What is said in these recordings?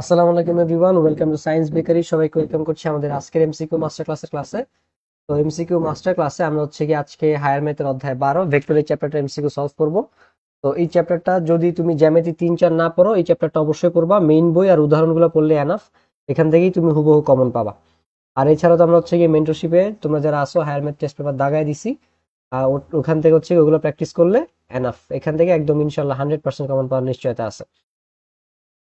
আসসালামু আলাইকুম everyone, welcome to science bakery. সবাইকে ওয়েলকাম করছি আমাদের আজকের এমসিকিউ মাস্টার ক্লাসে। তো এমসিকিউ মাস্টার ক্লাসে আমরা হচ্ছে কি আজকে হায়ার ম্যাথের অধ্যায় 12 ভেক্টরের চ্যাপ্টারটা এমসিকিউ সলভ করব। তো এই চ্যাপ্টারটা যদি তুমি জ্যামিতি 3-4 না পড়ো, এই চ্যাপ্টারটা অবশ্যই পড়বা। মেইন বই আর উদাহরণগুলো পড়লে এনাফ, এখান থেকেই তুমি হুবহু কমন পাবা। আর এছাড়াও তো আমরা হচ্ছে কি মেন্টরশিপে তোমরা যারা আসো হায়ার ম্যাথ টেস্ট পেপার দাগায় দিছি। ওখান থেকে হচ্ছে ওগুলো প্র্যাকটিস করলে এনাফ, এখান থেকে একদম ইনশাল্লাহ 100% কমন পাওয়ার নিশ্চয়তা আছে।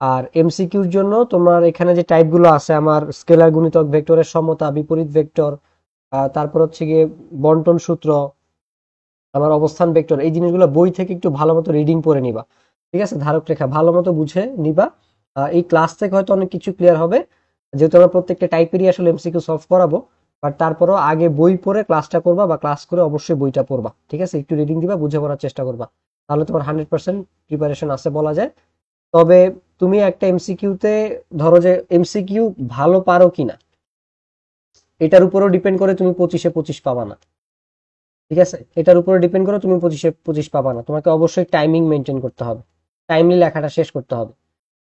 আর এমসিকিউর জন্য তোমার এখানে যে টাইপগুলো আছে, আমার স্কেলার গুণিতক, ভেক্টরের সমতা, বিপরীত ভেক্টর, তারপর হচ্ছে গিয়ে বন্টন সূত্র, আমার অবস্থান ভেক্টর, এই জিনিসগুলো বই থেকে একটু ভালো মতো রিডিং করে নিবা। ঠিক আছে, ধারক রেখা ভালো মতো বুঝে নিবা। এই ক্লাস থেকে হয়তো অনেক কিছু ক্লিয়ার হবে, যেহেতু আমরা প্রত্যেকটা টাইপেরই আসলে এমসিকিউ সলভ করাবো। বাট তারপরও আগে বই পড়ে ক্লাসটা করবা, বা ক্লাস করে অবশ্যই বইটা পড়বা। ঠিক আছে, একটু রিডিং দিবা, বুঝে পড়ার চেষ্টা করবা, তাহলে তোমার 100% প্রিপারেশন আছে বলা যায়। তবে তুমি একটা এমসিকিউতে, ধরো যে এমসিকিউ ভালো পারো কিনা এটার উপরও ডিপেন্ড করে তুমি 25-এ 25 পাবা না। ঠিক আছে, এটার উপরে ডিপেন্ড করে তুমি 25-এ 25 পাবা না। তোমাকে অবশ্যই টাইমিং মেনটেন করতে হবে, টাইমলি লেখাটা শেষ করতে হবে।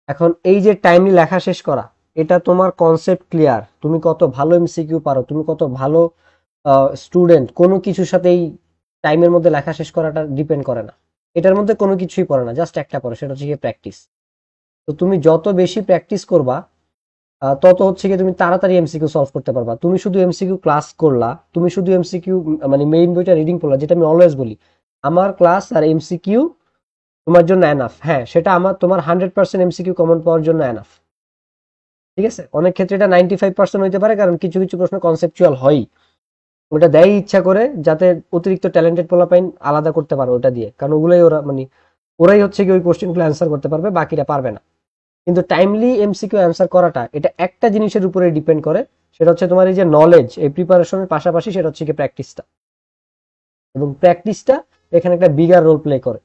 এখন এই যে টাইমলি লেখা শেষ করা, এটা তোমার কনসেপ্ট ক্লিয়ার, তুমি কত ভালো এমসিকিউ পারো, তুমি কত ভালো স্টুডেন্ট, কোনো কিছুর সাথেই টাইমের মধ্যে লেখা শেষ করাটা ডিপেন্ড করে না। এটার মধ্যে কোনো কিছুই পড়ে না, জাস্ট একটা পড়ে, সেটা হচ্ছে গিয়ে প্র্যাকটিস। তো তুমি যত বেশি প্র্যাকটিস করবা, তত হচ্ছে কি তুমি তাড়াতাড়ি এমসিকিউ সলভ করতে পারবা। তুমি শুধু এমসিকিউ ক্লাস করলা, তুমি শুধু এমসিকিউ মানে মেইন বইটা রিডিং করলা, যেটা আমি অলওয়েজ বলি, আমার ক্লাস আর এমসিকিউ তোমার জন্য এনাফ। হ্যাঁ, সেটা আমার তোমার 100% এমসিকিউ কমন পাওয়ার জন্য এনাফ। ঠিক আছে, অনেক ক্ষেত্রে এটা 95% হইতে পারে, কারণ কিছু কিছু প্রশ্ন কনসেপচুয়াল হয়, ওটা দেয় ইচ্ছা করে, যাতে অতিরিক্ত ট্যালেন্টেড পোলাপাইন আলাদা করতে পারো ওটা দিয়ে, কারণ ওগুলোই ওরা মানে ওরাই হচ্ছে কি ওই কোশ্চেনগুলো অ্যান্সার করতে পারবে, বাকিরা পারবে না। কিন্তু টাইমলি এমসিকিউ অ্যান্সার করাটা, এটা একটা জিনিসের উপরে ডিপেন্ড করে, সেটা হচ্ছে তোমার এই যে নলেজ, এই প্রিপারেশনের পাশাপাশি সেটা হচ্ছে কি প্র্যাকটিসটা। এবং প্র্যাকটিসটা এখানে একটা বিগার রোল প্লে করে।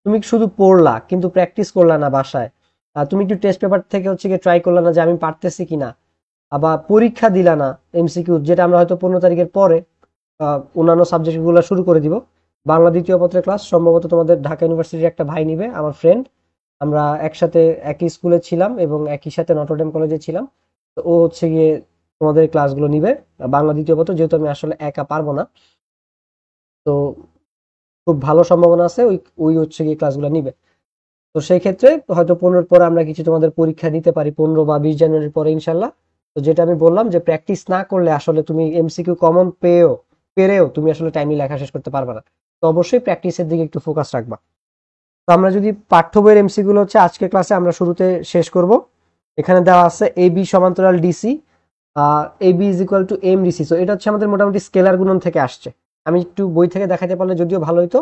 তুমি শুধু পড়লা কিন্তু প্র্যাকটিস করলা না বাসায়, তুমি একটু টেস্ট পেপার থেকে হচ্ছে কি ট্রাই করলা না যে আমি পারতেছি কিনা, আবার পরীক্ষা দিলা না এমসিকিউ, যেটা আমরা হয়তো 15 তারিখের পরে অন্যান্য সাবজেক্টগুলো শুরু করে দিব। বাংলা দ্বিতীয় পত্রের ক্লাস সম্ভবত তোমাদের ঢাকা ইউনিভার্সিটির একটা ভাই নিবে, আমার ফ্রেন্ড। আমরা একসাথে একই স্কুলে ছিলাম এবং একই সাথে নটরডেম কলেজে ছিলাম। তো ও হচ্ছে গিয়ে তোমাদের ক্লাসগুলো নিবে, বাংলা দ্বিতীয় পত্র, যেহেতু আমি আসলে একা পারবো না। তো খুব ভালো সম্ভাবনা আছে ওই ওই হচ্ছে গিয়ে ক্লাসগুলো নিবে। তো সেই ক্ষেত্রে হয়তো 15-র পরে আমরা কিছু তোমাদের পরীক্ষা দিতে পারি, 15 বা 20 জানুয়ারির পরে ইনশাল্লাহ। তো যেটা আমি বললাম যে প্র্যাকটিস না করলে আসলে তুমি এমসিকিউ কমন পেরেও তুমি আসলে টাইমলি লেখা শেষ করতে পারবে না। তো অবশ্যই প্র্যাকটিসের দিকে একটু ফোকাস রাখবা। তো আমরা যদি পাঠ্য বইয়ের এমসিকিউ হচ্ছে আজকের ক্লাসে আমরা শুরুতে শেষ করব। এখানে দেওয়া আছে এ বি সমান্তরাল DC, A B is equal to m DC. তো এটা হচ্ছে আমাদের মোটামুটি স্কেলার গুণন থেকে আসছে। আমি একটু বই থেকে দেখাতে পারলে যদিও ভালো হতো।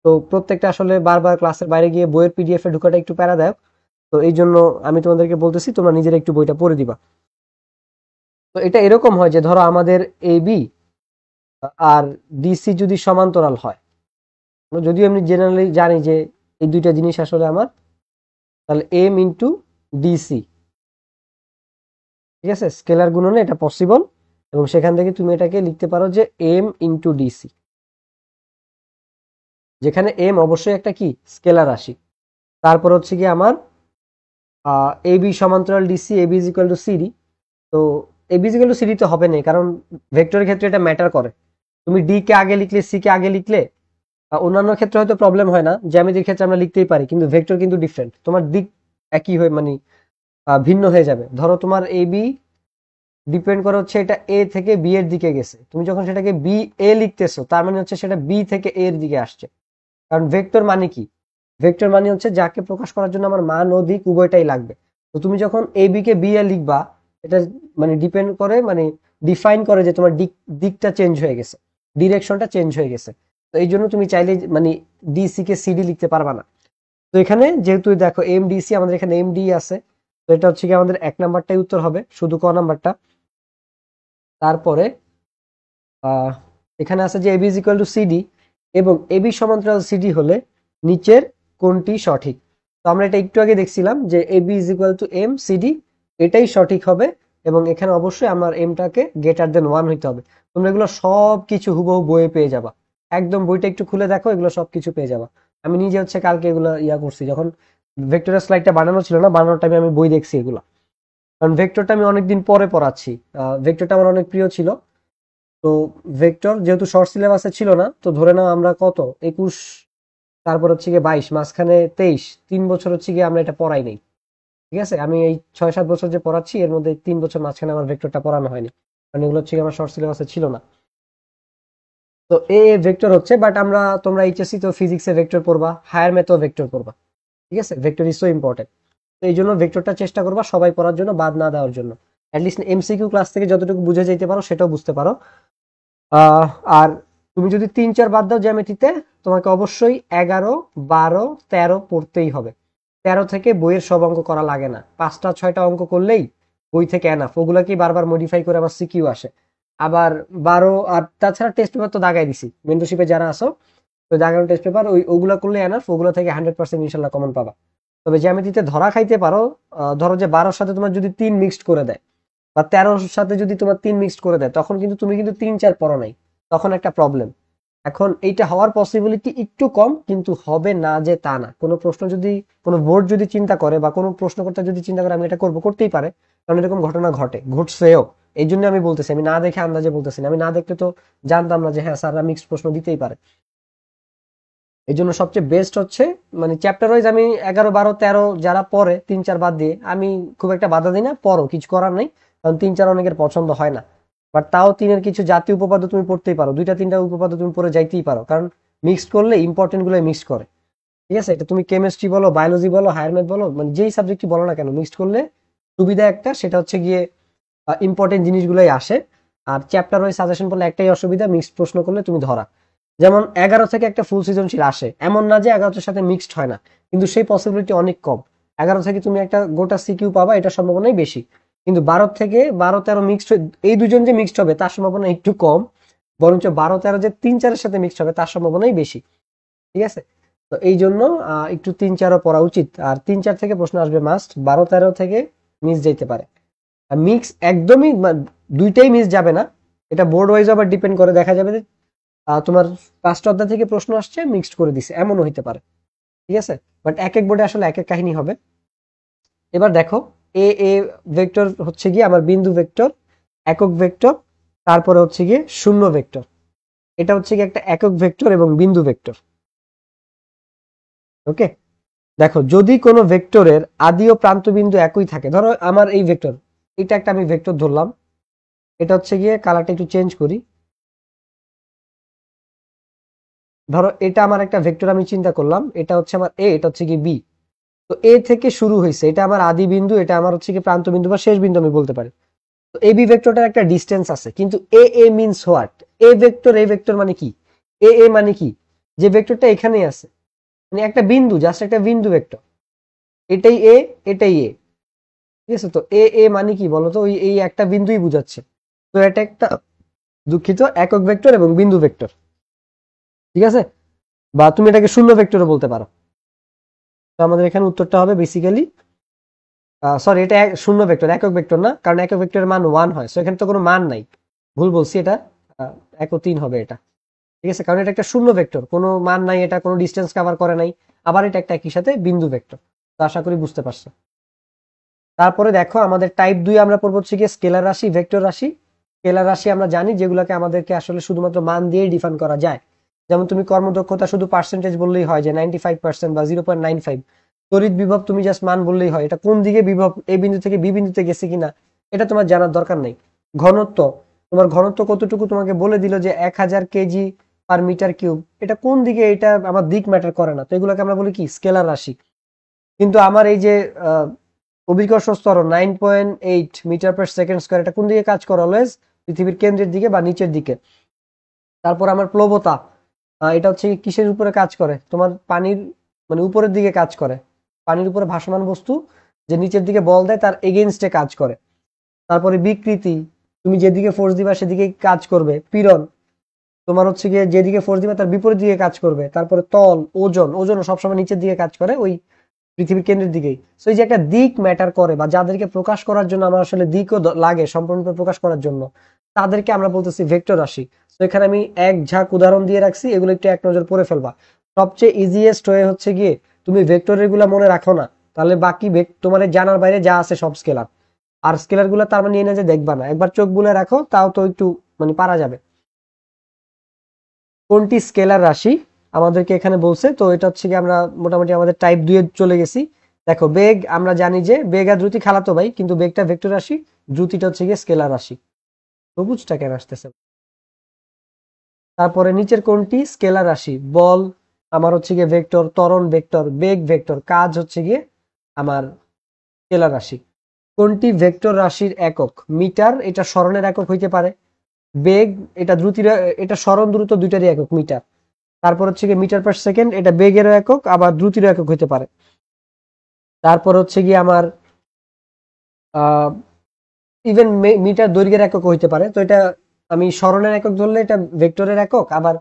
তো প্রত্যেকটা আসলে বারবার ক্লাসের বাইরে গিয়ে বইয়ের পিডিএফ এ ঢুকাটা একটু প্যারাদায়ক। তো এই জন্য আমি তোমাদেরকে বলতেছি তোমরা নিজেরা একটু বইটা পড়ে দিবা। তো এটা এরকম হয় যে ধরো আমাদের এ বি আর ডিসি যদি সমান্তরাল হয়, যদিও আমি জেনারেলি জানি যে এই দুইটা জিনিস আসলে আমার, তাহলে এম ইন্টু ডিসি। ঠিক আছে, স্কেলার গুণনে এটা পসিবল, এবং সেখান থেকে তুমি এটাকে লিখতে পারো যে এম ইন্টু ডিসি, যেখানে এম অবশ্যই একটা কি স্কেলার রাশি। তারপর হচ্ছে কি আমার এ বি সমান্তরাল DC, A B is equal to CD. তো A B is equal to CD তো হবে না, কারণ ভেক্টরের ক্ষেত্রে এটা ম্যাটার করে। তুমি ডি কে আগে লিখলে, সি কে আগে লিখলে অন্যান্য ক্ষেত্রে হয়তো প্রবলেম হয় না, জ্যামিতির ক্ষেত্রে আমরা লিখতেই পারি, কিন্তু ভেক্টর কিন্তু ডিফারেন্ট, তোমার দিক একই হয়ে মানে ভিন্ন হয়ে যাবে। ধরো তোমার এ বি ডিপেন্ড করে হচ্ছে এটা এ থেকে বি এর দিকে গেছে, তুমি যখন সেটাকে বি এ লিখতেছো তার মানে হচ্ছে সেটা বি থেকে এ এর দিকে আসছে। কারণ ভেক্টর মানে কি, ভেক্টর মানে হচ্ছে যাকে প্রকাশ করার জন্য আমার মান ও দিক উভয়টাই লাগবে। তো তুমি যখন A B K B A লিখবা, এটা মানে ডিপেন্ড করে, মানে ডিফাইন করে যে তোমার দিকটা চেঞ্জ হয়ে গেছে, ডিরেকশনটা চেঞ্জ হয়ে গেছে। তো এই জন্য তুমি চাইলে মানে ডিসি কে সিডি লিখতে পারবা না। তো এখানে যেহেতু দেখো এম ডিসি, আমাদের এখানে এম ডি আছে, তো এটা হচ্ছে কি আমাদের 1 নাম্বারটাই উত্তর হবে, শুধু ক নাম্বারটা। তারপরে আহ এখানে আছে যে AB is equal to CD, এবং এবি সমান্তরাল সিডি হলে নিচের কোনটি সঠিক। তো আমরা এটা একটু আগে দেখছিলাম যে AB is equal to m CD, এটাই সঠিক হবে। এবং এখানে অবশ্যই আমার এমটাকে গ্রেটার দেন 1 হইতে হবে। তোমরা এগুলো সব কিছু হুবহু বইয়ে পেয়ে যাবা, একদম বইটা একটু খুলে দেখো, এগুলো সব কিছু পেয়ে যাবা। আমি নিজে হচ্ছে কালকে এগুলো করছি, যখন ভেক্টরের স্লাইডটা বানানো ছিল না, বানানোর টাইমে আমি বই দেখছি এগুলো। কারণ ভেক্টরটা আমি অনেকদিন পরে পড়াচ্ছি। ভেক্টরটা আমার অনেক প্রিয় ছিল। তো ভেক্টর যেহেতু শর্ট সিলেবাসে ছিল না, তো ধরে নাও আমরা কত 21, তারপর হচ্ছে গিয়ে 22, মাঝখানে 23, 3 বছর হচ্ছে গিয়ে আমরা এটা পড়াই নাই। ঠিক আছে, আমি এই 6-7 বছর যে পড়াচ্ছি এর মধ্যে 3 বছর মাঝখানে আমার ভেক্টরটা পড়ানো হয়নি, কারণ এগুলো হচ্ছে গিয়ে আমার শর্ট সিলেবাসে ছিল না। তো এ ভেক্টর হচ্ছে, বাট আমরা তোমরা এইচএসসি তো ফিজিক্সে ভেক্টর পড়বা, হায়ার ম্যাথও ভেক্টর পড়বা। ঠিক আছে, ভেক্টর ইজ সো ইম্পর্টেন্ট। তো এই জন্য ভেক্টরটা চেষ্টা করবা সবাই পড়ার জন্য, বাদ না দেওয়ার জন্য। অ্যাটলিস্ট এমসিকিউ ক্লাস থেকে যতটুকু বুঝে যেতে পারো সেটাও বুঝতে পারো। আহ, আর তুমি যদি 3-4 বাদ দাও জ্যামিতিতে, তোমাকে অবশ্যই 11, 12, 13 পড়তেই হবে। 13 থেকে বইয়ের সব অঙ্ক করা লাগে না, 5টা 6টা অঙ্ক করলেই বই থেকে এনাফ। ওগুলাকেই বারবার মডিফাই করে আবার সিকিউ আসে। আবার 12, আর তাছাড়া টেস্ট পেপার তো দাগাই দিছি, মেন্টরশিপে যারা আসো, তো দাগানো টেস্ট পেপার ওগুলা করলে এনাফ, ওগুলো থেকে 100% ইনশাল্লাহ কমন পাবা। তবে জ্যামিতিতে ধরা খাইতে পারো, ধরো যে 12-র সাথে তোমার যদি 3 মিক্সড করে দেয়, বা 13-র সাথে যদি তোমার 3 মিক্সড করে দেয়, তখন কিন্তু তুমি কিন্তু 3-4 পড়ো নাই, তখন একটা প্রবলেম। এখন এইটা হওয়ার পসিবিলিটি একটু কম, কিন্তু হবে না যে তা না। কোনো প্রশ্ন যদি, কোনো বোর্ড যদি চিন্তা করে বা কোনো প্রশ্নকর্তা যদি চিন্তা করে আমি এটা করবো, করতেই পারে, কারণ এরকম ঘটনা ঘটছেও। এই জন্য আমি বলতেছি, আমি না দেখে আন্দাজে বলতেছি না। আমি না দেখলে তো জানতাম না যে হ্যাঁ স্যাররা মিক্সড প্রশ্ন দিতেই পারে। এই জন্য সবচেয়ে বেস্ট হচ্ছে, মানে চ্যাপ্টার ওয়াইজ আমি 11, 12, 13 যারা পড়ে 3-4 বাদ দিয়ে, আমি খুব একটা বাধা দিই না, পড়ো, কিছু করার নেই। কারণ 3-4 অনেকের পছন্দ হয় না, বাট তাও 3-এর কিছু জাতীয় উপপাদ্য তুমি পড়তেই পারো, 2-3টা উপপাদ্য তুমি পড়ে যাইতেই পারো, কারণ মিক্সড করলে ইম্পর্টেন্ট গুলো মিক্স করে। ঠিক আছে, এটা তুমি কেমিস্ট্রি বলো, বায়োলজি বলো, হায়ার ম্যাথ বলো, মানে যেই সাবজেক্টই বলো না কেন, মিক্সড করলে সুবিধা একটা, সেটা হচ্ছে গিয়ে ইম্পর্টেন্ট জিনিসগুলোই আসে। আর চ্যাপ্টার ওয়াইজ সাজেশন বললে একটাই অসুবিধা, মিক্সড প্রশ্ন করলে তুমি ধরা। যেমন 11 থেকে একটা ফুল সৃজনশীল আসে, এমন না যে 11টার সাথে মিক্সড হয় না, কিন্তু সেই পসিবিলিটি অনেক কম। 11 থেকে তুমি একটা গোটা সিকিউ পাবা, এটা সম্ভাবনাই বেশি। কিন্তু 12 থেকে 12, 13 মিক্সড, এই দুজন যে মিক্সড হবে তার সম্ভাবনা একটু কম, বরঞ্চ 12, 13 যে 3-4-এর সাথে মিক্সড হবে তার সম্ভাবনাই বেশি। ঠিক আছে, তো এই জন্য একটু 3-4ও পড়া উচিত। আর 3-4 থেকে প্রশ্ন আসবে মাস্ট, 12, 13 থেকে মিস যেতে পারে। আর মিক্স একদমই দুইটাই মিস যাবে না, এটা বোর্ড ওয়াইজ আবার ডিপেন্ড করে, দেখা যাবে যে তোমার 5টা অধ্যায় থেকে প্রশ্ন আসছে মিক্সড করে দিছে, এমনও হইতে পারে। ঠিক আছে, বাট এক এক বোর্ডে আসলে এক এক কাহিনী হবে। এবার দেখো, এ এ ভেক্টর হচ্ছে গিয়ে আমার বিন্দু ভেক্টর, একক ভেক্টর, তারপরে হচ্ছে গিয়ে শূন্য ভেক্টর। এটা হচ্ছে গিয়ে একটা একক ভেক্টর এবং বিন্দু ভেক্টর। ওকে, দেখো যদি কোনো ভেক্টরের আদি ও প্রান্ত বিন্দু একই থাকে, ধরো আমার এই ভেক্টর, এটা একটা আমি ভেক্টর ধরলাম, এটা হচ্ছে গিয়ে কালারটা একটু চেঞ্জ করি। ধরো এটা আমার একটা ভেক্টর, আমি চিন্তা করলাম এটা হচ্ছে আমার এ, এটা হচ্ছে কি বি। তো এ থেকে শুরু হয়েছে, এটা আমার আদি বিন্দু, এটা আমার হচ্ছে কি প্রান্ত বিন্দু বা শেষ বিন্দু আমি বলতে পারি। তো এ বি ভেক্টরটার একটা ডিস্টেন্স আছে, কিন্তু এ a means what? A vector মানে কি? এ এ মানে কি? যে ভেক্টরটা এখানেই আছে, মানে একটা বিন্দু, জাস্ট একটা বিন্দু ভেক্টর, এটাই এ, এটাই এ। ঠিক আছে, তো এ এ মানে কি বলতো? ওই এই একটা বিন্দুই বুঝাচ্ছে। তো এটা একটা, দুঃখিত, একক ভেক্টর এবং বিন্দু ভেক্টর। ঠিক আছে, বা তুমি এটাকে শূন্য ভেক্টরও বলতে পারো। তো আমাদের এখানে উত্তরটা হবে বেসিক্যালি, সরি, এটা শূন্য ভেক্টর, একক ভেক্টর না, কারণ একক ভেক্টরের মান 1 হয়, সো এখানে তো কোনো মান নাই, ভুল বলছি, এটা 1 ও 3 হবে এটা। ঠিক আছে, কারণ এটা একটা শূন্য ভেক্টর, কোনো মান নাই, এটা কোনো ডিস্টেন্স কভার করে নাই। আবার এটা একটা একই সাথে বিন্দু ভেক্টর। তো আশা করি বুঝতে পারছো। তারপরে দেখো আমাদের টাইপ 2 আমরা পড়বো হচ্ছে গিয়ে স্কেলার রাশি, ভেক্টর রাশি। স্কেলার রাশি আমরা জানি যেগুলোকে আমাদেরকে আসলে শুধুমাত্র মান দিয়েই ডিফাইন করা যায়। যেমন তুমি কর্মদক্ষতা শুধু পার্সেন্টেজ বললেই হয়, যে 95% বা 0.95। তড়িৎ বিভব তুমি জাস্ট মান বললেই হয়, এটা কোন দিকে বিভব, এই বিন্দু থেকে বি বিন্দুতে গেছে কিনা, এটা তোমার জানার দরকার নেই। ঘনত্ব, তোমার ঘনত্ব কতটুকু তোমাকে বলে দিল যে 1000 কেজি পার মিটার কিউব, এটা কোন দিকে, এটা আমার দিক ম্যাটার করে না। তো এগুলোকে আমরা বলি কি? স্কেলার রাশি। কিন্তু আমার এই যে অভিকর্ষ স্তর 9.8 মিটার/সেকেন্ড স্কয়ার, এটা কোন দিকে কাজ করে? অলওয়েজ পৃথিবীর কেন্দ্রের দিকে বা নিচের দিকে। তারপর আমার প্লবতা, এটা হচ্ছে কিসের উপরে কাজ করে? তোমার পানির, মানে উপরের দিকে কাজ করে। পানির উপরে ভাসমান বস্তু যে নিচের দিকে বল দেয় তার এগেইনস্টে কাজ করে। তারপরে বিকৃতি, তুমি যেদিকে ফোর্স দিবা সেদিকে কাজ করবে। পীড়ন, তোমার হচ্ছে গিয়ে যেদিকে ফোর্স দিবা তার বিপরীত দিকে কাজ করবে। তারপরে তল, ওজন, ওজনও সবসময় নিচের দিকে কাজ করে, ওই পৃথিবীর কেন্দ্রের দিকেই। সো এই যে একটা দিক ম্যাটার করে, বা যাদেরকে প্রকাশ করার জন্য আমার আসলে দিকও লাগে সম্পূর্ণরূপে প্রকাশ করার জন্য, তাদেরকে আমরা বলতেছি ভেক্টর রাশি। তো এখানে আমি এক ঝাঁক উদাহরণ দিয়ে রাখছি, এগুলো একটু এক নজর পড়ে ফেলবা। সবচেয়ে ইজিয়েস্ট হয়ে হচ্ছে গিয়ে তুমি ভেক্টর এগুলা মনে রাখো না, তাহলে বাকি তোমার জানার বাইরে যা আছে সব স্কেলার। আর স্কেলার গুলো তার মানে এনে যে দেখবা না, একবার চোখ বুলে রাখো, তাও তো একটু মানে পারা যাবে। কোনটি স্কেলার রাশি আমাদেরকে এখানে বলছে, তো এটা হচ্ছে কি আমরা মোটামুটি আমাদের টাইপ 2 এ চলে গেছি। দেখো বেগ, আমরা জানি যে বেগ আর দ্রুতি খালাতো ভাই, কিন্তু বেগটা ভেক্টর রাশি, দ্রুতিটা হচ্ছে গিয়ে স্কেলার রাশি। সবুজটা কেন আসতেছে? তারপরে নিচের কোনটি স্কেলার রাশি? বল আমার হচ্ছে গিয়ে ভেক্টর, ত্বরণ ভেক্টর, বেগ ভেক্টর, কাজ হচ্ছে গিয়ে আমার স্কেলার রাশি। কোনটি ভেক্টর রাশির একক? মিটার, এটা সরণের একক হইতে পারে। বেগ, এটা দ্রুতির, এটা সরণ দ্রুত দুইটারই একক মিটার। তারপর হচ্ছে গিয়ে মিটার পার সেকেন্ড, এটা বেগেরও একক আবার দ্রুতিরও একক হইতে পারে। তারপর হচ্ছে গিয়ে আমার ইভেন মিটার দৈর্ঘ্যের একক হইতে পারে। তো এটা আমি সরণের একক ধরলে এটা ভেক্টরের একক, আবার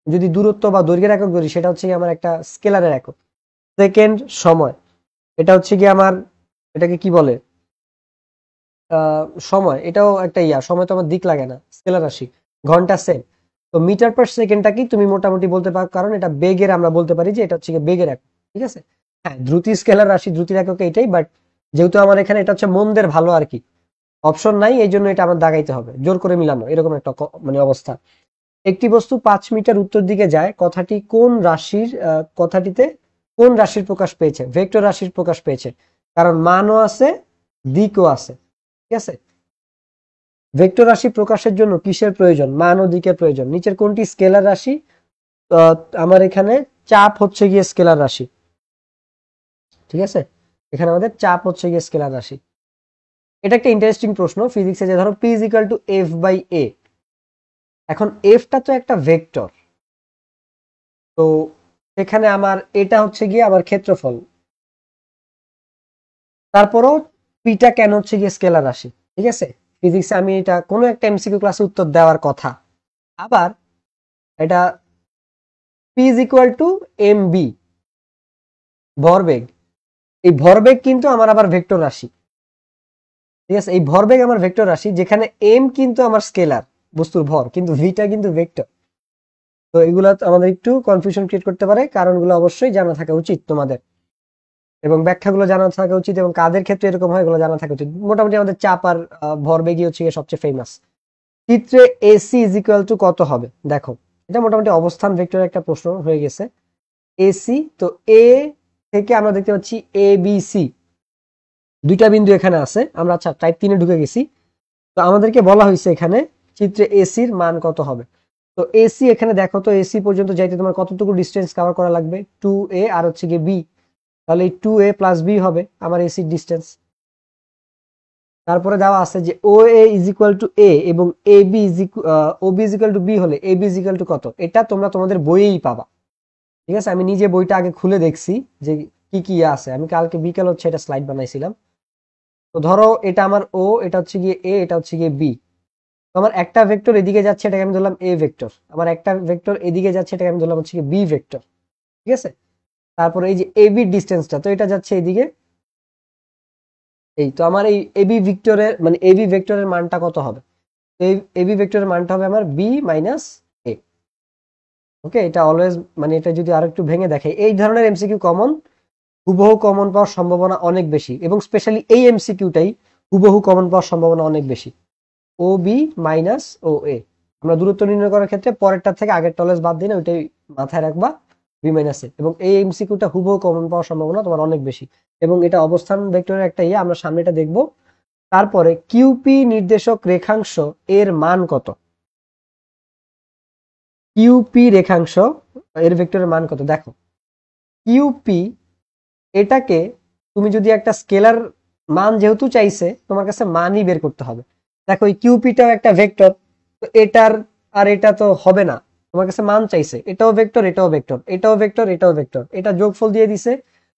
যদি দূরত্ব বা দৈর্ঘ্যের একক ধরি সেটা হচ্ছে গিয়ে আমার একটা স্কেলারের একক। সেকেন্ড সময়, এটা হচ্ছে গিয়ে আমার, এটাকে কি বলে, সময়, এটাও একটা সময় তো আমার দিক লাগে না, স্কেলার রাশি। ঘন্টা সেকেন্ড, তো মিটার পার সেকেন্ডটা কি তুমি মোটামুটি বলতে পারো, কারণ এটা বেগের, আমরা বলতে পারি যে এটা হচ্ছে গিয়ে বেগের একক। ঠিক আছে, হ্যাঁ দ্রুতি স্কেলার রাশি, দ্রুতির একক এটাই, বাট যেহেতু আমার এখানে এটা হচ্ছে মন্দের ভালো আর কি, অপশন নাই, এই জন্য এটা আমার দাগাইতে হবে, জোর করে মিলানো এরকম একটা মানে অবস্থা। একটি বস্তু 5 মিটার উত্তর দিকে যায়, কথাটি কোন রাশির, কথাটিতে কোন রাশির প্রকাশ পেয়েছে? ভেক্টর রাশির প্রকাশ পেয়েছে, কারণ মানও আছে দিকও আছে। ঠিক আছে, ভেক্টর রাশি প্রকাশের জন্য কিসের প্রয়োজন? মান ও দিকের প্রয়োজন। নিচের কোনটি স্কেলার রাশি? আহ, আমার এখানে চাপ হচ্ছে গিয়ে স্কেলার রাশি। ঠিক আছে, এখানে আমাদের চাপ হচ্ছে গিয়ে স্কেলার রাশি। এটা একটা ইন্টারেস্টিং প্রশ্ন ফিজিক্সে, যে ধরো P is equal to F by A. এখন এফটা তো একটা ভেক্টর, তো এখানে আমার এটা হচ্ছে গিয়ে আমার ক্ষেত্রফল। তারপরও পিটা কেন হচ্ছে গিয়ে স্কেলার রাশি? ঠিক আছে, ফিজিক্সে আমি এটা কোনো একটা এমসিকিউ ক্লাসে উত্তর দেওয়ার কথা। আবার এটা p is equal to m v, ভরবেগ। এই ভরবেগ কিন্তু আমার আবার ভেক্টর রাশি। ঠিক আছে, এই ভরবেগ আমার ভেক্টর রাশি, যেখানে এম কিন্তু আমার স্কেলার বস্তুর ভর, কিন্তু ভিটা কিন্তু ভেক্টর। তো এগুলা আমাদের একটু কনফিউশন ক্রিয়েট করতে পারে, কারণগুলো অবশ্যই জানা থাকা উচিত তোমাদের, এবং ব্যাখ্যাগুলো জানা থাকা উচিত, এবং কাদের ক্ষেত্রে এরকম হয় এগুলো জানা থাকা উচিত। মোটামুটি আমাদের চাপ আর ভরবেগই হচ্ছে গিয়ে সবচেয়ে ফেমাস। চিত্রে এসি ইজ ইকুয়াল টু কত হবে? দেখো এটা মোটামুটি অবস্থান ভেক্টরের একটা প্রশ্ন হয়ে গেছে। এসি, তো এ থেকে আমরা দেখতে পাচ্ছি এ বি সি, দুইটা বিন্দু এখানে আছে, আমরা আচ্ছা টাইপ 3 এ ঢুকে গেছি। তো আমাদেরকে বলা হয়েছে এখানে চিত্রে এসির মান কত হবে। তো এসি এখানে দেখো তো, এসি পর্যন্ত যাইতে তোমার কতটুকু ডিস্টেন্স কভার করা লাগবে? 2a আর হচ্ছে গিয়ে বি, তাহলে এই 2a প্লাস বি হবে আমার এসির ডিস্টেন্স। তারপরে দেওয়া আছে যে O A is equal to A এবং A B is O B is equal to B হলে A B is equal to কত? এটা তোমরা তোমাদের বইয়েই পাবা। ঠিক আছে, আমি নিজে বইটা আগে খুলে দেখছি যে কি কি আছে, আমি কালকে বিকাল হচ্ছে এটা স্লাইড বানাইছিলাম। তো ধরো এটা আমার ও, এটা হচ্ছে গিয়ে এ, এটা হচ্ছে গিয়ে বি। তো আমার একটা ভেক্টর এদিকে যাচ্ছে, এটাকে আমি ধরলাম এ ভেক্টর, আমার একটা ভেক্টর এদিকে যাচ্ছে, এটাকে আমি ধরলাম হচ্ছে গিয়ে বি ভেক্টর। ঠিক আছে, তারপরে এই যে এ বি ডিস্টেন্সটা, তো এটা যাচ্ছে এদিকে, এই তো আমার এই এবি ভেক্টরের মানে এবি ভেক্টরের মানটা কত হবে? এই এবি ভেক্টরের মানটা হবে আমার বি মাইনাস এ। ওকে, এটা অলওয়েজ মানে এটা যদি আরেকটু ভেঙে দেখে, এই ধরনের এমসিকিউ কমন, হুবহু কমন পাওয়ার সম্ভাবনা অনেক বেশি, এবং স্পেশালি এই এমসিকিউটাই হুবহু কমন পাওয়ার সম্ভাবনা অনেক বেশি। ও বি মাইনাস ও এ, আমরা দূরত্ব নির্ণয় করার ক্ষেত্রে পরেরটা থেকে আগের টলেজ বাদ দিই না, ওইটাই মাথায় রাখবা, বি মাইনাস এ। এবং এই এমসিকিউটা হুবহু কমন পাওয়ার সম্ভাবনা তোমার অনেক বেশি, এবং এটা অবস্থান ভেক্টরের একটা আমরা সামনে এটা দেখবো। তারপরে কিউপি নির্দেশক রেখাংশ এর মান কত? কিউপি রেখাংশ এর ভেক্টরের মান কত? দেখো কিউপি, এটাকে তুমি যদি একটা স্কেলার মান যেহেতু চাইছে, তোমার কাছে মানই বের করতে হবে। দেখো এই কিউপিটাও একটা ভেক্টর, তো এটার আর এটা তো হবে না, তোমার কাছে মান চাইছে, এটাও ভেক্টর এটাও ভেক্টর, এটাও ভেক্টর এটাও ভেক্টর, এটা যোগফল দিয়ে দিছে,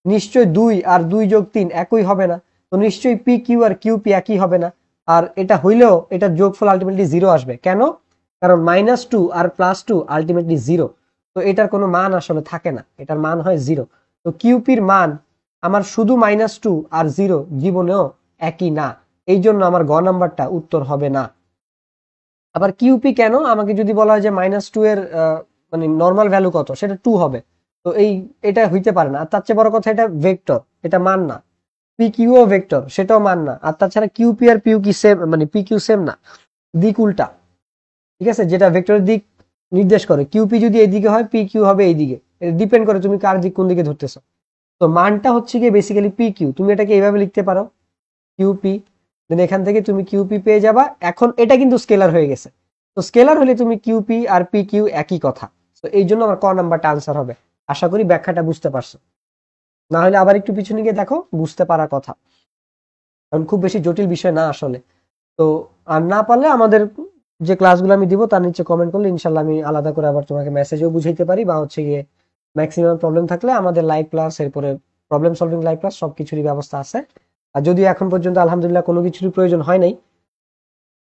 নিশ্চয়ই 2 আর 2 যোগ 3 একই হবে না, তো নিশ্চয়ই পি কিউ আর কিউপি একই হবে না। আর এটা হইলেও এটার যোগফল আলটিমেটলি 0 আসবে, কেন? কারণ -2 আর +2 আলটিমেটলি 0, তো এটার কোনো মান আসলে থাকে না, এটার মান হয় 0। তো কিউপির মান আমার শুধু -2 আর 0 জীবনেও একই না, এই জন্য আমার গ নাম্বারটা উত্তর হবে না। আবার কিউপি কেন, আমাকে যদি বলা হয় যে -2 এর মানে নর্মাল ভ্যালু কত, সেটা 2 হবে, তো এটা হইতে পারে না। আর তার চেয়ে বড় কথা, এটা ভেক্টর, এটা মান না। পি কিউ ও ভেক্টর, সেটাও মান না। আর তাছাড়া কিউপি আর পিউ কি সেম, মানে পি কিউ সেম না, দিক উল্টা। ঠিক আছে, যেটা ভেক্টরের দিক নির্দেশ করে, কিউপি যদি এইদিকে হয় পি কিউ হবে এইদিকে, ডিপেন্ড করে তুমি কার দিক কোন দিকে ধরতেছো। তো মানটা হচ্ছে গিয়ে বেসিক্যালি পি কিউ, তুমি এটাকে এইভাবে লিখতে পারো কিউপি, দেন এখান থেকে তুমি কিউপি পেয়ে যাবা। এখন এটা কিন্তু স্কেলার হয়ে গেছে, তো স্কেলার হলে তুমি কিউপি আর পি কিউ একই কথা। তো এই জন্য আমার ক নাম্বারটা আনসার হবে। আশা করি ব্যাখ্যাটা বুঝতে পারছো, না হলে আবার একটু পিছনে গিয়ে দেখো, বুঝতে পারার কথা, কারণ খুব বেশি জটিল বিষয় না আসলে। তো আর না পারলে আমাদের যে ক্লাসগুলো আমি দিব তার নিচে কমেন্ট করলে ইনশাল্লাহ আমি আলাদা করে আবার তোমাকে মেসেজেও বুঝাইতে পারি, বা হচ্ছে গিয়ে ম্যাক্সিমাম প্রবলেম থাকলে আমাদের লাইভ ক্লাস, এরপরে প্রবলেম সলভিং লাইভ ক্লাস সবকিছুরই ব্যবস্থা আছে। আর যদিও এখন পর্যন্ত আলহামদুলিল্লাহ কোনো কিছুরই প্রয়োজন হয় নাই।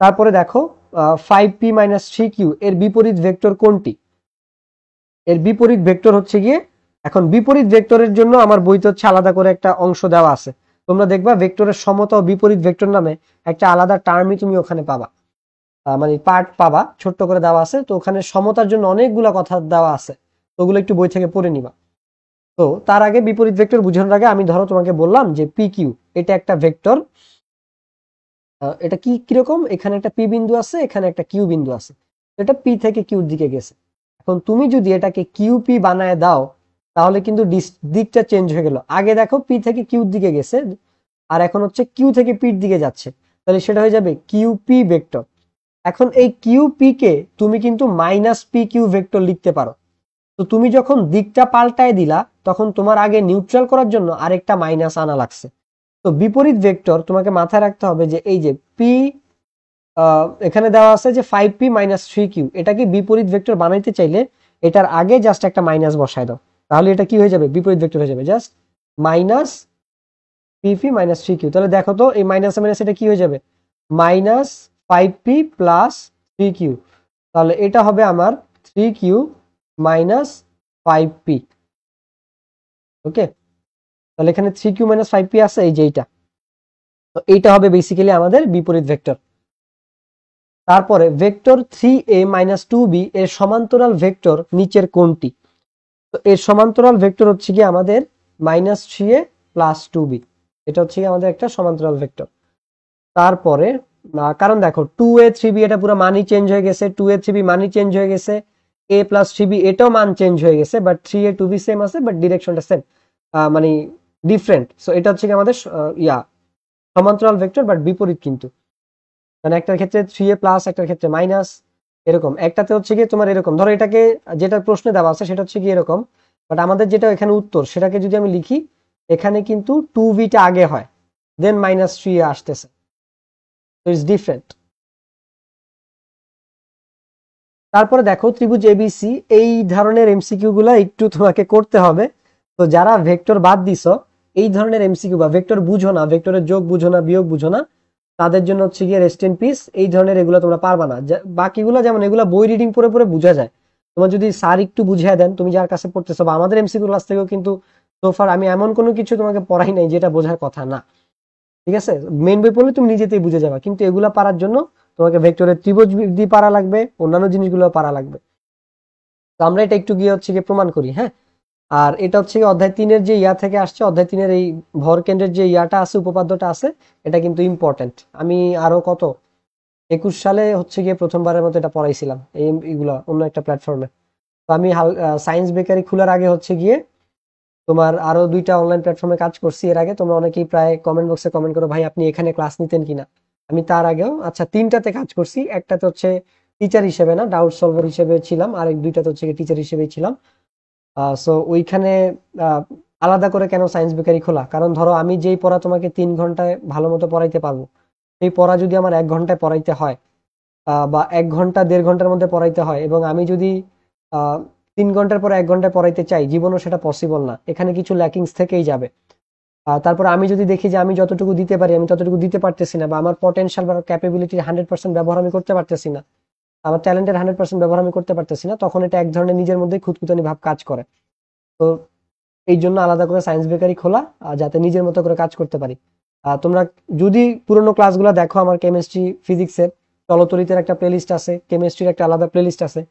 তারপরে দেখো 5p মাইনাস 3q এর বিপরীত ভেক্টর কোনটি? এর বিপরীত ভেক্টর হচ্ছে গিয়ে, এখন বিপরীত ভেক্টরের জন্য আমার বইতে হচ্ছে আলাদা করে একটা অংশ দেওয়া আছে। তোমরা দেখবা ভেক্টরের সমতা ও বিপরীত ভেক্টর নামে একটা আলাদা টার্মই তুমি ওখানে পাবা, মানে পার্ট পাবা, ছোট্ট করে দেওয়া আছে। তো ওখানে সমতার জন্য অনেকগুলা কথা দেওয়া আছে, তো ওগুলো একটু বই থেকে পড়ে নিবা। তো তার আগে বিপরীত ভেক্টর বোঝানোর আগে আমি ধরো তোমাকে বললাম যে পি কিউ এটা একটা ভেক্টর, এটা কি কিরকম, এখানে একটা পি বিন্দু আছে, এখানে একটা কিউ বিন্দু আছে, এটা পি থেকে কিউর দিকে গেছে। এখন তুমি যদি এটাকে কিউ পি বানায় দাও, তাহলে কিন্তু দিকটা চেঞ্জ হয়ে গেল। আগে দেখো পি থেকে কিউর দিকে গেছে, আর এখন হচ্ছে কিউ থেকে পির দিকে যাচ্ছে, তাহলে সেটা হয়ে যাবে কিউ পি ভেক্টর। এখন এই কিউ পি কে তুমি কিন্তু মাইনাস পি কিউ ভেক্টর লিখতে পারো। তো তুমি যখন দিকটা পাল্টায় দিলা, তখন তোমার আগে নিউট্রাল করার জন্য আরেকটা মাইনাস আনা লাগছে। তো বিপরীত ভেক্টর তোমাকে মাথায় রাখতে হবে যে এই যে পি, এখানে দেওয়া আছে যে 5p মাইনাস 3q, এটাকে বিপরীত ভেক্টর বানাইতে চাইলে এটার আগে জাস্ট একটা মাইনাস বসায় দাও, তাহলে এটা কি হয়ে যাবে, বিপরীত ভেক্টর হয়ে যাবে, জাস্ট মাইনাস পিপি মাইনাস 3q। তাহলে দেখো তো এই মাইনাস মাইনাস এটা কি হয়ে যাবে, মাইনাস 5p প্লাস 3q। তাহলে এটা হবে আমার 3q মাইনাস 5p। ওকে, তাহলে এখানে 3q মাইনাস 5p আছে, এই যে এইটা, তো এইটা হবে বেসিক্যালি আমাদের বিপরীত ভেক্টর। তারপরে ভেক্টর 3a মাইনাস 2b এর সমান্তরাল ভেক্টর নিচের কোনটি? তো এর সমান্তরাল ভেক্টর হচ্ছে কি আমাদের মাইনাস 3a প্লাস 2b, এটা হচ্ছে কি আমাদের একটা সমান্তরাল ভেক্টর। তারপরে কারণ দেখো 2a 3b এটা পুরো মানই চেঞ্জ হয়ে গেছে, 2a 3b মানই চেঞ্জ হয়ে গেছে, a প্লাস 3b এটাও মান চেঞ্জ হয়ে গেছে, বাট 3a 2b সেম আছে, বাট ডিরেকশনটা সেম, মানে ডিফারেন্ট। সো এটা হচ্ছে কি আমাদের সমান্তরাল ভেক্টর, বাট বিপরীত কিন্তু, মানে একটার ক্ষেত্রে 3a প্লাস, একটার ক্ষেত্রে মাইনাস, এরকম। একটাতে হচ্ছে গিয়ে তোমার এরকম, ধরো এটাকে যেটা প্রশ্নে দেওয়া আছে সেটা হচ্ছে কি এরকম, বাট আমাদের যেটা এখানে উত্তর সেটাকে যদি আমি লিখি, এখানে কিন্তু 2b-টা আগে হয়, দেন মাইনাস 3a আসতেছে, তো ইটস ডিফারেন্ট। তারপরে দেখো ত্রিভুজ এবিসি, এই ধরনের এমসিকিউ গুলা একটু তোমাকে করতে হবে। তো যারা ভেক্টর বাদ দিছো, এই ধরনের এমসিকিউ বা ভেক্টর বুঝো না, ভেক্টরের যোগ বুঝো না, বিয়োগ বুঝো না, তাদের জন্য হচ্ছে গিয়ে রেস্ট ইন পিস। এই ধরনের এগুলো তোমরা পারবা না। বাকিগুলো যেমন এগুলা বই রিডিং পড়ে পড়ে বোঝা যায়, তোমার যদি স্যার একটু বুঝিয়ে দেন, তুমি যার কাছে পড়তেছো, বা আমাদের এমসিকিউ ক্লাস থেকেও কিন্তু সোফার আমি এমন কোনো কিছু তোমাকে পড়াই নাই যেটা বোঝার কথা না। ঠিক আছে, মেইন বই পড়লে তুমি নিজেতেই বুঝে যাবা, কিন্তু এগুলা পারার জন্য তোমাকে ভেক্টরের ত্রিভুজ দিয়ে পারা লাগবে, অন্যান্য জিনিসগুলো পারা লাগবে। তো আমরা এটা একটু গিয়ে হচ্ছে গিয়ে প্রমাণ করি, হ্যাঁ। আর এটা হচ্ছে গিয়ে অধ্যায় 3-এর যে ইয়া থেকে আসছে, অধ্যায় 3-এর এই ভর কেন্দ্রের যে ইয়াটা আছে, উপপাদ্যটা আছে, এটা কিন্তু ইম্পর্টেন্ট। আমি আরো কত 21 সালে হচ্ছে গিয়ে প্রথমবারের মতো এটা পড়াইছিলাম, এইগুলা অন্য একটা প্ল্যাটফর্মে। তো আমি সায়েন্স বেকারি খোলার আগে হচ্ছে গিয়ে তোমার আরো 2টা অনলাইন প্ল্যাটফর্মে কাজ করছি এর আগে। তোমরা অনেকেই প্রায় কমেন্ট বক্সে কমেন্ট করো, ভাই আপনি এখানে ক্লাস নিতেন কিনা। আমি তার আগেও আচ্ছা 3টাতে কাজ করছি, একটাতে হচ্ছে টিচার হিসেবে না, ডাউট সলভার হিসেবে ছিলাম, আর 2টাতে হচ্ছে টিচার হিসেবেই ছিলাম। সো ওইখানে আলাদা করে কেন সায়েন্স বেকারি খোলা, কারণ ধরো আমি যেই পড়া তোমাকে 3 ঘন্টায় ভালো মতো পড়াইতে পারবো, সেই পড়া যদি আমার 1 ঘন্টায় পড়াইতে হয়, বা 1 ঘন্টা 1.5 ঘন্টার মধ্যে পড়াইতে হয়, এবং আমি যদি 3 ঘন্টার পর 1 ঘন্টায় পড়াইতে চাই, জীবনও সেটা পসিবল না, এখানে কিছু ল্যাকিংস থেকেই যাবে। তারপর আমি যদি দেখি যে আমি যতটুকু দিতে পারি আমি ততটুকু দিতে পারতেছি না, বা আমার পটেনশিয়াল বা ক্যাপাবিলিটির 100% ব্যবহার আমি করতে পারতেছি না, আমার ট্যালেন্টের 100% ব্যবহার আমি করতে পারতেছি না, তখন এটা এক ধরনের নিজের মধ্যে খুঁতখুঁতানি ভাব কাজ করে। তো এই জন্য আলাদা করে সায়েন্স বেকারি খোলা, যাতে নিজের মতো করে কাজ করতে পারি। তোমরা যদি পুরোনো ক্লাসগুলো দেখো, আমার কেমিস্ট্রি ফিজিক্সের চলতরিতের একটা প্লেলিস্ট আছে, কেমিস্ট্রির একটা আলাদা প্লেলিস্ট আছে।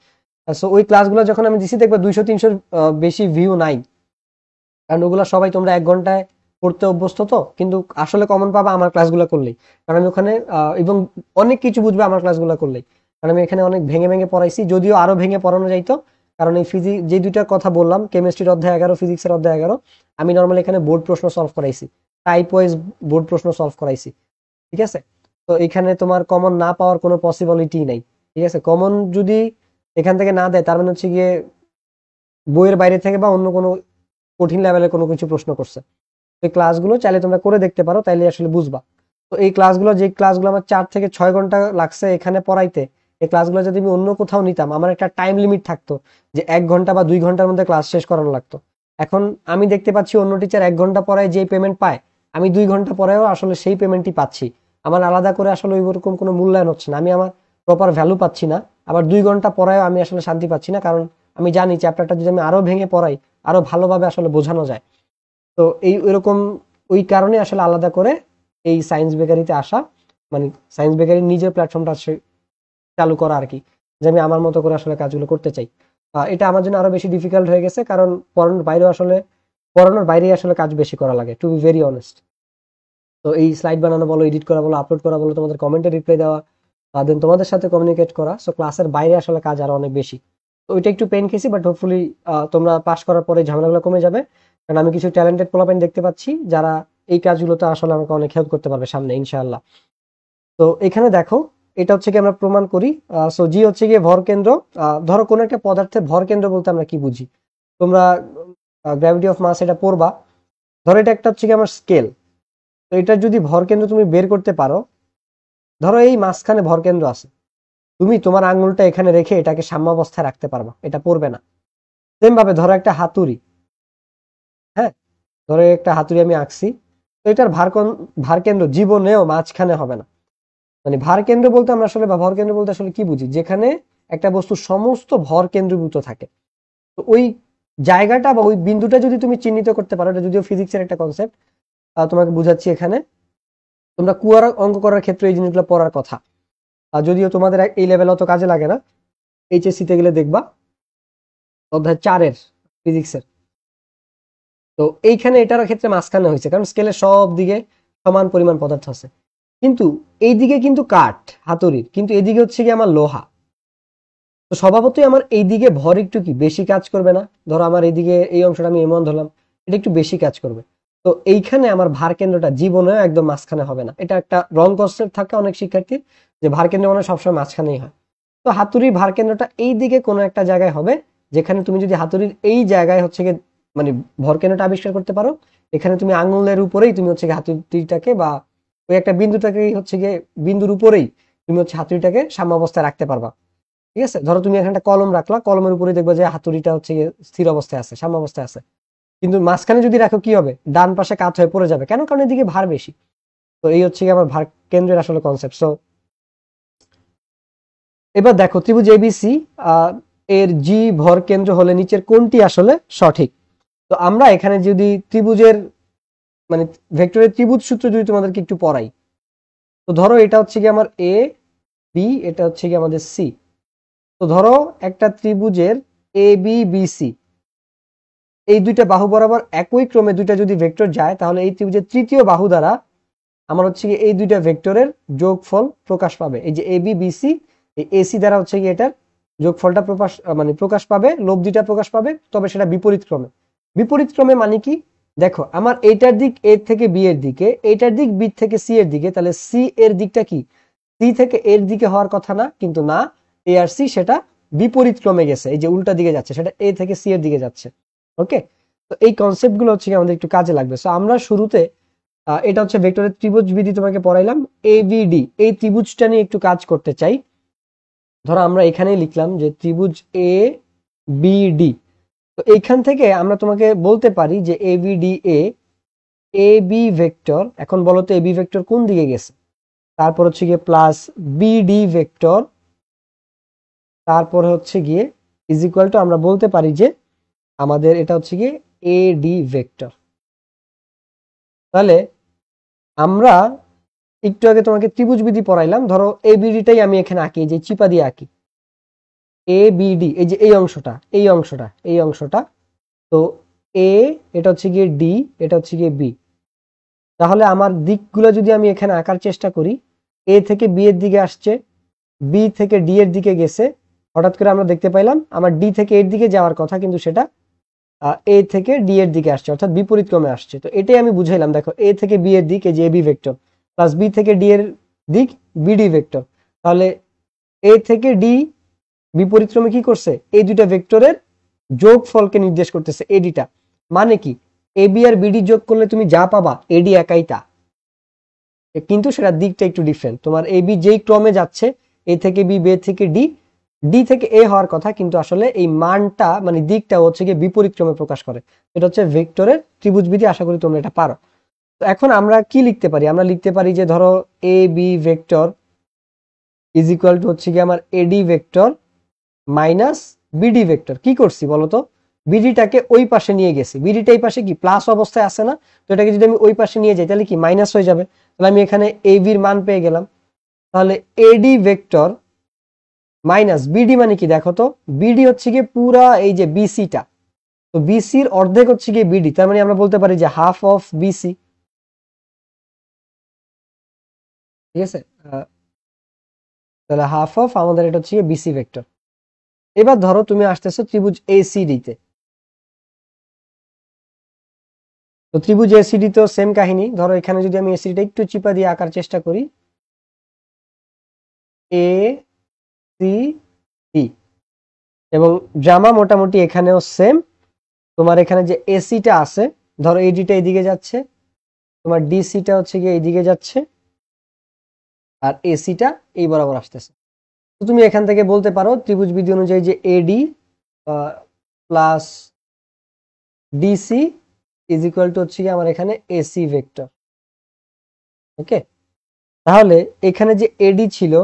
সো ওই ক্লাসগুলো যখন আমি দিছি দেখবে 200-300 বেশি ভিউ নাই, কারণ ওগুলো সবাই তোমরা 1 ঘন্টায় পড়তে অভ্যস্ত, তো কিন্তু আসলে কমন পাবা আমার ক্লাসগুলো করলেই। কারণ আমি ওখানে এবং অনেক কিছু বুঝবে আমার ক্লাসগুলো করলেই। কারণ আমি এখানে অনেক ভেঙে ভেঙে পড়াইছি, যদিও আরো ভেঙে পড়ানো যাইতো। কারণ এই ফিজিক্স যে দুইটা কথা বললাম, কেমিস্ট্রির অধ্যায় 11, ফিজিক্সের অধ্যায় 11, আমি নর্মালি এখানে বোর্ড প্রশ্ন সলভ করাইছি, টাইপ ওয়াইজ বোর্ড প্রশ্ন সলভ করাইছি। ঠিক আছে, তো এখানে তোমার কমন না পাওয়ার কোনো পসিবিলিটি নাই। ঠিক আছে, কমন যদি এখান থেকে না দেয় তার মানে হচ্ছে গিয়ে বইয়ের বাইরে থেকে বা অন্য কোনো কঠিন লেভেলের কোনো কিছু প্রশ্ন করছে। এই ক্লাসগুলো চাইলে তোমরা করে দেখতে পারো, তাইলে আসলে বুঝবা। তো এই ক্লাসগুলো, যে ক্লাসগুলো আমার 4 থেকে 6 ঘন্টা লাগছে এখানে পড়াইতে, এই ক্লাসগুলো যদি আমি অন্য কোথাও নিতাম, আমার একটা টাইম লিমিট থাকতো যে 1 ঘন্টা বা 2 ঘন্টার মধ্যে ক্লাস শেষ করানো লাগতো। এখন আমি দেখতে পাচ্ছি অন্য টিচার 1 ঘন্টা পড়ায় যে পেমেন্ট পায়, আমি 2 ঘন্টা পরেও আসলে সেই পেমেন্টই পাচ্ছি। আমার আলাদা করে আসলে ওইরকম কোনো মূল্যায়ন হচ্ছে না, আমি আমার প্রপার ভ্যালু পাচ্ছি না। আবার 2 ঘন্টা পড়ায়ও আমি আসলে শান্তি পাচ্ছি না, কারণ আমি জানি চ্যাপ্টারটা যদি আমি আরো ভেঙে পড়াই, আরো ভালোভাবে আসলে বোঝানো যায়। তো এই এরকম, ওই কারণে আসলে আলাদা করে এই সায়েন্স বেকারিতে আসা, মানে সায়েন্স বেকারির নিজের প্ল্যাটফর্মটা চালু করা আর কি, যে আমি আমার মতো করে আসলে কাজগুলো করতে চাই। এটা আমার জন্য আরো বেশি ডিফিকাল্ট হয়ে গেছে, কারণ পড়ানোর বাইরে আসলে কাজ বেশি করা লাগে, টু বি ভেরি অনেস্ট। তো এই স্লাইড বানানো বলো, এডিট করা বলো, আপলোড করা বলো, তোমাদের কমেন্টে রিপ্লাই দেওয়া, দেন তোমাদের সাথে কমিউনিকেট করা, সো ক্লাসের বাইরে আসলে কাজ আরো অনেক বেশি। তো ওইটা একটু পেন খেয়েছি, বাট হোপফুলি তোমরা পাস করার পরে ঝামেলাগুলো কমে যাবে। কারণ আমি কিছু ট্যালেন্টেড পোলাপাইন দেখতে পাচ্ছি যারা এই কাজগুলোতে আসলে আমাকে অনেক হেল্প করতে পারবে সামনে ইনশাআল্লাহ। তো এখানে দেখো, এটা হচ্ছে কি আমরা প্রমাণ করি। সো জি হচ্ছে গিয়ে ভর কেন্দ্র। ধরো কোনো একটা পদার্থের ভর কেন্দ্র বলতে আমরা কি বুঝি, তোমরা গ্র্যাভিটি অফ মাস এটা পড়বা। ধরো এটা একটা হচ্ছে কি আমার স্কেল। তো এটার যদি ভর কেন্দ্র তুমি বের করতে পারো, ধরো এই মাঝখানে ভর কেন্দ্র আছে, তুমি তোমার আঙুলটা এখানে রেখে এটাকে সাম্যাবস্থায় রাখতে পারবা, এটা পড়বে না। সেম ভাবে ধরো একটা হাতুড়ি, হ্যাঁ, ধরো একটা হাতুড়ি আমি আঁকছি, তো এটার ভার কেন্দ্র জীবনেও মাঝখানে হবে না। মানে ভার কেন্দ্র বলতে আমরা আসলে, বা ভর কেন্দ্র বলতে আসলে কি বুঝি, যেখানে একটা বস্তু সমস্ত ভর কেন্দ্রীভূত থাকে। তো ওই জায়গাটা বা ওই বিন্দুটা যদি তুমি চিহ্নিত করতে পারো, এটা যদিও ফিজিক্সের একটা কনসেপ্ট, তোমাকে বুঝাচ্ছি এখানে। তোমরা কুয়ার অঙ্ক করার ক্ষেত্রে এই জিনিসগুলো পড়ার কথা, আর যদিও তোমাদের এই লেভেল অত কাজে লাগে না, এইচএসসি তে গেলে দেখবা অধ্যায় 4-এর ফিজিক্সের। তো এইখানে এটার ক্ষেত্রে মাঝখানে হয়েছে, কারণ স্কেলের সব দিকে সমান পরিমাণ পদার্থ আছে, কিন্তু এইদিকে কিন্তু কাঠ হাতুড়ির, কিন্তু এদিকে হচ্ছে কি আমার লোহা। তো স্বভাবতই আমার এইদিকে ভর একটু কি বেশি কাজ করবে না? ধরো আমার এইদিকে এই অংশটা আমি এমন ধরলাম, এটা একটু বেশি কাজ করবে। তো এইখানে আমার ভার কেন্দ্রটা জীবনে একদম মাঝখানে হবে না, এটা একটা রং কনসেপ্ট থাকে অনেক শিক্ষার্থীর, যে ভার কেন্দ্র মানে সবসময় মাঝখানেই হয়। তো হাতুড়ির ভার কেন্দ্রটা এই দিকে কোনো একটা জায়গায় হবে, যেখানে তুমি যদি হাতুড়ির এই জায়গায় হচ্ছে গিয়ে মানে ভর কেন্দ্রটা আবিষ্কার করতে পারো, এখানে তুমি আঙুলের উপরেই তুমি হচ্ছে গিয়ে হাতুড়িটাকে, বা ওই একটা বিন্দুটাকেই হচ্ছে গিয়ে বিন্দুর উপরেই তুমি হচ্ছে হাতুড়িটাকে সাম্যাবস্থায় রাখতে পারবা। ঠিক আছে, ধরো তুমি এখানে একটা কলম রাখলা, কলমের উপরে দেখবা যে হাতুড়িটা হচ্ছে গিয়ে স্থির অবস্থায় আছে, সাম্য অবস্থায় আছে। কিন্তু মাঝখানে যদি রাখো কি হবে, ডান পাশে কাত হয়ে পড়ে যাবে, কেন? কারণ এদিকে ভার বেশি। তো এই হচ্ছে গিয়ে আমার ভার কেন্দ্রের আসলে কনসেপ্ট। সো এবার দেখো ত্রিভুজ এবিসি এর জি ভর কেন্দ্র হলে নিচের কোনটি আসলে সঠিক? তো আমরা এখানে যদি ত্রিভুজের মানে ভেক্টরের ত্রিভুজ সূত্র যদি তোমাদেরকে একটু পড়াই, তো ধরো এটা হচ্ছে কি আমার এ বি, এটা হচ্ছে কি আমাদের সি। তো ধরো একটা ত্রিভুজের এ বি বি সি, এই দুইটা বাহু বরাবর একই ক্রমে দুইটা যদি ভেক্টর যায়, তাহলে এই ত্রিভুজের তৃতীয় বাহু দ্বারা আমার হচ্ছে কি এই দুইটা ভেক্টরের যোগফল প্রকাশ পাবে। এই যে এ বি বি সি, এই এসি দ্বারা হচ্ছে কি এটার যোগফলটা প্রকাশ পাবে, লব্ধিটা প্রকাশ পাবে, তবে সেটা বিপরীত ক্রমে। বিপরীত ক্রমে মানে কি? দেখো আমার এইটার দিক এ থেকে বি এর দিকে, এইটার দিক বি থেকে সি এর দিকে, তাহলে সি এর দিকটা কি সি থেকে এর দিকে হওয়ার কথা না, কিন্তু না, এ আর সি সেটা বিপরীত ক্রমে গেছে, এই যে উল্টা দিকে যাচ্ছে, সেটা এ থেকে সি এর দিকে যাচ্ছে। ওকে, তো এই কনসেপ্ট গুলো হচ্ছে আমাদের একটু কাজে লাগবে। সো আমরা শুরুতে এটা হচ্ছে ভেক্টরের ত্রিভুজ বিধি তোমাকে পড়াইলাম, এবিডি এই ত্রিভুজটা নিয়ে একটু কাজ করতে চাই। ধরো আমরা এখানেই লিখলাম যে ত্রিভুজ এ বিডি। তো এইখান থেকে আমরা তোমাকে বলতে পারি যে এবিডি এ বি ভেক্টর, এখন বলো তো এ বি ভেক্টর কোন দিকে গেছে? তারপর হচ্ছে গিয়ে প্লাস বিডি ভেক্টর, তারপর হচ্ছে গিয়ে ইজ ইকুয়াল টু আমরা বলতে পারি যে আমাদের এটা হচ্ছে গিয়ে এডি ভেক্টর। তাহলে আমরা একটু আগে তোমাকে ত্রিভুজ বিধি পড়াইলাম, ধরো এ বিডিটাই আমি এখানে আঁকি, যে চিপা দিয়ে আঁকি এ বিডি, এই যে এই অংশটা এই অংশটা এই অংশটা। তো এ, এটা হচ্ছে গিয়ে ডি, এটা হচ্ছে গিয়ে বি। তাহলে আমার দিকগুলো যদি আমি এখানে আঁকার চেষ্টা করি, এ থেকে বি এর দিকে আসছে, বি থেকে ডি এর দিকে গেছে, হঠাৎ করে আমরা দেখতে পাইলাম আমার ডি থেকে এর দিকে যাওয়ার কথা, কিন্তু সেটা এ থেকে ডি এর দিকে আসছে, অর্থাৎ বিপরীত ক্রমে আসছে। তো এটাই আমি বুঝাইলাম, দেখো এ থেকে বি এর দিক এই যে এবি ভেক্টর, প্লাস বি থেকে ডি এর দিক বিডি ভেক্টর। তাহলে এ থেকে ডি বিপরীত ক্রমে কি করছে, এই দুইটা ভেক্টরের যোগফলকে নির্দেশ করতেছে এডিটা। মানে কি, এবি আর বিডি যোগ করলে তুমি যা পাবা এডি একাই তা, কিন্তু সেটা দিকটা একটু ডিফারেন্ট। তোমার এবি যেই ক্রমে যাচ্ছে, এ থেকে বি, বে থেকে ডি, ডি থেকে এ হওয়ার কথা, কিন্তু আসলে এই মানটা মানে দিকটা হচ্ছে গিয়ে বিপরীত ক্রমে প্রকাশ করে। এটা হচ্ছে ভেক্টরের ত্রিভুজবিধি, আশা করি তোমরা এটা পারো। তো এখন আমরা কি লিখতে পারি, আমরা লিখতে পারি যে ধরো A B vector is equal to হচ্ছে গিয়ে আমার AD vector minus BD vector. কি করছি বলতো, বিডিটাকে ওই পাশে নিয়ে গেছি, বিডিটা এই পাশে কি প্লাস অবস্থায় আছে না, তো এটাকে যদি আমি ওই পাশে নিয়ে যাই তাহলে কি মাইনাস হয়ে যাবে। তাহলে আমি এখানে এ বির মান পেয়ে গেলাম। তাহলে এডি ভেক্টর মাইনাস বিডি মানে কি দেখো তো, বিডি হচ্ছে গিয়ে পুরা এই যে বিসিটা, তো বিসির অর্ধেক হচ্ছে গিয়ে বিডি, তার মানে আমরা বলতে পারি যে হাফ অফ বিসি। ঠিক আছে, তাহলে হাফ অফ আমাদের এটা হচ্ছে বিসি ভেক্টর। এবার ধরো তুমি আসতেছো ত্রিভুজ এসিডি তে, তো ত্রিভুজ এসিডি তো সেম কাহিনী। ধরো এখানে যদি আমি এসিডিটা একটু চিপা দিয়ে আঁকার চেষ্টা করি, এ সি ডি, এবং জামা মোটামুটি এখানেও সেম। তোমার এখানে যে এসিটা আছে, ধরো এডিটা এইদিকে যাচ্ছে, তোমার ডিসিটা হচ্ছে গিয়ে এইদিকে যাচ্ছে, আর এসিটা এই বরাবর আসতেছে। তো তুমি এখান থেকে বলতে পারো ত্রিভুজ বিধি অনুযায়ী যে এডি plus DC is equal to হচ্ছে গিয়ে আমার এখানে এসি ভেক্টর। ওকে, তাহলে এখানে যে এডি ছিল,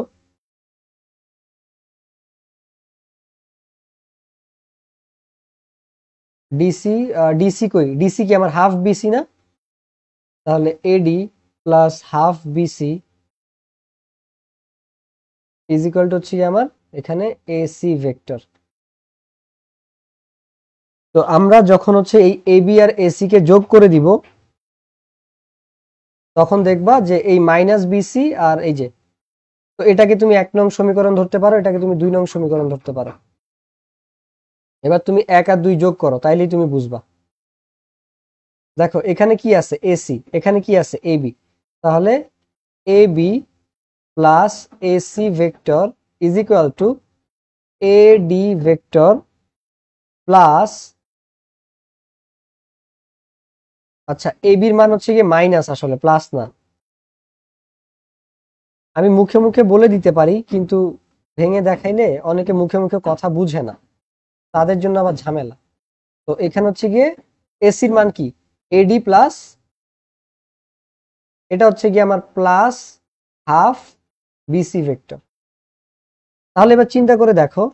ডিসি ডিসি কই, ডিসি কি আমার হাফ বিসি না, তাহলে AD plus half BC is equal to হচ্ছে আমার এখানে এসি ভেক্টর। তো আমরা যখন হচ্ছে এই এবি আর এসি কে যোগ করে দিব, তখন দেখবা যে এই মাইনাস বিসি আর এই যে, তো এটাকে তুমি 1 নং সমীকরণ ধরতে পারো, এটাকে তুমি 2 নং সমীকরণ ধরতে পারো। এবার তুমি 1 আর 2 যোগ করো, তাইলেই তুমি বুঝবা। দেখো এখানে কি আছে এসি, এখানে কি আছে এবি, তাহলে AB plus AC vector is equal to AD vector plus, আচ্ছা এবির মান হচ্ছে গিয়ে মাইনাস, আসলে প্লাস না। আমি মুখে মুখে বলে দিতে পারি, কিন্তু ভেঙে দেখাইলে অনেকে মুখে মুখে কথা বুঝে না, তাদের জন্য আবার ঝামেলা। তো এখানে হচ্ছে গিয়ে এসির মান কি, এডি প্লাস, এটা হচ্ছে গিয়ে আমার প্লাস হাফ বিসি ভেক্টর। তাহলে এবার চিন্তা করে দেখো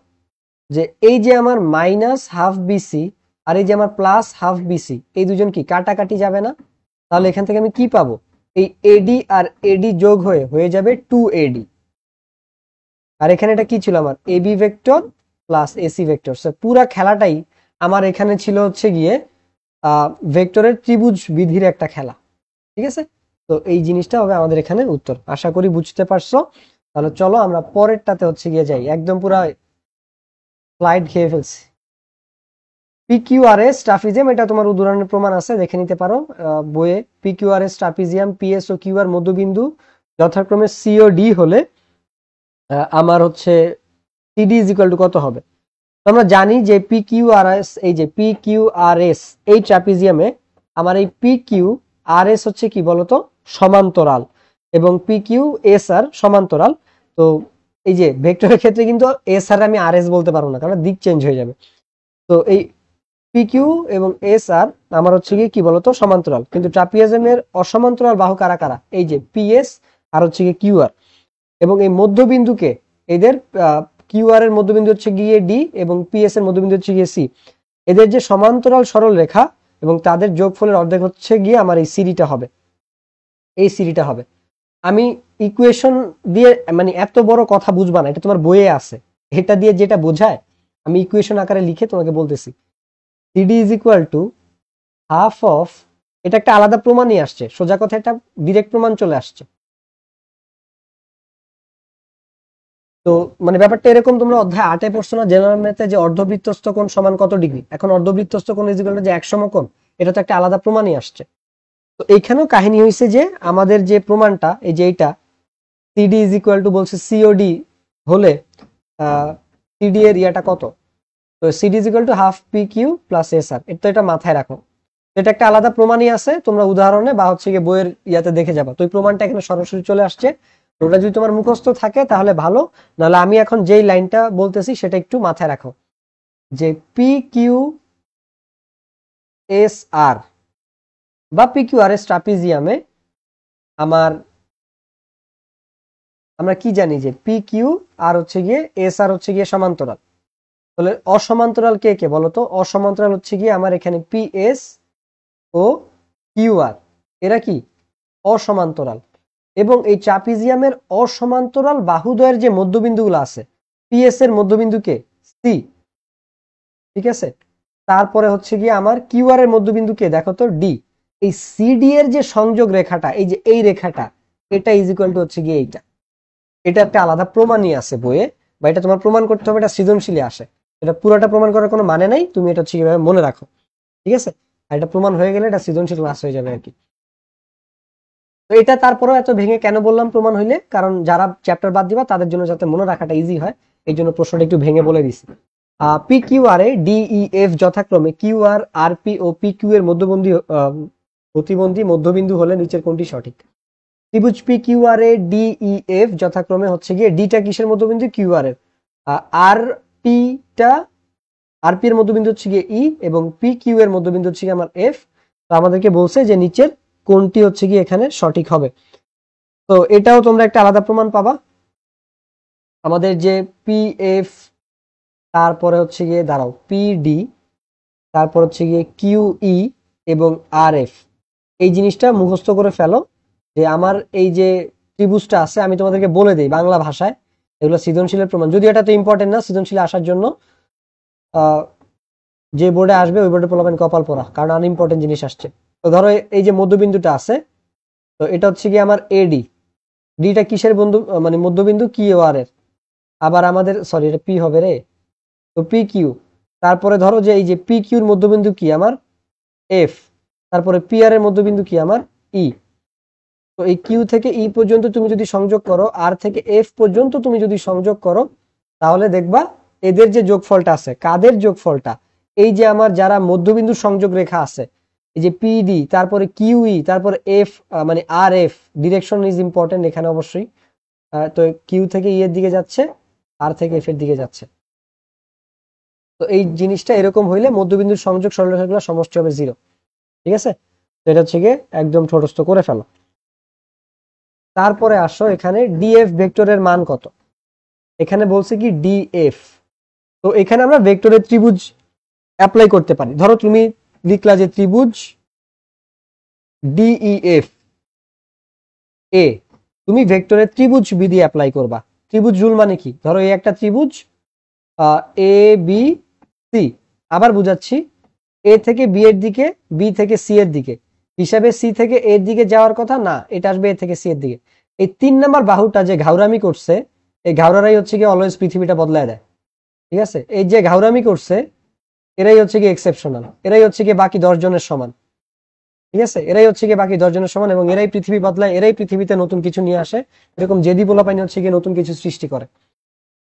যে এই যে আমার মাইনাস হাফ বিসি আর এই যে আমার প্লাস হাফ বিসি, এই দুজন কি কাটাকাটি যাবে না? তাহলে এখান থেকে আমি কি পাবো, এই এডি আর এডি যোগ হয়ে হয়ে যাবে 2AD। আর এখানে এটা কি ছিল আমার AB vector plus AC vector. পুরা খেলাটাই আমার এখানে ছিল হচ্ছে গিয়ে ভেক্টরের ত্রিভুজ বিধির একটা খেলা। ঠিক আছে, তো এই জিনিসটা হবে আমাদের এখানে উত্তর। আশা করি বুঝতে পারছো। তাহলে চলো আমরা পরেরটাতে হচ্ছে গিয়ে যাই, একদম পুরা স্লাইড খেয়ে ফেলছি। পিকিউআরএস ট্রাপিজিয়াম, এটা তোমার উদাহরণের প্রমাণ আছে, দেখে নিতে পারো বইয়ে। পিকিউআরএস ট্রাপিজিয়াম, পিএস ও কিউআর মধ্যবিন্দু যথাক্রমে সি ও ডি হলে আমার হচ্ছে সিডি ইজ ইকুয়াল টু কত হবে। আমরা জানি যে পিকিউআরএস, এই যে পিকিউআরএস এই ট্রাপিজিয়ামে আমার এই পিকিউআরএস হচ্ছে কি বলতো সমান্তরাল, এবং পিকিউএসআর সমান্তরাল। তো এই যে ভেক্টরের ক্ষেত্রে কিন্তু এস আর আমি আর এস বলতে পারবো না, কারণ দিক চেঞ্জ হয়ে যাবে। তো এই পিকিউ এবং এস আর আমার হচ্ছে কি বলতো সমান্তরাল, কিন্তু ট্রাপিজিয়ামের অসমান্তরাল বাহু কারা কারা, এই যে পিএস আর হচ্ছে কি কিউআর। এবং এই মধ্যবিন্দুকে এদের কিউআর এর মধ্যবিন্দু হচ্ছে গিয়ে ডি এবং পিএস এর মধ্যবিন্দু হচ্ছে গিয়ে সি, এদের যে সমান্তরাল সরল রেখা এবং তাদের যোগফলের অর্ধেক হচ্ছে গিয়ে আমার এই সিডিটা হবে, এই সিডিটা হবে। আমি ইকুয়েশন দিয়ে মানে এত বড় কথা বুঝবা না, এটা তোমার বইয়ে আছে, এটা দিয়ে যেটা বোঝায় আমি ইকুয়েশন আকারে লিখে তোমাকে বলতেছি। CD is equal to half of এটা একটা আলাদা প্রমাণই আসছে, সোজা কথা একটা ডিরেক্ট প্রমাণ চলে আসছে। তো মানে ব্যাপারটা এরকম, তোমরা অধ্যায় 8-এ পড়ছো না জেনারেল ম্যাথে, যে অর্ধবৃত্তস্থ কোণ সমান কত ডিগ্রি। এখন অর্ধবৃত্তস্থ কোণ ইজ ইকুয়াল টু যে এক সমকোণ, এটা তো একটা আলাদা প্রমাণই আসছে। তো এইখানেও কাহিনী হয়েছে যে আমাদের যে প্রমাণটা, এই যে এইটা সিডি ইজ ইকুয়াল টু বলছে সিওডি হলে সিডি এর ইয়াটা কত, তো CD is equal to half P Q plus S R. তো এটা মাথায় রাখো, এটা একটা আলাদা প্রমাণই আছে, তোমরা উদাহরণে বা হচ্ছে গিয়ে বইয়ের ইয়াতে দেখে যাবা। তো এই প্রমাণটা এখানে সরাসরি চলে আসছে। ওটা যদি তোমার মুখস্থ থাকে তাহলে ভালো, নাহলে আমি এখন যেই লাইনটা বলতেছি সেটা একটু মাথায় রাখো, যে পি কিউ এস আর বা পি কিউ আর এস ট্রাপিজিয়ামে আমরা কি জানি যে পি কিউ আর হচ্ছে গিয়ে এস আর হচ্ছে গিয়ে সমান্তরাল। তাহলে অসমান্তরাল কে কে বলতো? অসমান্তরাল হচ্ছে গিয়ে আমার এখানে P S O Q R, এরা কি অসমান্তরাল। এবং এই ট্রাপিজিয়ামের অসমান্তরাল বাহুদ্বয়ের যে মধ্যবিন্দুগুলো আছে, পিএস এর মধ্যবিন্দু কে? সি, ঠিক আছে। তারপরে হচ্ছে গিয়ে আমার কিউআর এর মধ্যবিন্দু কে? দেখো তো ডি। এই সিডি এর যে সংযোগ রেখাটা, এই যে এই রেখাটা, এটা ইজ ইকুয়াল টু হচ্ছে গিয়ে এইটা। এটা একটা আলাদা প্রমাণই আছে বইয়ে, বা এটা তোমার প্রমাণ করতে হবে, এটা সৃজনশীলে আসে। এটা পুরোটা প্রমাণ করার কোনো মানে নাই, তুমি এটা হচ্ছে কিভাবে মনে রাখো, ঠিক আছে। আর এটা প্রমাণ হয়ে গেলে এটা সৃজনশীল ক্লাস হয়ে যাবে আর কি। তো এটা তারপরেও এত ভেঙে কেন বললাম প্রমাণ হইলে, কারণ যারা চ্যাপ্টার বাদ দিবা তাদের জন্য যাতে মনে রাখাটা ইজি হয়, এই জন্য প্রশ্নটা একটু ভেঙে বলে দিছি। পি কিউ আর এ ডিই এফ যথাক্রমে কিউ আর আর পি ও পি কিউ এর প্রতিবন্ধী মধ্যবিন্দু হলে নিচের কোনটি সঠিক? ত্রিভুজ পি কিউ আর এ ডিই এফ যথাক্রমে হচ্ছে গিয়ে ডিটা কিসের মধ্যবিন্দু? কিউ আর এর। আর পিটা আর পি এর মধ্যবিন্দু হচ্ছে গিয়ে ই, এবং পি কিউ এর মধ্যবিন্দু হচ্ছে গিয়ে আমার এফ। তো আমাদেরকে বলছে যে নিচের কোনটি হচ্ছে গিয়ে এখানে সঠিক হবে। তো এটাও তোমরা একটা আলাদা প্রমাণ পাবা। আমাদের যে পি এফ, তারপরে হচ্ছে গিয়ে দাঁড়াও পিডি, তারপর হচ্ছে গিয়ে কিউ ই এবং আর এফ, এই জিনিসটা মুখস্থ করে ফেলো। যে আমার এই যে ত্রিভুজটা আছে, আমি তোমাদেরকে বলে দিই বাংলা ভাষায়, এগুলো সৃজনশীলের প্রমাণ, যদিও এটা তো ইম্পর্টেন্ট না সৃজনশীলে আসার জন্য। যে বোর্ডে আসবে ওই বোর্ডে পোলাবেন কপাল পড়া, কারণ আনইম্পর্টেন্ট জিনিস আসছে। তো ধরো এই যে মধ্যবিন্দুটা আছে, তো এটা হচ্ছে কি আমার এডি। ডিটা কিসের বন্ধু মানে মধ্যবিন্দু? কিউ আর এর। আবার আমাদের সরি এটা পি হবে রে, তো পি কিউ। তারপরে ধরো যে এই যে পি কিউর মধ্যবিন্দু কি? আমার এফ। তারপরে পি আর এর মধ্যবিন্দু কি? আমার ই। তো এই কিউ থেকে ই পর্যন্ত তুমি যদি সংযোগ করো, আর থেকে এফ পর্যন্ত তুমি যদি সংযোগ করো, তাহলে দেখবা এদের যে যোগফলটা আছে, কাদের যোগফলটা? এই যে আমার যারা মধ্যবিন্দু সংযোগ রেখা আছে, এই যে পিডি, তারপরে কিউই, তারপরে এফ মানে আর এফ, ডিরেকশন ইজ ইম্পর্টেন্ট এখানে অবশ্যই। তো কিউ থেকে ই এর দিকে যাচ্ছে, আর থেকে এফ এর দিকে যাচ্ছে। তো এই জিনিসটা এরকম হইলে মধ্যবিন্দুর সংযোগ সরলরেখাগুলো সমষ্টি হবে 0, ঠিক আছে। তো এটা হচ্ছে গিয়ে একদম ঠোঁটস্থ করে ফেলো। তারপরে আসো এখানে ডিএফ ভেক্টরের মান কত? এখানে বলছে কি ডিএফ। তো এখানে আমরা ভেক্টরের ত্রিভুজ অ্যাপ্লাই করতে পারি। ধরো তুমি লিখলা যে ত্রিভুজ ডিইএফ এ, তুমি ভেক্টরের ত্রিভুজ বিধি অ্যাপ্লাই করবা। ত্রিভুজ রুল মানে কি? ধরো এই একটা ত্রিভুজ এ বি সি, আবার বুঝাচ্ছি, এ থেকে বি এর দিকে, বি থেকে সি এর দিকে, হিসাবে সি থেকে এর দিকে যাওয়ার কথা না, এটা আসবে এ থেকে সি এর দিকে। এই 3 নাম্বার বাহুটা যে ঘাউরামি করছে, এই ঘাউরারাই হচ্ছে কি অলওয়েজ পৃথিবীটা বদলায় দেয়, ঠিক আছে। এই যে ঘাউরামি করছে এরাই হচ্ছে কি এক্সেপশনাল, এরাই হচ্ছে কি বাকি 10 জনের সমান, ঠিক আছে। এরাই হচ্ছে কি বাকি 10 জনের সমান, এবং এরাই পৃথিবী বদলায়, এরাই পৃথিবীতে নতুন কিছু নিয়ে আসে। এরকম জেদি পোলাপাইনি হচ্ছে কি নতুন কিছু সৃষ্টি করে।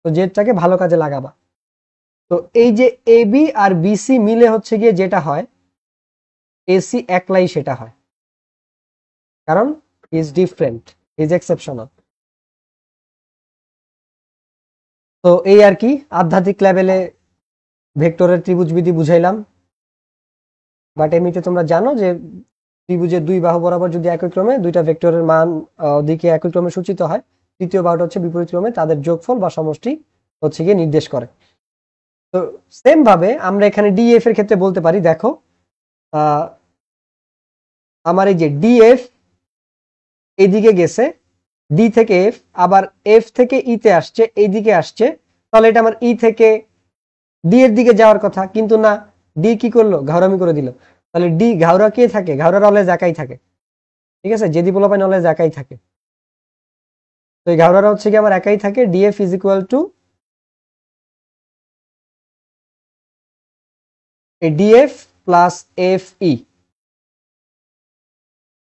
তো জেদটাকে ভালো কাজে লাগাবা। তো এই যে এ বি আর বিসি মিলে হচ্ছে গিয়ে যেটা হয়, এসি একলাই সেটা হয়, কারণ ইজ ডিফারেন্ট, ইজ এক্সেপশনাল। তো এই আর কি আধ্যাত্মিক লেভেলে ভেক্টরের ত্রিভুজ বিধি বুঝাইলাম। বাট এমনিতে তোমরা জানো যে ত্রিভুজের দুই বাহু বরাবর যদি একই ক্রমে দুইটা ভেক্টরের মান দিকে একই ক্রমে সূচিত হয়, তৃতীয় বাহুটা হচ্ছে বিপরীত ক্রমে, তাদের যোগফল বা সমষ্টি হচ্ছে গিয়ে নির্দেশ করে। তো সেম ভাবে আমরা এখানে ডিএফ এর ক্ষেত্রে বলতে পারি, দেখো আমার এই যে ডিএফ এদিকে গেছে, ডি থেকে এফ, আবার এফ থেকে ই তে আসছে, এইদিকে আসছে, তাহলে এটা আমার ই থেকে ডি এর দিকে যাওয়ার কথা, কিন্তু না, ডি কি করলো? ঘাড়ামি করে দিল। তাহলে ডি ঘাওরা কে থাকে, ঘাওরার অলওয়েজ একাই থাকে, ঠিক আছে, যেদি পোলাপাইন অলওয়েজ একাই থাকে। তো এই ঘাওরারা হচ্ছে কি আমার একাই থাকে, DF is equal two DF plus F E.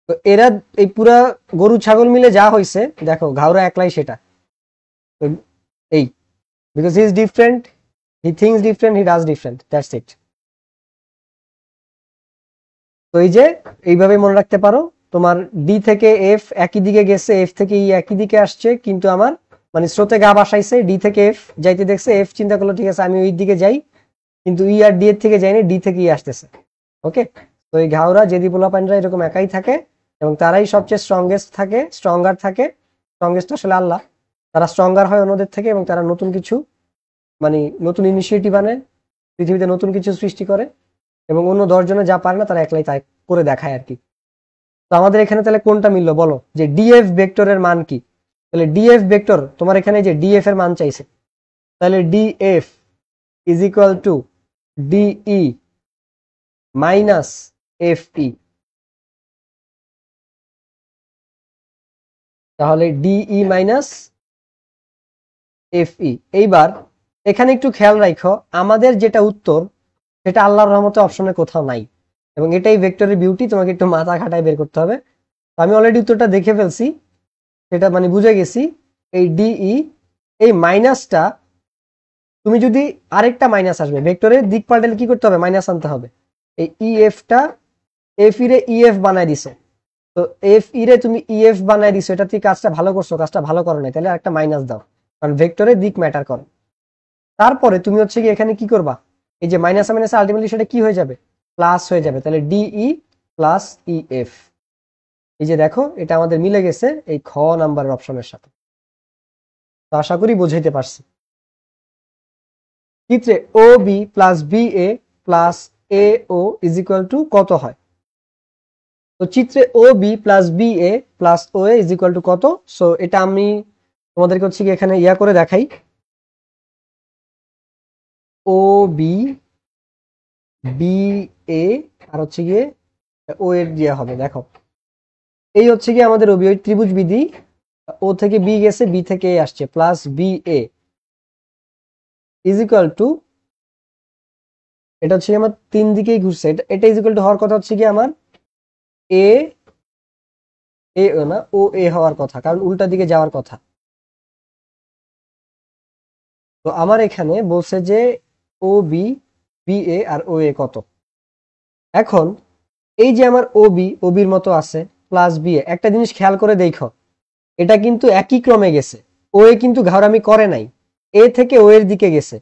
তো এরা এই পুরা গরু ছাগল মিলে যা হয়েছে দেখো, ঘাওরা একলাই সেটা। তো এই because he is different, he thinks different, he does different, that's it. তো এই যে এইভাবে মনে রাখতে পারো, তোমার ডি থেকে এফ একই দিকে গেছে, এফ থেকে ই একই দিকে আসছে, কিন্তু আমার মানে স্রোতে গা বাসাইছে, ডি থেকে এফ যাইতে দেখছে, এফ চিন্তা করলো ঠিক আছে আমি ওই দিকে যাই, কিন্তু ই আর ডি এর থেকে যায়নি, ডি থেকে ই আসতেছে। ওকে, তো এই ঘাওরা যেদি পোলাপাইনরা এরকম একাই থাকে এবং তারাই সবচেয়ে স্ট্রংগেস্ট থাকে, স্ট্রঙ্গার থাকে। স্ট্রংগেস্ট আসলে আল্লাহ, তারা স্ট্রঙ্গার হয় অন্যদের থেকে এবং তারা নতুন কিছু মানে নতুন ইনিশিয়েটিভ আনে, পৃথিবীতে নতুন কিছু সৃষ্টি করে এবং অন্য 10 জনে যা পারে না তারা একলাই তাই করে দেখায় আর কি। তো আমাদের এখানে তাহলে কোনটা মিললো বলো, যে ডিএফ ভেক্টরের মান কি? তাহলে ডিএফ ভেক্টর তোমার এখানে যে ডিএফ এর মান চাইছে, তাহলে DF is equal to DE minus F E. তাহলে ডিই মাইনাস এফ ই। এইবার এখানে একটু খেয়াল রাখো, আমাদের যেটা উত্তর সেটা আল্লাহর রহমতে অপশনে কোথাও নাই, এবং এটাই ভেক্টরের বিউটি, তোমাকে একটু মাথা খাটায় বের করতে হবে। তো আমি অলরেডি উত্তরটা দেখে ফেলছি, সেটা মানে বুঝে গেছি। এই ডিই, এই মাইনাসটা তুমি যদি আরেকটা মাইনাস আসবে ভেক্টরের দিক পাল্টালে কি করতে হবে, মাইনাস আনতে হবে। এই ইএফটা এফ ই রে ইএফ বানায় দিছো, তো এফ ই রে তুমি ইএফ বানায় দিছো, এটা তুই কাজটা ভালো করছো, কাজটা ভালো করো নাই, তাহলে আরেকটা মাইনাস দাও, কারণ ভেক্টরের দিক ম্যাটার করে। তারপরে তুমি হচ্ছে কি এখানে কি করবা, এই যে মাইনাস মাইনাস আলটিমেটলি সেটা কি হয়ে যাবে, প্লাস হয়ে যাবে। তাহলে ডিই প্লাস ইএফ। এই যে দেখো এটা আমাদের মিলে গেছে এই খ নাম্বারের অপশনের সাথে। তো আশা করি বুঝাইতে পারছি। চিত্রে O B plus B A plus A O is equal to কত হয়? তো চিত্রে O B plus B A plus O A is equal to কত? সো এটা আমি তোমাদেরকে হচ্ছে কি এখানে ইয়া করে দেখাই, ও বি বি এ আর হচ্ছে গিয়ে ও এর দেওয়া হবে। দেখো এই হচ্ছে গিয়ে আমাদের ওবি, ওই ত্রিভুজ বিধি, ও থেকে বি গেছে, বি থেকে এ আসছে, plus B A is equal to, এটা হচ্ছে আমার তিন দিকেই ঘুরছে, এটা ইজ ইকুয়াল টু হওয়ার কথা হচ্ছে কি আমার এ এ না ও এ হওয়ার কথা, কারণ উল্টা দিকে যাওয়ার কথা। তো আমার এখানে বলছে যে ও বি বি এ আর ও এ কত। এখন এই যে আমার ও বি, ও বির মতো আছে, প্লাস বি এ, একটা জিনিস খেয়াল করে দেখো, এটা কিন্তু একই ক্রমে গেছে, ও এ কিন্তু ঘাড়ামি করে নাই, এ থেকে ও এর দিকে গেছে,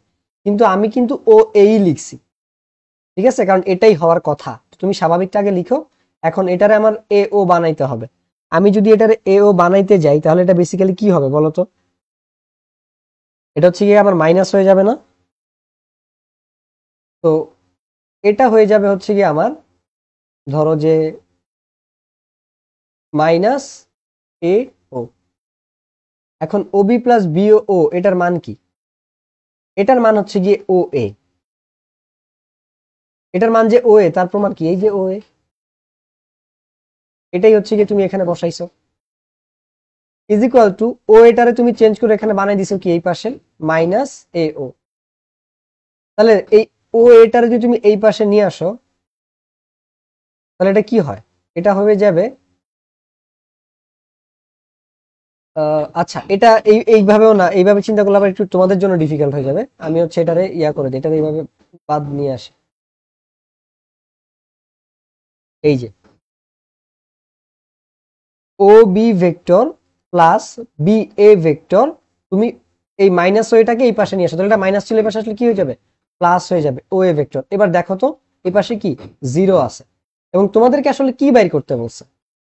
কিন্তু আমি কিন্তু ও এই লিখছি, ঠিক আছে, কারণ এটাই হওয়ার কথা। তুমি স্বাভাবিকটা আগে লিখো, এখন এটারে আমার এ ও বানাইতে হবে। আমি যদি এটারে এ ও বানাইতে যাই তাহলে এটা বেসিক্যালি কি হবে বলো তো, এটা হচ্ছে গিয়ে আমার মাইনাস হয়ে যাবে না? তো এটা হয়ে যাবে হচ্ছে গিয়ে আমার, ধরো যে মাইনাস এ ও। এখন ও বি প্লাস বি ও এটার মান কি? এটার মান হচ্ছে গিয়ে ও এ, এটার মান যে ও এ তার প্রমাণ কি, এই যে ও এ, এটাই হচ্ছে গিয়ে তুমি এখানে বসাইছো, ইজ ইকুয়াল টু ও এটারে তুমি চেঞ্জ করে এখানে বানাই দিছো কি এই পাশে মাইনাস এ ও। তাহলে এই ও এটারে যদি তুমি এই পাশে নিয়ে আসো তাহলে এটা কি হয়, এটা হয়ে যাবে আচ্ছা, এটা এইভাবেও না, এইভাবে চিন্তা করলে আবার একটু তোমাদের জন্য ডিফিকাল্ট হয়ে যাবে। আমি হচ্ছে এটারে ইয়া করে দিই, এটারে এইভাবে বাদ নিয়ে আসি। এই যে O B vector plus B A vector, তুমি এই মাইনাস ওয়েটাকে এই পাশে নিয়ে আসো, তাহলে এটা মাইনাস ছিল এই পাশে আসলে কি হয়ে যাবে, প্লাস হয়ে যাবে ও এ ভেক্টর। এবার দেখো তো এই পাশে কি জিরো আছে, এবং তোমাদেরকে আসলে কি বাইর করতে বলছে,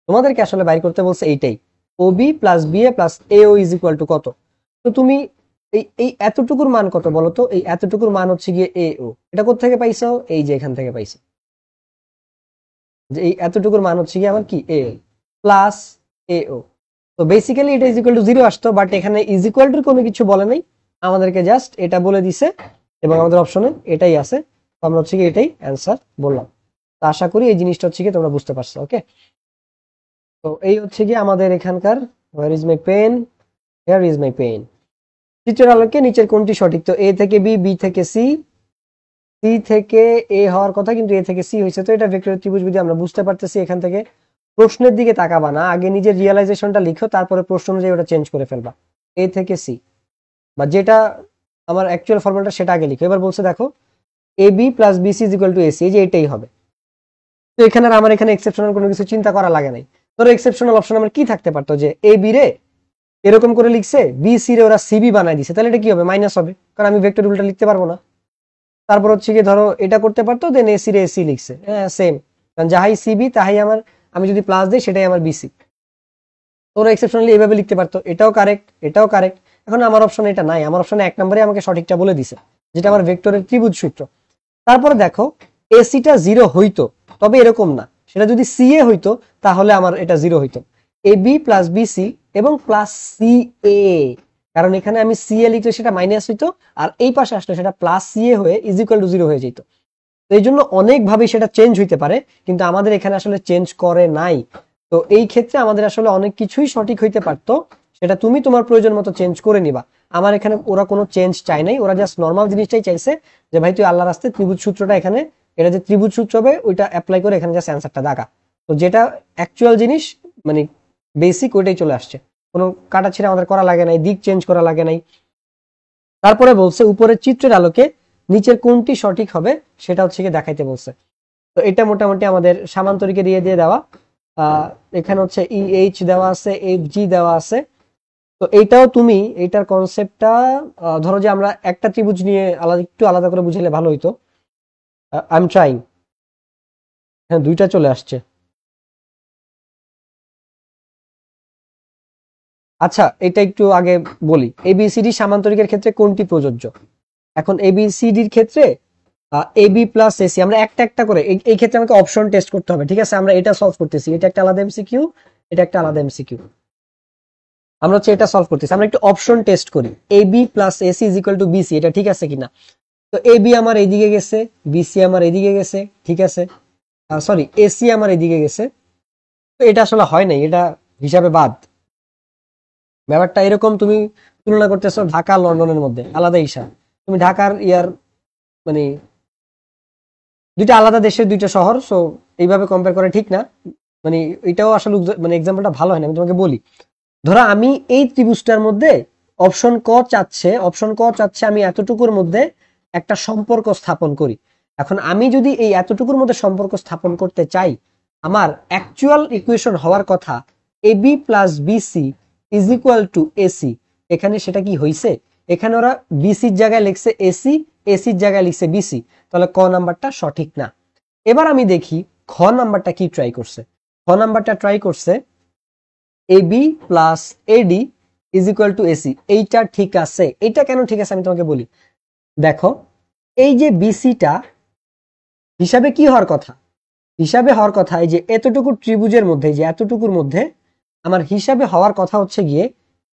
তোমাদেরকে আসলে বাইর করতে বলছে এইটাই, O B plus B A plus A O is equal to কত। তো তুমি এই এই এতটুকুর মান কত বলো তো, এই এতটুকুর মান হচ্ছে গিয়ে এ ও, এটা কোথা থেকে পাইছো, এই যে এখান থেকে পাইছো, যে এই এতটুকুর মান হচ্ছে গিয়ে আমার কি এ প্লাস এ ও। তো বেসিক্যালি এটা ইজ ইকুয়াল টু জিরো আসতো, বাট এখানে ইজ ইকুয়াল টু কোনো কিছু বলে নাই, আমাদেরকে জাস্ট এটা বলে দিছে এবং আমাদের অপশনে এটাই আছে, তো আমরা হচ্ছে কি এটাই অ্যান্সার বললাম। তো আশা করি এই জিনিসটা হচ্ছে কি তোমরা বুঝতে পারছো। ওকে, তো এই হচ্ছে কি আমাদের এখানকার where is my pen, here is my pen. চিত্রের আলোকে নিচের কোনটি সঠিক? তো এ থেকে বি, বি থেকে সি, সি থেকে এ হওয়ার কথা কিন্তু এ থেকে সি হয়েছে। তো এটা ভেক্টর ত্রিভুজ যদি আমরা বুঝতে পারতেছি। এখান থেকে প্রশ্নের দিকে তাকাবা না, আগে নিজের রিয়েলাইজেশনটা লিখো, তারপরে প্রশ্ন অনুযায়ী ওটা চেঞ্জ করে ফেলবা। এ থেকে সি বা যেটা আমার অ্যাকচুয়াল ফর্মুলাটা সেটা আগে লিখো। এবার বলছে দেখো A B plus BC is equal to AC, এই যে এটাই হবে। তো এখানে আর আমার এখানে এক্সেপশনাল কোনো কিছু চিন্তা করা লাগে নাই। ধরো এক্সেপশনাল অপশন আমার কি থাকতে পারতো, যে এ বি রে এরকম করে লিখছে, বি সি রে ওরা সিবি বানাই দিছে, তাহলে এটা কি হবে? মাইনাস হবে, কারণ আমি ভেক্টর উল্টা লিখতে পারবো না। তারপর হচ্ছে কি ধরো এটা করতে পারতো, দেন এসি রে এসি লিখছে, হ্যাঁ সেম, কারণ যাহাই সিবি তাহাই আমার, আমি যদি প্লাস দিই সেটাই আমার বিসি। তোরা এক্সেপশনালি এইভাবে লিখতে পারতো, এটাও কারেক্ট, এটাও কারেক্ট। এখন আমার অপশনে এটা নাই, আমার অপশনে 1 নম্বরে আমাকে সঠিকটা বলে দিছে, যেটা আমার ভেক্টরের ত্রিভুজ সূত্র। তারপরে দেখো এসিটা 0 হইতো, তবে এরকম না, সেটা যদি সি এ হইতো তাহলে আমার এটা 0 হইতো। এ বি প্লাস বিসি এবং প্লাস সি এ, কারণ এখানে আমি সি এ লিখলে সেটা মাইনাস হইতো, আর এই পাশে আসলে সেটা প্লাস সি এ হয়ে ইজ ইকুয়াল টু 0 হয়ে যেত। তো এই জন্য অনেকভাবেই সেটা চেঞ্জ হইতে পারে, কিন্তু আমাদের এখানে আসলে চেঞ্জ করে নাই। তো এই ক্ষেত্রে আমাদের আসলে অনেক কিছুই সঠিক হইতে পারতো, সেটা তুমি তোমার প্রয়োজন মতো চেঞ্জ করে নিবা। আমার এখানে ওরা কোনো চেঞ্জ চায় নাই, ওরা জাস্ট নর্মাল জিনিসটাই চাইছে, যে ভাই তুই আল্লাহর রাস্তায় ত্রিভুজ সূত্রটা এখানে, এটা যে ত্রিভুজ সূত্র হবে ওইটা অ্যাপ্লাই করে এখানে জাস্ট অ্যান্সারটা দাগা। তো যেটা অ্যাকচুয়াল জিনিস মানে বেসিক ওইটাই চলে আসছে, কোনো কাটাছিড়া আমাদের করা লাগে নাই, দিক চেঞ্জ করা লাগে নাই। তারপরে বলছে উপরের চিত্রের আলোকে নিচের কোনটি সঠিক হবে সেটা হচ্ছে কি দেখাইতে বলছে। তো এটা মোটামুটি আমাদের সামান্তরিকে দিয়ে দিয়ে দেওয়া। এখানে হচ্ছে এইচ দেওয়া আছে, এফ জি দেওয়া আছে। তো এইটাও তুমি এইটার কনসেপ্টটা ধরো যে আমরা একটা ত্রিভুজ নিয়ে একটু আলাদা করে বুঝাইলে ভালো হইতো। I am trying. হ্যাঁ, দুইটা চলে আসছে। আচ্ছা, এটা একটু আগে বলি, এবিসিডি সামান্তরিকের ক্ষেত্রে কোনটি প্রযোজ্য? এখন এবিসিডির ক্ষেত্রে এ বি প্লাস এসি আমরা একটা একটা করে, এই ক্ষেত্রে আমাকে অপশন টেস্ট করতে হবে। ঠিক আছে, আমরা এটা সলভ করতেছি, এটা একটা আলাদা এমসিকিউ, এটা একটা আলাদা এমসিকিউ। আমরা হচ্ছে এটা সলভ করতেছি, আমরা একটু অপশন টেস্ট করি। A B plus AC is equal to BC, এটা ঠিক আছে কিনা? তো এ বি আমার এইদিকে গেছে, বিসি আমার এইদিকে গেছে, ঠিক আছে, সরি এসি আমার এইদিকে গেছে। তো এটা আসলে হয় নাই, এটা হিসাবে বাদ। ব্যাপারটা এরকম, তুমি তুলনা করতেছো ঢাকা লন্ডনের মধ্যে, আলাদা হিসাব। তুমি ঢাকার ইয়ার মানে দুইটা আলাদা দেশের দুইটা শহর, সো এইভাবে কম্পেয়ার করা ঠিক না। মানে এটাও আসলে মানে এক্সাম্পলটা ভালো হয় না, আমি তোমাকে বলি। ধরো আমি এই ত্রিভুজটার মধ্যে অপশন ক চাচ্ছে আমি এতটুকুর মধ্যে একটা সম্পর্ক স্থাপন করি। এখন আমি যদি এই এতটুকুর মধ্যে সম্পর্ক স্থাপন করতে চাই, আমার অ্যাকচুয়াল ইকুয়েশন হওয়ার কথা A B plus BC is equal to AC. এখানে সেটা কি হয়েছে? এখানে ওরা বিসির জায়গায় লিখছে এসি, এসির জায়গায় লিখছে বিসি, তাহলে ক নাম্বারটা সঠিক না। এবার আমি দেখি খ নাম্বারটা কি ট্রাই করছে। খ নাম্বারটা ট্রাই করছে AB plus AD is equal to AC. এইটা ঠিক আছে। এইটা কেন ঠিক আছে আমি তোমাকে বলি। দেখো এই যে বিসিটা হিসাবে কি হওয়ার কথা, হিসাবে হওয়ার কথা এই যে এতটুকু ত্রিভুজের মধ্যে, যে এতটুকুর মধ্যে আমার হিসাবে হওয়ার কথা হচ্ছে গিয়ে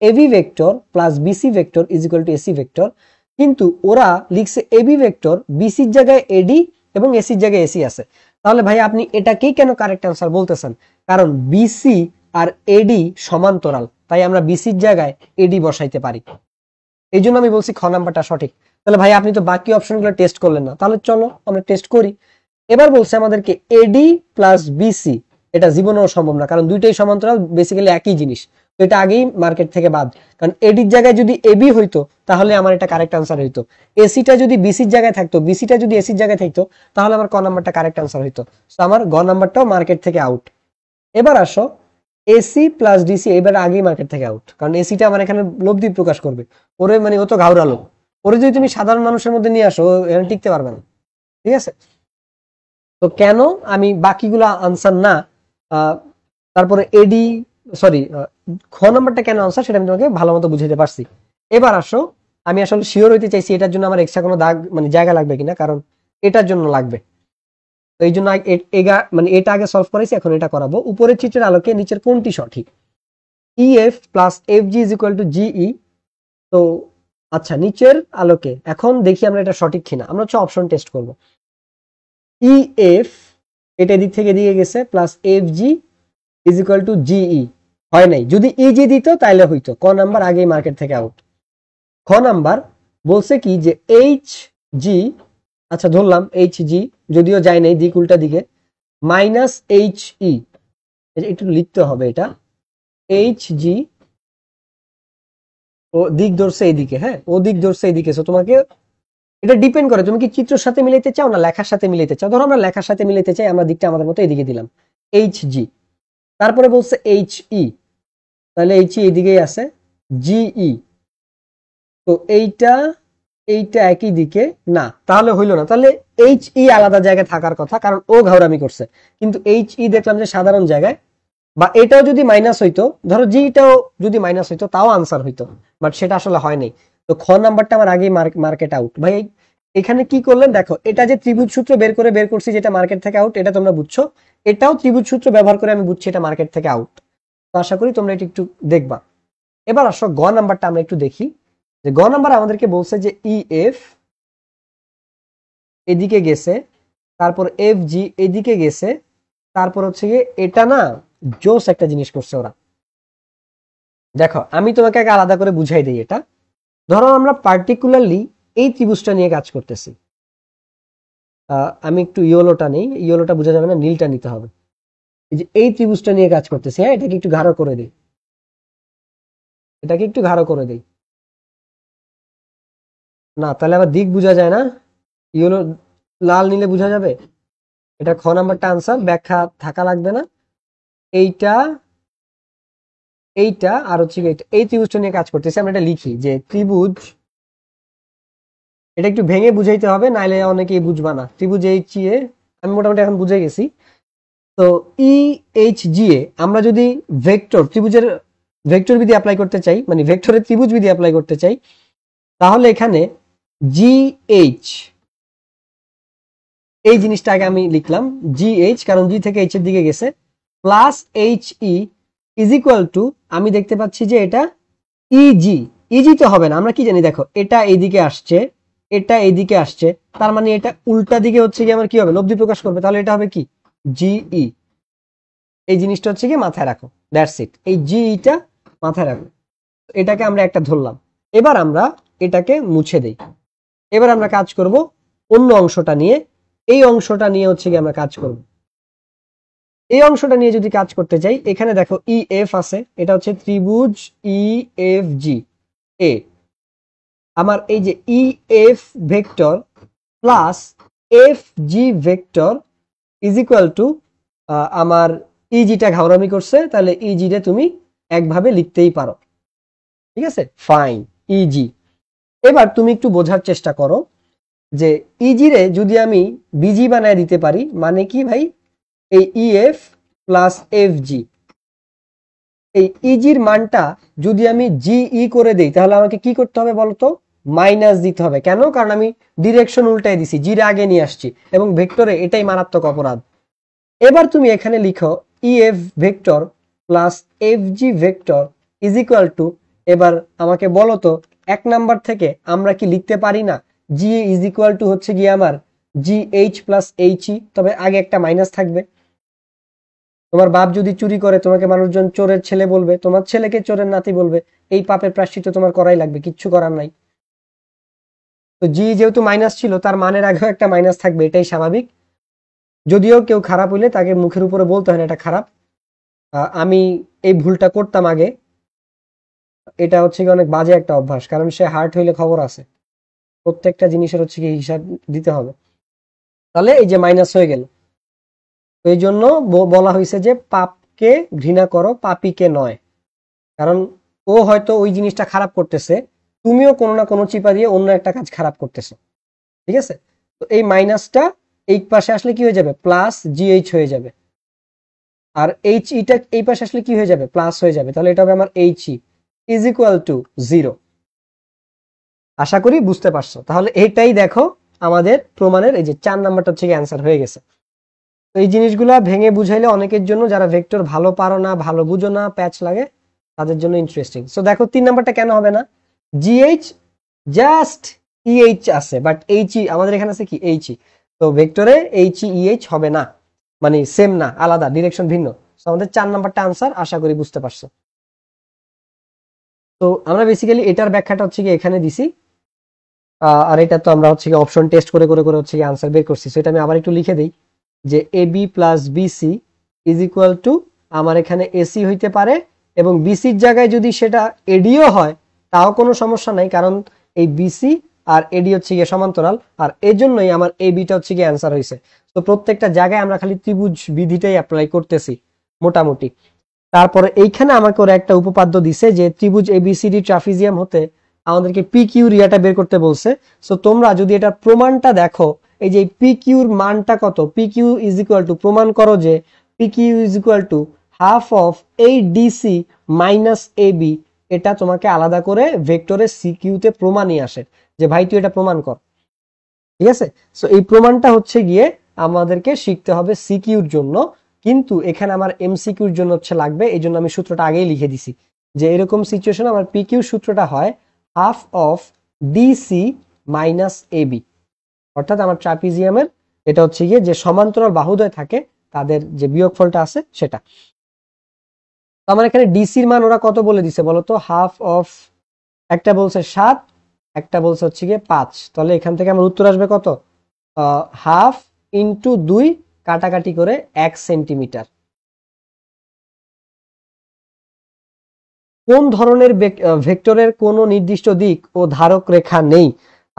AB vector plus BC vector is equal to AC vector. কিন্তু ওরা লিখছে এবি ভেক্টর, বিসির জায়গায় এডি এবং এসির জায়গায় এসি আছে। তাহলে ভাই আপনি এটাকেই কেন কারেক্ট আনসার বলতেছেন? কারণ বিসি আর এডি সমান্তরাল, তাই আমরা বিসির জায়গায় এডি বসাইতে পারি। এই জন্য আমি বলছি খ নাম্বারটা সঠিক। তাহলে ভাই আপনি তো বাকি অপশনগুলো টেস্ট করলেন না, তাহলে চলো আমরা টেস্ট করি। এবার বলছে আমাদেরকে এডি প্লাস বিসি, এটা জীবনেও সম্ভব না, কারণ দুইটাই সমান্তরাল, বেসিক্যালি একই জিনিস। তো এটা আগেই মার্কেট থেকে বাদ, কারণ এডির জায়গায় যদি এবি হইতো তাহলে আমার এটা কারেক্ট আনসার হইতো। এসিটা যদি বিসির জায়গায় থাকতো, বিসিটা যদি এসির জায়গায় থাকতো, তাহলে আমার ক নাম্বারটা কারেক্ট আনসার হইতো। তো আমার গ নাম্বারটাও মার্কেট থেকে আউট। এবার আসো এসি প্লাস ডিসি, এবার আগেই মার্কেট থেকে আউট, কারণ এসিটা আমার এখানে লব্ধি প্রকাশ করবে। ওরে মানে ও তো ঘাউরালো, ওরে যদি তুমি সাধারণ মানুষের মধ্যে নিয়ে আসো এখানে টিকতে পারবে না। ঠিক আছে, তো কেন আমি বাকিগুলো আনসার না, তারপরে এডি সরি খ নাম্বারটা কেন আনসার সেটা আমি তোমাকে ভালো মতো বুঝাইতে পারছি। এবার আসো, আমি আসলে শিওর হইতে চাইছি এটার জন্য আমার এক্সট্রা কোনো দাগ মানে জায়গা লাগবে কিনা, কারণ এটার জন্য লাগবে। তো এই জন্য মানে এটা আগে সলভ করেছি, এখন এটা করাবো। উপরের চিত্রের আলোকে নিচের কোনটি সঠিক? EF plus F G is equal to GE. তো আচ্ছা, নিচের আলোকে এখন দেখি আমরা এটা সঠিক কিনা। আমরা হচ্ছে অপশন টেস্ট করবো। ইএফ এটা এদিক থেকে এদিকে গেছে, plus F G is equal to GE, হয় নাই। যদি ইজি দিত তাহলে হইতো, ক নাম্বার আগেই মার্কেট থেকে আউট। খ নাম্বার বলছে কি যে এইচ জি, আচ্ছা ধরলাম এইচ জি, যদিও যায় নাই, দিক উল্টা দিকে, মাইনাস এইচ ই, একটু লিখতে হবে এটা, এইচ জি ও দিক ধরছে এইদিকে, হ্যাঁ ও দিক ধরছে এইদিকে। সো তোমাকে এটা ডিপেন্ড করে তুমি কি চিত্রের সাথে মিলাইতে চাও না লেখার সাথে মিলাইতে চাও। ধরো আমরা লেখার সাথে মিলাইতে চাই, আমরা দিকটা আমাদের মতো এইদিকে দিলাম, এইচ জি। তারপরে বলছে এইচ ই, তাহলে এইচ ই এইদিকেই আছে, জিই, তো এইটা এইটা একই দিকে না, তাহলে হইলো না। তাহলে এইচ ই আলাদা জায়গায় থাকার কথা, কারণ ও ঘাউরামি করছে। কিন্তু এইচ ই দেখলাম যে সাধারণ জায়গায়, বা এটাও যদি মাইনাস হইতো, ধরো জিটাও যদি মাইনাস হইতো তাও আনসার হইতো, বাট সেটা আসলে হয় নাই। তো খ নাম্বারটা আমার আগেই মার্কেট আউট। ভাই এখানে কি করলেন দেখো, এটা যে ত্রিভুজ সূত্র বের করছি যেটা মার্কেট থেকে আউট, এটা তোমরা বুঝছো, এটাও ত্রিভুজ সূত্র ব্যবহার করে আমি বুঝছি এটা মার্কেট থেকে আউট। তো আশা করি তোমরা এটা একটু দেখবা। এবার আসো গ নাম্বারটা আমরা একটু দেখি, যে গ নাম্বার আমাদেরকে বলছে যে ই এফ এদিকে গেছে, তারপর এফ জি এদিকে গেছে, তারপর হচ্ছে গিয়ে এটা না জোস একটা জিনিস করছে ওরা। দেখো আমি তোমাকে আগে আলাদা করে বুঝাই দিই এটা। ধরো আমরা পার্টিকুলারলি এই ত্রিভুজটা নিয়ে কাজ করতেছি, আমি একটু ইয়েলোটা নেই, ইয়েলোটা বোঝা যাবে না, নীলটা নিতে হবে। এই যে এই ত্রিভুজটা নিয়ে কাজ করতেছি, হ্যাঁ এটাকে একটু গাঢ় করে দিই, এটাকে একটু গাঢ় করে দিই, না তাহলে আবার দিক বোঝা যায় না, ইয়েলো লাল নিলে বোঝা যাবে। এটা খ নাম্বারটা আনসার, ব্যাখ্যা থাকা লাগবে না। এইটা এইটা আর হচ্ছে এইটা, এই ত্রিভুজটা নিয়ে কাজ করতেছি। আমরা এটা লিখি যে ত্রিভুজ, এটা একটু ভেঙে বুঝাইতে হবে, নাইলে অনেকেই বুঝবা না। ত্রিভুজ এইচ এ আমি মোটামুটি এখন বুঝে গেছি। তো ই এইচ জি এ আমরা যদি ভেক্টর ত্রিভুজের ভেক্টর বিধি অ্যাপ্লাই করতে চাই, মানে ভেক্টরের ত্রিভুজ বিধি অ্যাপ্লাই করতে চাই, তাহলে এখানে জি এইচ, এই জিনিসটা আগে আমি লিখলাম জি এইচ, কারণ জি থেকে এইচ এর দিকে গেছে, plus H E is equal two, আমি দেখতে পাচ্ছি যে এটা ইজি, ইজি তো হবে না, আমরা কি জানি দেখো, এটা এইদিকে আসছে, এটা এইদিকে আসছে, তার মানে এটা উল্টা দিকে হচ্ছে কি আমার কি হবে, লব্ধি প্রকাশ করবে, তাহলে এটা হবে কি জিই। এই জিনিসটা হচ্ছে কি মাথায় রাখো, দ্যাটস ইট, এই জিইটা মাথায় রাখো। এটাকে আমরা একটা ধরলাম। এবার আমরা এটাকে মুছে দেই। এবার আমরা কাজ করব অন্য অংশটা নিয়ে, এই অংশটা নিয়ে হচ্ছে কি আমরা কাজ করব। এই অংশটা নিয়ে যদি কাজ করতে চাই, এখানে দেখো ই এফ আছে, এটা হচ্ছে ত্রিভুজ ই এফ জি এ। আমার এই যে E F vector plus F G vector is equal to, আমার ইজিটা ঘাওরামি করছে, তাহলে ইজিটা তুমি একভাবে লিখতেই পারো, ঠিক আছে, ফাইন, ইজি। এবার তুমি একটু বোঝার চেষ্টা করো যে ইজি রে যদি আমি বিজি বানায় দিতে পারি, মানে কি ভাই, এই ইএফ প্লাস এফ জি, এই ইজির মানটা যদি আমি জিই করে দেই, তাহলে আমাকে কি করতে হবে বলতো, মাইনাস দিতে হবে। কেন? কারণ আমি ডিরেকশন উল্টাই দিছি, জির আগে নিয়ে আসছি, এবং ভেক্টরে এটাই মারাত্মক অপরাধ। এবার তুমি এখানে লিখো EF vector plus F G vector is equal two, এবার আমাকে বলো তো এক নাম্বার থেকে আমরা কি লিখতে পারি না জি ইজ ইকুয়াল টু হচ্ছে গিয়ে আমার G H plus H E, তবে আগে একটা মাইনাস থাকবে। তোমার বাপ যদি চুরি করে তোমাকে মানুষজন চোরের ছেলে বলবে, তোমার ছেলেকে চোরের নাতি বলবে, এই পাপের প্রায়শ্চিত্ত তোমার করাই লাগবে, কিচ্ছু করার নাই। তো জি যেহেতু মাইনাস ছিল, তার মানের আগেও একটা মাইনাস থাকবে, এটাই স্বাভাবিক। যদিও কেউ খারাপ হইলে তাকে মুখের উপরে বলতে হয় না এটা খারাপ। আমি এই ভুলটা করতাম আগে, এটা হচ্ছে কি অনেক বাজে একটা অভ্যাস, কারণ সে হার্ট হইলে খবর আছে, প্রত্যেকটা জিনিসের হচ্ছে কি হিসাব দিতে হবে। তাহলে এই যে মাইনাস হয়ে গেল, তো এই জন্য বলা হয়েছে যে পাপকে ঘৃণা করো, পাপীকে নয়। কারণ ও হয়তো ওই জিনিসটা খারাপ করতেছে, তুমিও কোনো না কোনো চিপা দিয়ে অন্য একটা কাজ খারাপ করতেছো, ঠিক আছে। তো এই মাইনাসটা এই পাশে আসলে কি হয়ে যাবে, প্লাস জিএইচ হয়ে যাবে, আর এইচ ইটা এই পাশে আসলে কি হয়ে যাবে, প্লাস হয়ে যাবে, তাহলে এটা হবে আমার H E is equal to 0। আশা করি বুঝতে পারছো। তাহলে এইটাই দেখো আমাদের প্রমাণের এই যে 4 নাম্বারটা হচ্ছে অ্যান্সার হয়ে গেছে। তো এই জিনিসগুলা ভেঙে বুঝাইলে অনেকের জন্য, যারা ভেক্টর ভালো পারো না, ভালো বুঝো না, প্যাচ লাগে, তাদের জন্য ইন্টারেস্টিং। সো দেখো 3 নাম্বারটা কেন হবে না, জিএইচ জাস্ট ইএইচ আছে, বাট এইচ ই আমাদের এখানে আছে কি এইচ ই, তো ভেক্টরে এইচ ই ইএইচ হবে না। মানে সেম না, আলাদা, ডিরেকশন ভিন্ন। তো আমাদের 4 নাম্বারটা আনসার, আশা করি বুঝতে পারছো। তো আমরা বেসিক্যালি এটার ব্যাখ্যাটা হচ্ছে কি এখানে দিছি, আর এটা তো আমরা হচ্ছে কি অপশন টেস্ট করে করে করে হচ্ছে কি আনসার বের করছি। সেটা আমি আবার একটু লিখে দিই যে A B plus BC is equal to, আমার এখানে এসি হইতে পারে এবং বিসির জায়গায় যদি সেটা এডিও হয় তাও কোনো সমস্যা নাই, কারণ এই বিসি আর এডি হচ্ছে গিয়ে সমান্তরাল, আর এই জন্যই আমার এ বিটা হচ্ছে গিয়ে অ্যান্সার হয়েছে। তো প্রত্যেকটা জায়গায় আমরা খালি ত্রিভুজ বিধিটাই অ্যাপ্লাই করতেছি মোটামুটি। তারপরে এইখানে আমাকে ওরা একটা উপপাদ্য দিছে যে ত্রিভুজ এবিসিডি ট্রাফিজিয়াম হতে আমাদেরকে পি কিউ রিয়াটা বের করতে বলছে। সো তোমরা যদি এটা প্রমাণটা দেখো, এই যে পি কিউর মানটা কত, P Q is equal to, প্রমাণ করো যে P Q is equal to half of এই ডিসি মাইনাস এ বি। এটা তোমাকে আলাদা করে ভেক্টরের সি কিউতে প্রমাণ নিয়ে আসে যে ভাই তুই এটা প্রমাণ কর, ঠিক আছে। সো এই প্রমাণটা হচ্ছে গিয়ে আমাদেরকে শিখতে হবে সি কিউর জন্য, কিন্তু এখানে আমার এমসিকিউর জন্য হচ্ছে লাগবে, এই জন্য আমি সূত্রটা আগেই লিখে দিছি যে এরকম সিচুয়েশন আমার পি কিউ সূত্রটা হয় half of DC minus A B, অর্থাৎ আমার ট্রাপিজিয়ামের এটা হচ্ছে গিয়ে যে সমান্তরাল বাহুদ্বয় থাকে তাদের যে বিয়োগফলটা আছে সেটা। তো আমার এখানে ডিসির মান ওরা কত বলে দিছে বলতো, হাফ অফ, একটা বলছে 7, একটা বলছে হচ্ছে গিয়ে 5। তাহলে এখান থেকে আমার উত্তর আসবে কত, হাফ ইন্টু 2 কাটাকাটি করে 1 সেন্টিমিটার। কোন ধরনের ভেক্টরের কোনো নির্দিষ্ট দিক ও ধারক রেখা নেই?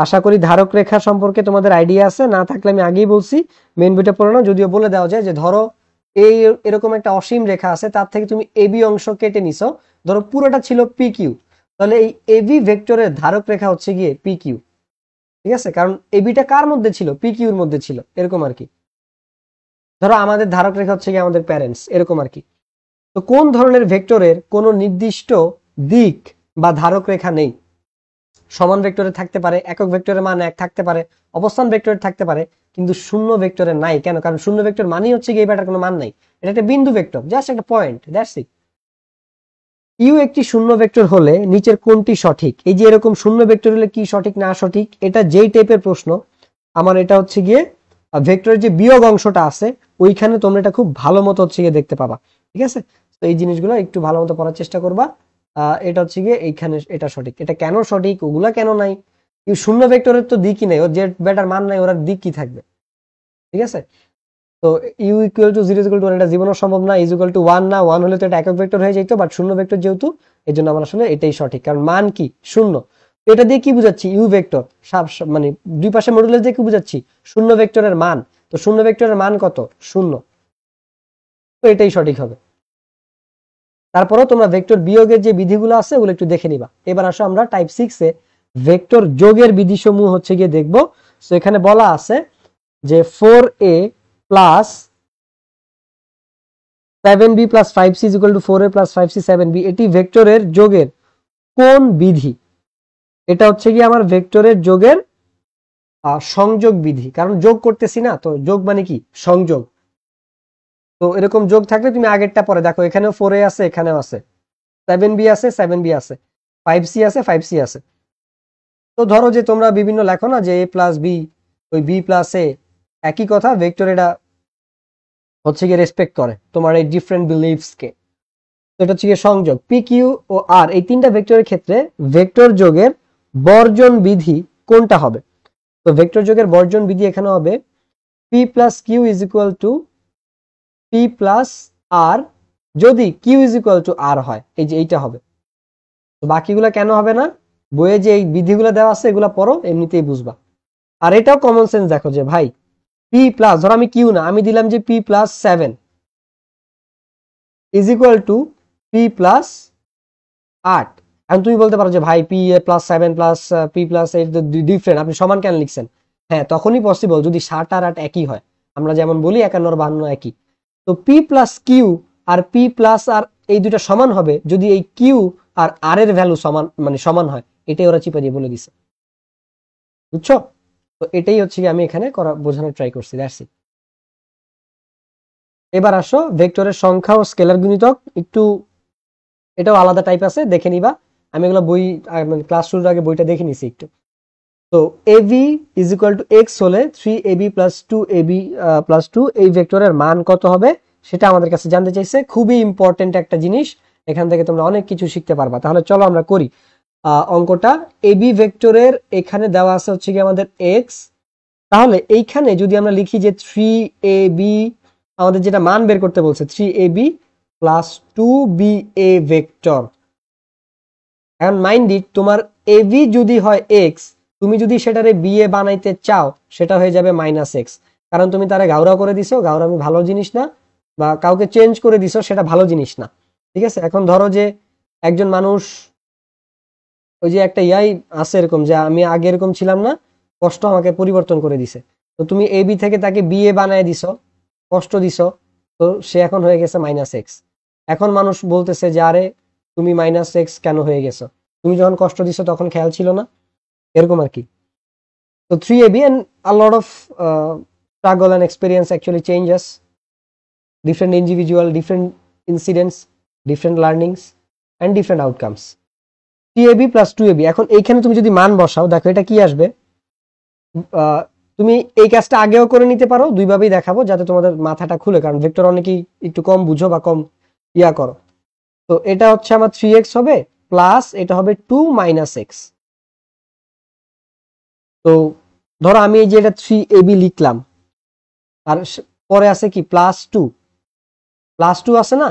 আশা করি ধারক রেখা সম্পর্কে তোমাদের আইডিয়া আছে, না থাকলে আমি আগেই বলছি মেন বইটা পড়ো না, যদিও বলে দেওয়া যায় যে ধরো এই এরকম একটা অসীম রেখা আছে, তার থেকে তুমি এবি অংশ কেটে নিছো, ধরো পুরোটা ছিল পি কিউ, তাহলে এই এবি ভেক্টরের ধারক রেখা হচ্ছে গিয়ে পি কিউ, ঠিক আছে, কারণ এবিটা কার মধ্যে ছিল, পি কিউর মধ্যে ছিল, এরকম আর কি। ধরো আমাদের ধারক রেখা হচ্ছে গিয়ে আমাদের প্যারেন্টস, এরকম আর কি। তো কোন ধরনের ভেক্টরের কোনো নির্দিষ্ট দিক বা ধারক রেখা নেই? সমান ভেক্টরে থাকতে পারে, একক ভেক্টরের মান 1 থাকতে পারে, অবস্থান ভেক্টরে থাকতে পারে, কিন্তু শূন্য ভেক্টরে নাই। কেন? কারণ শূন্য ভেক্টর মানেই হচ্ছে গিয়ে এটার কোনো মান নাই, এটা একটা বিন্দু ভেক্টর, জাস্ট একটা পয়েন্ট, দ্যাটস ইট। ইউ একটি শূন্য ভেক্টর হলে নিচের কোনটি সঠিক? এই যে এরকম শূন্য ভেক্টর হলে কি সঠিক না সঠিক, এটা যেই টাইপের প্রশ্ন আমার, এটা হচ্ছে গিয়ে ভেক্টরের যে বিয়োগ অংশটা আছে ওইখানে তোমরা এটা খুব ভালো মতো হচ্ছে গিয়ে দেখতে পাবা, ঠিক আছে। তো এই জিনিসগুলো একটু ভালো মতো পড়ার চেষ্টা করবা। এটা হচ্ছে গিয়ে এইখানে এটা সঠিক, এটা কেন সঠিক, ওগুলা কেন নাই, ইউ শূন্য ভেক্টরের তো দিকই নেই, ওর যে বেটার মান নাই, ওর দিক কি থাকবে, ঠিক আছে। তো u equal to 0 equal to 1 এটা জীবনও সম্ভব না, ইজ ইকুয়াল টু 1 না, 1 হলে তো এটা একক ভেক্টর হয়ে যেত, বাট শূন্য ভেক্টর যেহেতু, এই জন্য আমার আসলে এটাই সঠিক, কারণ মান কি শূন্য। এটা দিয়ে কি বুঝাচ্ছি, ইউ ভেক্টর মানে দুই পাশে মডুলাস দিয়ে কি বুঝাচ্ছি, শূন্য ভেক্টরের মান। তো শূন্য ভেক্টরের মান কত, শূন্য, তো এটাই সঠিক হবে। তারপরেও তোমরা ভেক্টর বিয়োগের যে বিধিগুলো আছে ওগুলো একটু দেখে নিবা। এবার আসো আমরা টাইপ 6 এ ভেক্টর যোগের বিধিসমূহ হচ্ছে গিয়ে দেখবো। তো এখানে বলা আছে যে 4a plus 7b plus 5c is equal two 4a plus 5c 7b, এটি ভেক্টরের যোগের কোন বিধি? এটা হচ্ছে কি আমার ভেক্টরের যোগের সংযোগ বিধি, কারণ যোগ করতেছি না, তো যোগ মানে কি সংযোগ। তো এরকম যোগ থাকলে তুমি আগেরটা পরে দেখো, এখানেও 4a আছে, এখানেও আছে, 7b আছে, 7b আছে, 5c আছে, 5c আছে। তো ধরো যে তোমরা বিভিন্ন লেখো না যে a প্লাস বি, ওই বি প্লাস এ, একই কথা, ভেক্টর এটা হচ্ছে গিয়ে রেসপেক্ট করে তোমার এই ডিফারেন্ট বিলিভস কে। এটা হচ্ছে গিয়ে সংযোগ। পি কিউ ও আর এই তিনটা ভেক্টরের ক্ষেত্রে ভেক্টর যোগের বর্জন বিধি কোনটা হবে? তো ভেক্টর যোগের বর্জন বিধি এখানে হবে P plus Q is equal to P plus R, যদি Q is equal to R হয়, এই যে এইটা হবে। তো বাকিগুলা কেন হবে না, বইয়ে যে এই বিধিগুলো দেওয়া আছে এগুলা পড়ো, এমনিতেই বুঝবা। আর এটাও কমন সেন্স দেখো যে ভাই পি প্লাস, ধরো আমি কিউ না, আমি দিলাম যে P plus 7 is equal to P plus 8। এখন তুমি বলতে পারো যে ভাই P A plus 7 plus P plus 8 different, আপনি সমান কেন লিখছেন? হ্যাঁ, তখনই পসিবল যদি 7 আর 8 একই হয়, আমরা যেমন বলি 51 আর 52 একই। তো P plus Q R P plus আর এই দুটা সমান হবে যদি এই কিউ আর আর এর ভ্যালু সমান, মানে সমান হয়, এটাই ওরা চিপা দিয়ে বলে দিছে, বুঝছো? তো এটাই হচ্ছে কি আমি এখানে বোঝানোর ট্রাই করছি, দ্যাটস ইট। এবার আসো ভেক্টরের সংখ্যা ও স্কেলার গুণিতক, একটু এটাও আলাদা টাইপ আছে, দেখে নিবা। আমি এগুলো বই মানে ক্লাস শুরুর আগে বইটা দেখে নিছি একটু। তো AB is equal to x হলে 3ab প্লাস 2ab প্লাস 2 এই ভেক্টরের মান কত হবে সেটা আমাদের কাছে জানতে চাইছে। খুবই ইম্পর্টেন্ট একটা জিনিস, এখান থেকে তোমরা অনেক কিছু শিখতে পারবা। তাহলে চলো আমরা করি অঙ্কটা। এবি ভেক্টরের এখানে দেওয়া আছে হচ্ছে কি আমাদের এক্স, তাহলে এইখানে যদি আমরা লিখি যে 3ab, আমাদের যেটা মান বের করতে বলছে 3ab প্লাস 2ba ভেক্টর। এখন মাইন্ড ইট, তোমার এবি যদি হয় এক্স, তুমি যদি সেটারে বিএ বানাইতে চাও সেটা হয়ে যাবে মাইনাস এক্স, কারণ তুমি তারে গাউরা করে দিছো। গাউরা আমি ভালো জিনিস না, বা কাউকে চেঞ্জ করে দিছো, সেটা ভালো জিনিস না। ঠিক আছে, এখন ধরো যে একজন মানুষ, ওই যে একটা ইয়াই আছে এরকম যে আমি আগে এরকম ছিলাম না, কষ্ট আমাকে পরিবর্তন করে দিছে। তো তুমি এবি থেকে তাকে বিএ বানায় দিছো, কষ্ট দিছো, তো সে এখন হয়ে গেছে মাইনাস এক্স। এখন মানুষ বলতেছে যে আরে তুমি মাইনাস এক্স কেন হয়ে গেছো, তুমি যখন কষ্ট দিছো তখন খেয়াল ছিল না, এরকম আর কি। তো 3ab and a lot of struggle and experience actually changes different individual, different incidents, different learnings and different outcomes. 3ab plus 2ab, এখন এইখানে তুমি যদি মান বসাও, দেখো এটা কি আসবে। তুমি এই কাজটা আগেও করে নিতে পারো, দুইভাবেই দেখাবো যাতে তোমাদের মাথাটা খুলে, কারণ ভেক্টর অনেকেই একটু কম বুঝো বা কম ইয়া করো। তো এটা হচ্ছে আমার 3x হবে প্লাস এটা হবে 2 মাইনাস এক্স। তো ধরো আমি এই যে এটা 3ab লিখলাম, আর পরে আছে কি প্লাস 2, প্লাস 2 আছে না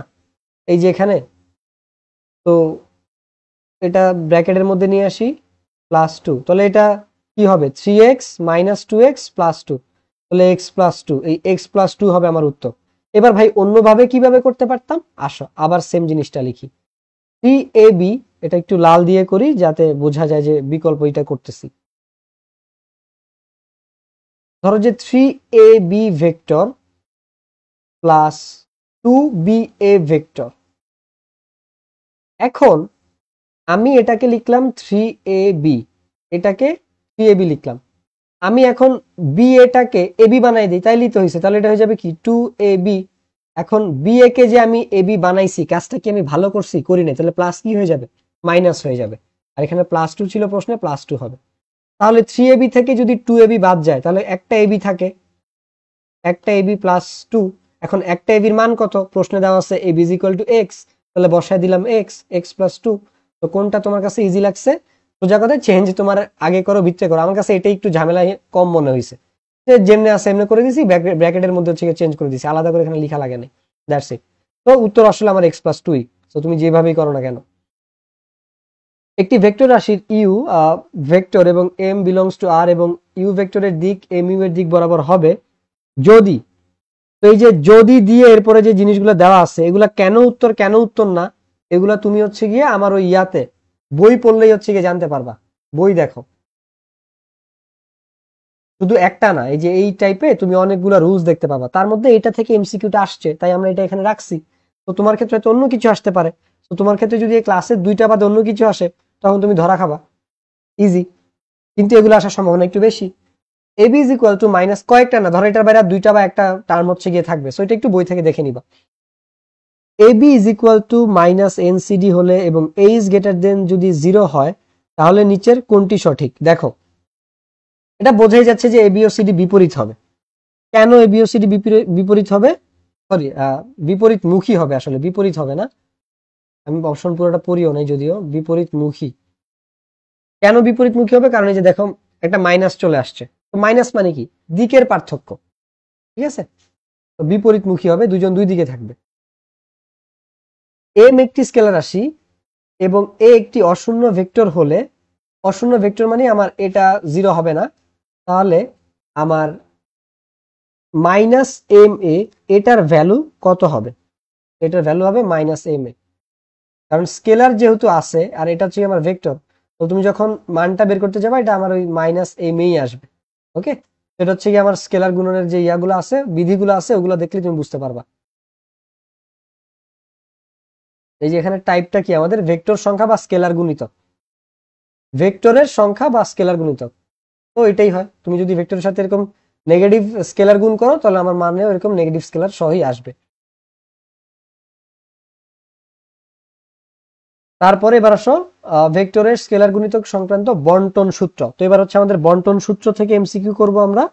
এই যে এখানে। তো এটা ব্র্যাকেটের মধ্যে নিয়ে আসি প্লাস 2, তাহলে এটা কি হবে 3x মাইনাস 2x প্লাস 2, তাহলে x প্লাস 2, এই x প্লাস 2 হবে আমার উত্তর। এবার ভাই অন্যভাবে কিভাবে করতে পারতাম, আসো আবার সেম জিনিসটা লিখি। 3ab, এটা একটু লাল দিয়ে করি যাতে বোঝা যায় যে বিকল্প এটা করতেছি। ধরো যে 3ab vector plus 2ba vector. এখন আমি এটাকে লিখলাম 3ab, এটাকে 3ab লিখলাম। আমি এখন বি এটাকে এবি বানাই দিই, তাইলেই তো হয়েছে। তাহলে এটা হয়ে যাবে কি 2ab। এখন বি এ কে যে আমি এবি বানাইছি, কাজটা কি আমি ভালো করছি, করি নাই, তাহলে প্লাস কি হয়ে যাবে, মাইনাস হয়ে যাবে। আর এখানে প্লাস 2 ছিল প্রশ্নে, প্লাস 2 হবে। তাহলে 3ab থেকে যদি 2ab বাদ যায় তাহলে একটা এবি থাকে, একটা এবি প্লাস 2। এখন একটা এবির মান কত, প্রশ্নে দেওয়া আছে AB is equal to x, তাহলে বসায় দিলাম এক্স, এক্স প্লাস 2। তো কোনটা তোমার কাছে ইজি লাগছে, সোজা কথা চেঞ্জ তোমার আগে করো ভিতরে করো। আমার কাছে এটাই একটু ঝামেলা কম মনে হয়েছে, যে যেমনি আছে এমনি করে দিছি, ব্র্যাকেটের মধ্যে হচ্ছে চেঞ্জ করে দিছি, আলাদা করে এখানে লেখা লাগে না। That's it. তো উত্তর আসলে আমার এক্স প্লাস 2। তো তুমি যেভাবেই করো না কেন। একটি ভেক্টর রাশির ইউ ভেক্টর এবং এম বিলংস টু আর, এবং ইউ ভেক্টরের দিক এম ইউ এর দিক বরাবর হবে যদি। তো এই যে যদি দিয়ে এরপরে যে জিনিসগুলো দেওয়া আছে, এগুলা কেন উত্তর কেন উত্তর না, এগুলা তুমি হচ্ছে গিয়ে আমার ওই ইয়াতে বই পড়লেই হচ্ছে গিয়ে জানতে পারবা। বই দেখো, শুধু একটা না, এই যে এই টাইপে তুমি অনেকগুলো রুলস দেখতে পাবা, তার মধ্যে এটা থেকে এমসিকিউটা আসছে, তাই আমরা এটা এখানে রাখছি। তো তোমার ক্ষেত্রে তো অন্য কিছু আসতে পারে। তো তোমার ক্ষেত্রে যদি এই ক্লাসের দুইটা বাদে অন্য কিছু আসে, তখন তুমি ধরা খাবা, ইজি। কিন্তু এগুলো আসার সম্ভাবনা একটু বেশি। AB is equal to minus কয়েকটা না, ধরো এটার বাইরে আর দুইটা বা একটা টার্ম হচ্ছে গিয়ে থাকবে, সো এটা একটু বই থেকে দেখে নিবা। AB is equal to minus n CD হলে এবং এ ইজ গ্রেটার দেন যদি 0 হয়, তাহলে নিচের কোনটি সঠিক। দেখো এটা বোঝাই যাচ্ছে যে এবি ও সিডি বিপরীত হবে। কেন এবি ও সিডি বিপরীত হবে, সরি বিপরীত মুখী হবে, আসলে বিপরীত হবে না, আমি অপশন পুরোটা পড়িও নাই যদিও। বিপরীত মুখী, কেন বিপরীত মুখী হবে, কারণ এই যে দেখো একটা মাইনাস চলে আসছে, তো মাইনাস মানে কি, দিকের পার্থক্য, ঠিক আছে। তো বিপরীত মুখী হবে, দুজন দুই দিকে থাকবে। এম একটি স্কেলার রাশি এবং এ একটি অশূন্য ভেক্টর হলে, অশূন্য ভেক্টর মানে আমার এটা 0 হবে না, তাহলে আমার মাইনাস এম এ এটার ভ্যালু কত হবে, এটার ভ্যালু হবে মাইনাস এম এ, কারণ স্কেলার যেহেতু আছে আর এটা হচ্ছে আমার ভেক্টর। তো তুমি যখন মানটা বের করতে যাবে, এটা আমার ওই মাইনাস এম এই আসবে। ওকে, এটা হচ্ছে কি আমার স্কেলার গুণনের যে ইয়াগুলো আছে, বিধিগুলো আছে, ওগুলো দেখলে তুমি বুঝতে পারবা। এই যে এখানে টাইপটা কি আমাদের ভেক্টর সংখ্যা বা স্কেলার গুণিতক, ভেক্টরের সংখ্যা বা স্কেলার গুণিতক। তো এটাই হয়, তুমি যদি ভেক্টরের সাথে এরকম নেগেটিভ স্কেলার গুণ করো, তাহলে আমার মানেও এরকম নেগেটিভ স্কেলার সহই আসবে। তারপরে এবার আসো ভেক্টরের স্কেলার গুণিতক সংক্রান্ত বন্টন সূত্র। তো এবার হচ্ছে আমাদের বন্টন সূত্র থেকে এমসিকিউ করব আমরা।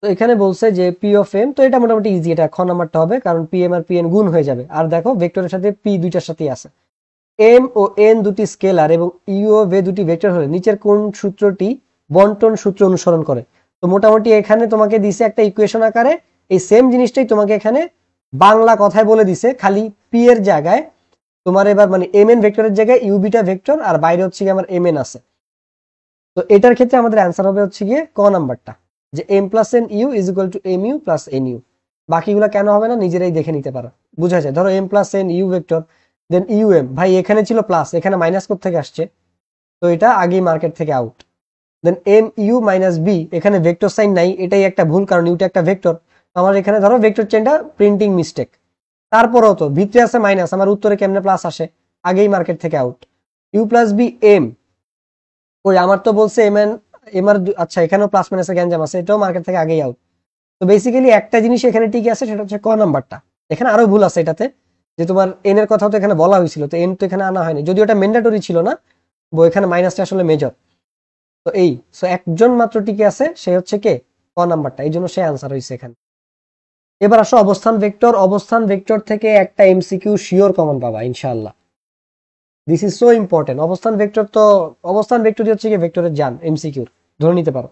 তো এখানে বলছে যে পি অফ এম, তো এটা মোটামুটি ইজি, এটা খ নাম্বারটা হবে, কারণ P M R P N গুণ হয়ে যাবে। আর দেখো ভেক্টরের সাথে পি দুইটার সাথেই আছে। এম ও এন দুটি স্কেলার এবং ইউ ও ভে দুটি ভেক্টর হলে নিচের কোন সূত্রটি বন্টন সূত্র অনুসরণ করে? তো মোটামুটি এখানে তোমাকে দিছে একটা ইকুয়েশন আকারে, এই সেম জিনিসটাই তোমাকে এখানে বাংলা কথায় বলে দিছে, খালি পি এর জায়গায় তোমার এবার মানে এম এন ভেক্টরের জায়গায় ইউবিটা ভেক্টর আর বাইরে হচ্ছে গিয়ে আমার এম এন আছে। তো এটার ক্ষেত্রে আমাদের অ্যান্সার হবে হচ্ছে গিয়ে ক নাম্বারটা, যে m plus n u is equal to m u plus n u. বাকিগুলো কেন হবে না নিজেরাই দেখে নিতে পারো, বুঝা যায়। ধরো m plus n u vector, then u m, ভাই এখানে ছিল প্লাস, এখানে মাইনাস কোথা থেকে আসছে? তো এটা আগেই মার্কেট থেকে আউট। দেন এম ইউ মাইনাস বি, এখানে ভেক্টর সাইন নাই, এটাই একটা ভুল, কারণ ইউটা একটা ভেক্টর। আমার এখানে ধরো ভেক্টর চেনটা প্রিন্টিং মিস্টেক। তারপরেও তো ভিতরে আছে মাইনাস, আমার উত্তরে কেমনে প্লাস আসে? আগেই মার্কেট থেকে out. U plus B m, ওই আমার তো বলছে এম এন এম আর, আচ্ছা এখানেও প্লাস মাইনাসের গ্যাঞ্জাম আছে, এটাও মার্কেট থেকে আগেই আউট। তো বেসিক্যালি একটা জিনিস এখানে ঠিক আছে, সেটা হচ্ছে ক নাম্বারটা। এখানে আরো ভুল আছে এটাতে, যে তোমার এন এর কথাও তো এখানে বলা হয়েছিল, তো এন তো এখানে আনা হয়নি, যদিও এটা ম্যান্ডেটরি ছিল না, এখানে মাইনাসটা আসলে মেজর। তো এই একজন মাত্র টিকে আছে, সে হচ্ছে কে? ক নাম্বারটা, এই জন্য সে আনসার হয়েছে এখানে। এবার আসো অবস্থান ভেক্টর। অবস্থান ভেক্টর থেকে একটা এমসিকিউ শিওর কমন পাবা ইনশাআল্লাহ। This is so important. অবস্থান ভেক্টর তো, অবস্থান ভেক্টরই হচ্ছে কি ভেক্টরের জান, এমসিকিউর ধরে নিতে পারো।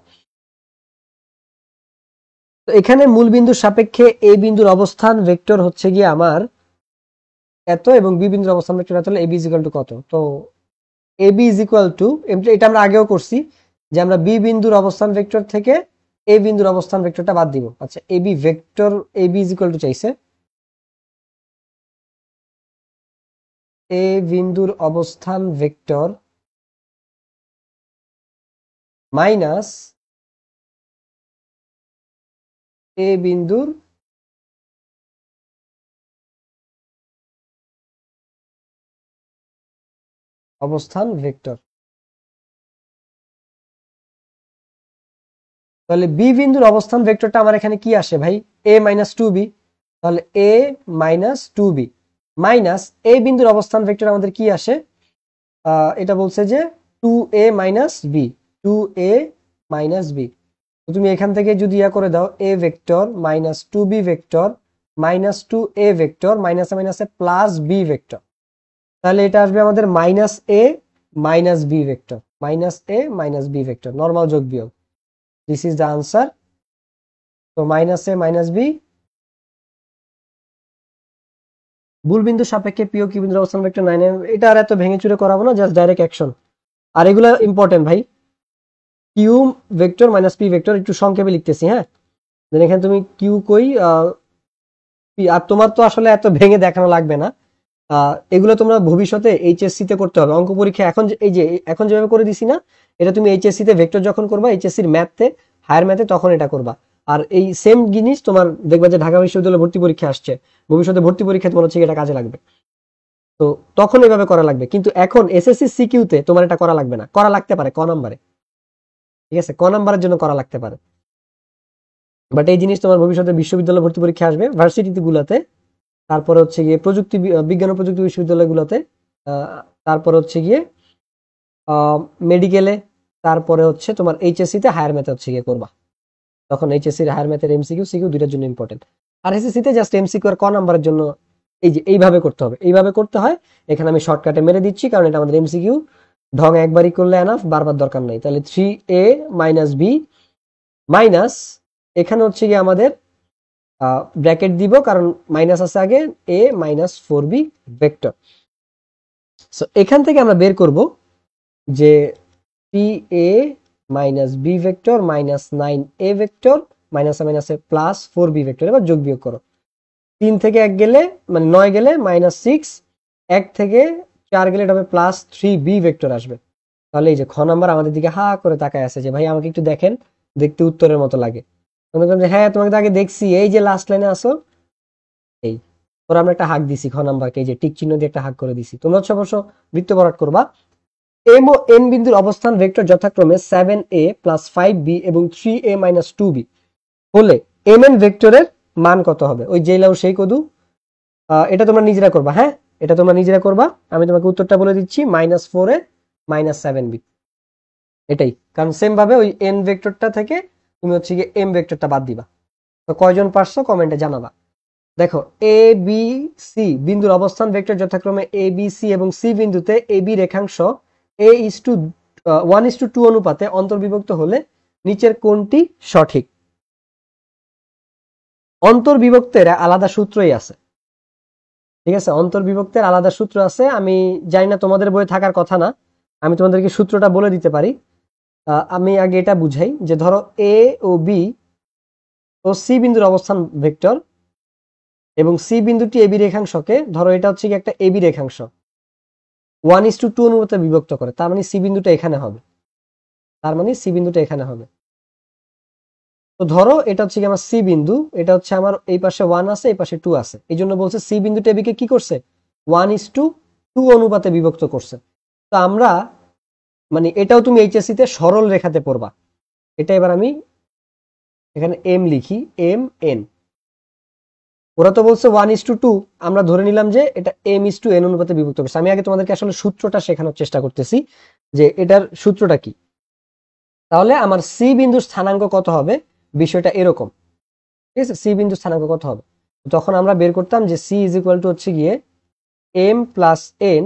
তো এখানে মূল বিন্দুর সাপেক্ষে এ বিন্দুর অবস্থান ভেক্টর হচ্ছে গিয়ে আমার এত, এবং বি বিন্দুর অবস্থান ভেক্টর এত হলে এবি ইজ ইকুয়াল টু কত? তো এবি ইজ ইকুয়াল টু, এটা আমরা আগেও করছি, যে আমরা বি বিন্দুর অবস্থান ভেক্টর থেকে এ বিন্দুর অবস্থান ভেক্টরটা বাদ দিব। আচ্ছা AB vector, AB is equal to চাইছে এ বিন্দুর অবস্থান ভেক্টর মাইনাস এ বিন্দুর অবস্থান ভেক্টর। তাহলে বি বিন্দুর অবস্থান ভেক্টরটা আমার এখানে কি আসে ভাই? A minus two B. তাহলে A minus two B minus A বিন্দুর অবস্থান ভেক্টর আমাদের কি আসে? এটা বলছে যে two A minus B, two A minus B. তুমি এখান থেকে যদি ইয়া করে দাও, A vector minus two B vector minus two A vector মাইনাসে মাইনাসে প্লাস বি ভেক্টর, তাহলে এটা আসবে আমাদের minus A minus B vector, minus A minus B vector, normal যোগ বিয়োগ। This is the answer. তো মাইনাস এ মাইনাস বি, মূল বিন্দু সাপেক্ষে পি ও কিউ বিন্দুর অবস্থান ভেক্টর 9, এটা আর এত ভেঙে চুরে করাবো না, জাস্ট ডাইরেক্ট অ্যাকশন। আর এগুলো ইম্পর্টেন্ট ভাই, Q vector minus P vector একটু সংক্ষেপে লিখতেছি, হ্যাঁ। এখানে তুমি কিউ কই পি, আর তোমার তো আসলে এত ভেঙে দেখানো লাগবে না, এগুলো তোমরা ভবিষ্যতে এইচএসসি তে করতে হবে, অঙ্ক পরীক্ষা এখন এই যে এখন যেভাবে করে দিছি না, এটা তুমি এইচএসসি তে ভেক্টর যখন করবা, এইচএসসির ম্যাথে, হায়ার ম্যাথে, তখন এটা করবা। আর এই সেম জিনিস তোমার দেখবা যে ঢাকা বিশ্ববিদ্যালয়ে ভর্তি পরীক্ষা আসছে, ভবিষ্যতে ভর্তি পরীক্ষা তোমার হচ্ছে এটা কাজে লাগবে, তো তখন এভাবে করা লাগবে। কিন্তু এখন এসএসসি সিকিউ তে তোমার এটা করা লাগবে না, করা লাগতে পারে ক নাম্বারে, ঠিক আছে, ক নাম্বারের জন্য করা লাগতে পারে, বাট এই জিনিস তোমার ভবিষ্যতে বিশ্ববিদ্যালয় ভর্তি পরীক্ষা আসবে, ভার্সিটি গুলাতে, তারপরে হচ্ছে গিয়ে প্রযুক্তি বিজ্ঞান ও প্রযুক্তি বিশ্ববিদ্যালয়গুলোতে, তারপরে হচ্ছে গিয়ে মেডিকেলে, তারপরে হচ্ছে তোমার এইচএসসি তে হায়ার ম্যাথে হচ্ছে গিয়ে করবা, তখন এইচএসসি হায়ার ম্যাথের এমসিকিউ সিকিউ দুইটার জন্য ইম্পর্টেন্ট। আর এসএসসি তে জাস্ট এমসিকিউ আর ক নাম্বারের জন্য এই যে এইভাবে করতে হবে, এইভাবে করতে হয়। এখানে আমি শর্টকাটে মেরে দিচ্ছি, কারণ এটা আমাদের এমসিকিউ, ঢং একবারই করলে এনাফ, বারবার দরকার নাই। তাহলে 3a মাইনাস বি মাইনাস, এখানে হচ্ছে গিয়ে আমাদের ব্র্যাকেট দিব, কারণ মাইনাস আছে আগে, A minus four B vector. So এখান থেকে আমরা বের করব যে P A minus B vector minus 9a vector মাইনাসে মাইনাসে প্লাস 4b ভেক্টর। এবার যোগ বিয়োগ করো, 3 থেকে 1 গেলে মানে 9 গেলে মাইনাস 6, 1 থেকে 4 গেলে এটা হবে প্লাস 3b ভেক্টর আসবে। তাহলে এই যে খ নাম্বার আমাদের দিকে হা করে তাকায় আছে, যে ভাই আমাকে একটু দেখেন, দেখতে উত্তরের মতো লাগে। মনে করেন যে হ্যাঁ তোমাকে তো আগে দেখছি, এই যে লাস্ট লাইনে আসো, এই তোরা আমরা একটা হাক দিছি খ নাম্বারকে, এই যে টিক চিহ্ন দিয়ে একটা হাক করে দিছি। তোমরা হচ্ছে অবশ্য বৃত্ত ভরাট করবা। এম ও এন বিন্দুর অবস্থান ভেক্টর যথাক্রমে 7a প্লাস 5b এবং 3a মাইনাস 2b হলে এম এন ভেক্টরের মান কত হবে? ওই যেই লাউ সেই কদু, এটা তোমরা নিজেরা করবা, হ্যাঁ। এটা তোমরা নিজেরা করবা, আমি তোমাকে উত্তরটা বলে দিচ্ছি, -4a -7b। এটাই, কারণ সেম ভাবে ওই n ভেক্টরটা থেকে তুমি হচ্ছে গিয়ে m ভেক্টরটা বাদ দিবা। তো কয়জন পারছো কমেন্টে জানাবা। দেখো এ বি সি বিন্দুর অবস্থান ভেক্টর যথাক্রমে এ বি সি এবং সি বিন্দুতে এ বি রেখাংশ a:1:2 অনুপাতে অন্তর্বিভক্ত হলে নিচের কোনটি সঠিক? অন্তর্বিভক্তের আলাদা সূত্রই আছে, ঠিক আছে, অন্তর্বিভক্তের আলাদা সূত্র আছে। আমি জানি না, তোমাদের বইয়ে থাকার কথা না, আমি তোমাদেরকে সূত্রটা বলে দিতে পারি। আমি আগে এটা বুঝাই যে ধরো এ ও বি ও সি বিন্দুর অবস্থান ভেক্টর এবং সি বিন্দুটি এবি রেখাংশকে, ধরো এটা হচ্ছে কি একটা এবি রেখাংশ, 1:2 অনুপাতে বিভক্ত করে, তার মানে সি বিন্দুটা এখানে হবে, তার মানে সি বিন্দুটা এখানে হবে। তো ধরো এটা হচ্ছে কি আমার সি বিন্দু, এটা হচ্ছে আমার এই পাশে 1 আছে, এই পাশে 2 আছে, এই জন্য বলছে সি বিন্দুটা এবিকে কি করছে, 1:2 অনুপাতে বিভক্ত করছে। তো আমরা মানে এটাও তুমি এইচএসসি তে সরল রেখাতে পড়বা। এটা এবার আমি এখানে এম লিখি, এম এন। ওরা তো বলছে 1:2, আমরা ধরে নিলাম যে এটা m:n অনুপাতে বিভক্ত করছে। আমি আগে তোমাদেরকে আসলে সূত্রটা শেখানোর চেষ্টা করতেছি যে এটার সূত্রটা কি। তাহলে আমার সি বিন্দুর স্থানাঙ্ক কত হবে, বিষয়টা এরকম, ঠিক আছে, সি বিন্দুর স্থানাঙ্ক কত হবে, তখন আমরা বের করতাম যে সি ইজ ইকুয়াল টু হচ্ছে গিয়ে m + n,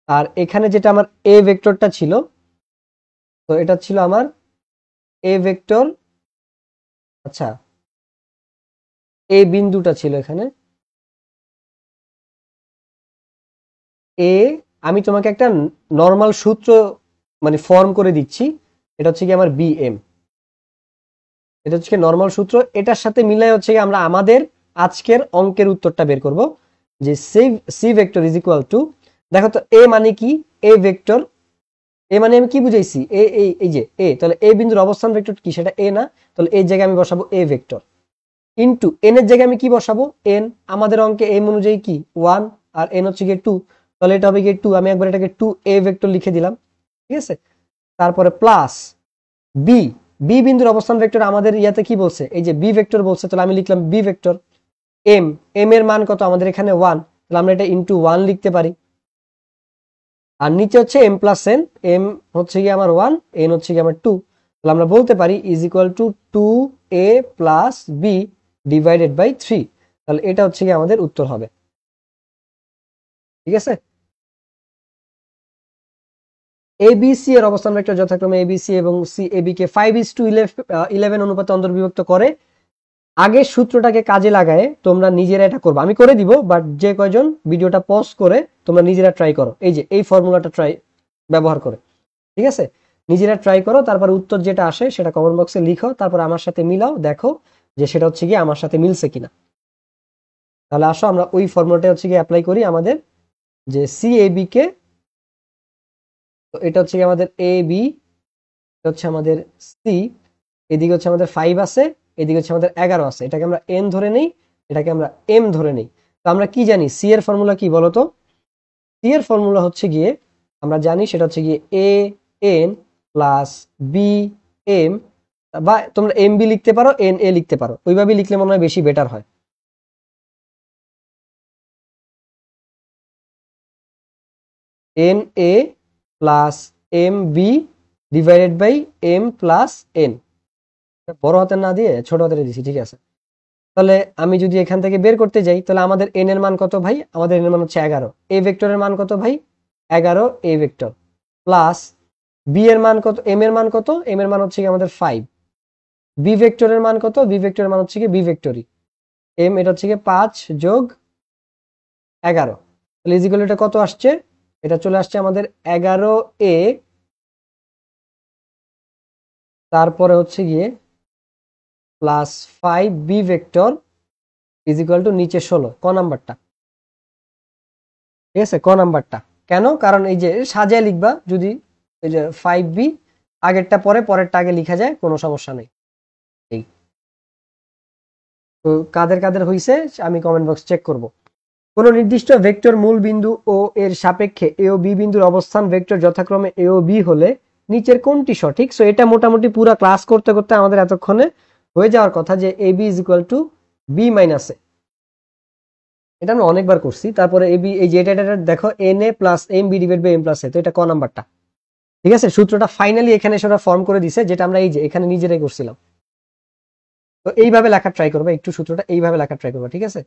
আর এখানে যেটা আমার এ ভেক্টরটা ছিল, তো এটা ছিল আমার এ ভেক্টর, আচ্ছা এ বিন্দুটা ছিল এখানে এ। আমি তোমাকে একটা নর্মাল সূত্র মানে ফর্ম করে দিচ্ছি, এটা হচ্ছে কি আমার বিএম, এটা হচ্ছে কি নর্মাল সূত্র। এটার সাথে মিলাই হচ্ছে কি আমরা আমাদের আজকের অঙ্কের উত্তরটা বের করব, যে C vector is equal to, দেখো তো এ মানে কি, এ ভেক্টর, এ মানে আমি কি বুঝাইছি, এই যে এ, তাহলে এ বিন্দুর অবস্থান ভেক্টর কি, সেটা এ না, তাহলে এর জায়গায় আমি বসাবো এ ভেক্টর, ইনটু এন এর জায়গায় আমি কি বসাবো, এন, আমাদের অঙ্কে এম অনুযায়ী কি 1 আর এন হচ্ছে গিয়ে 2, তাহলে এটা হবে গিয়ে 2, আমি একবার এটাকে 2 এ ভেক্টর লিখে দিলাম, ঠিক আছে। তারপরে প্লাস বি, বি বিন্দুর অবস্থান ভেক্টর আমাদের ইয়াতে কি বলছে, এই যে বি ভেক্টর বলছে, তাহলে আমি লিখলাম বি ভেক্টর। এম, এম এর মান কত আমাদের এখানে 1, তাহলে আমরা এটা ইনটু 1 লিখতে পারি। আর নিচে হচ্ছে m + n, m হচ্ছে গিয়ে আমার 1, n হচ্ছে গিয়ে আমার 2, তাহলে আমরা বলতে পারি is equal to 2a + b divided by 3, তাহলে এটা হচ্ছে গিয়ে আমাদের উত্তর হবে, ঠিক আছে। এবিসি এর অবস্থান ভেক্টর যথাক্রমে এবিসি এবং সি এবি কে 5:11 অনুপাতে অন্তর্বিভক্ত করে। আগে সূত্রটাকে কাজে লাগায় তোমরা নিজেরা এটা করবে, আমি করে দিব, বাট যে কয়জন ভিডিওটা পজ করে তোমরা নিজেরা ট্রাই করো, এই যে এই ফর্মুলাটা ব্যবহার করে, ঠিক আছে, নিজেরা ট্রাই করো, তারপর উত্তর যেটা আসে সেটা কমেন্ট বক্সে লিখো, তারপর আমার সাথে মিলাও, দেখো যে সেটা হচ্ছে গিয়ে আমার সাথে মিলছে কিনা। তাহলে আসো আমরা ওই ফর্মুলাটা হচ্ছে গিয়ে অ্যাপ্লাই করি আমাদের, যে সি এ বি কে, তো এটা হচ্ছে গিয়ে আমাদের এ বি, হচ্ছে আমাদের সি, এদিকে হচ্ছে আমাদের 5 আছে, এদিকে হচ্ছে আমাদের 11 আছে, এটাকে আমরা এন ধরে নেই, এটাকে আমরা এম ধরে নেই। তো আমরা কি জানি সি এর ফর্মুলা কি বলতো, সি এর ফর্মুলা হচ্ছে গিয়ে আমরা জানি সেটা হচ্ছে গিয়ে A n plus B m, বা তোমরা এম বি লিখতে পারো, এন এ লিখতে পারো, ওইভাবে লিখলে মনে হয় বেশি বেটার হয়। N A plus M B divided by M plus n, বড় হাতের না দিয়ে ছোট হাতের দিছি, ঠিক আছে। তাহলে আমি যদি এখান থেকে বের করতে যাই, তাহলে আমাদের এন এর মান কত ভাই, আমাদের এন এর মান হচ্ছে 11, এ ভেক্টরের মান কত ভাই, 11 এ ভেক্টর, প্লাস বি এর মান কত, এম এর মান কত, এম এর মান হচ্ছে কি আমাদের 5, বি ভেক্টরের মান কত, বি ভেক্টরের মান হচ্ছে কি বি ভেক্টরই এম, এটা হচ্ছে কি 5 + 11, তাহলে ইজিক্যাল এটা কত আসছে, এটা চলে আসছে আমাদের 11 এ, তারপরে হচ্ছে গিয়ে plus 5 B vector equal to নিচে 16, ক নাম্বারটা, ঠিক আছে, ক নাম্বারটা। কেন, কারণ এই যে সাজায় লিখবা, যদি এই যে 5b আগেরটা পরে পরেরটা আগে লিখা যায়, কোনো সমস্যা নেই। এই তো কাদের কাদের হইছে আমি কমেন্ট বক্স চেক করব। কোন নির্দিষ্ট ভেক্টর মূল বিন্দু ও এর সাপেক্ষে এ ও বি বিন্দুর অবস্থান ভেক্টর যথাক্রমে এ ও বি হলে নিচের কোনটি সঠিক। সো এটা মোটামুটি পুরো ক্লাস করতে করতে আমাদের এতক্ষণে হয়ে যাওয়ার কথা, যে A B is equal to B minus A, এটা আমরা অনেকবার করছি। তারপরে এবি, এই যে এটা দেখো N A plus M B divide by M plus A, তো এটা ক নাম্বারটা? ঠিক আছে, সূত্রটা ফাইনালি এখানে সেটা ফর্ম করে দিছে, যেটা আমরা এই যে এখানে নিজেরাই করছিলাম। তো এইভাবে লেখা ট্রাই করবা, একটু সূত্রটা এইভাবে লেখা ট্রাই করবা, ঠিক আছে?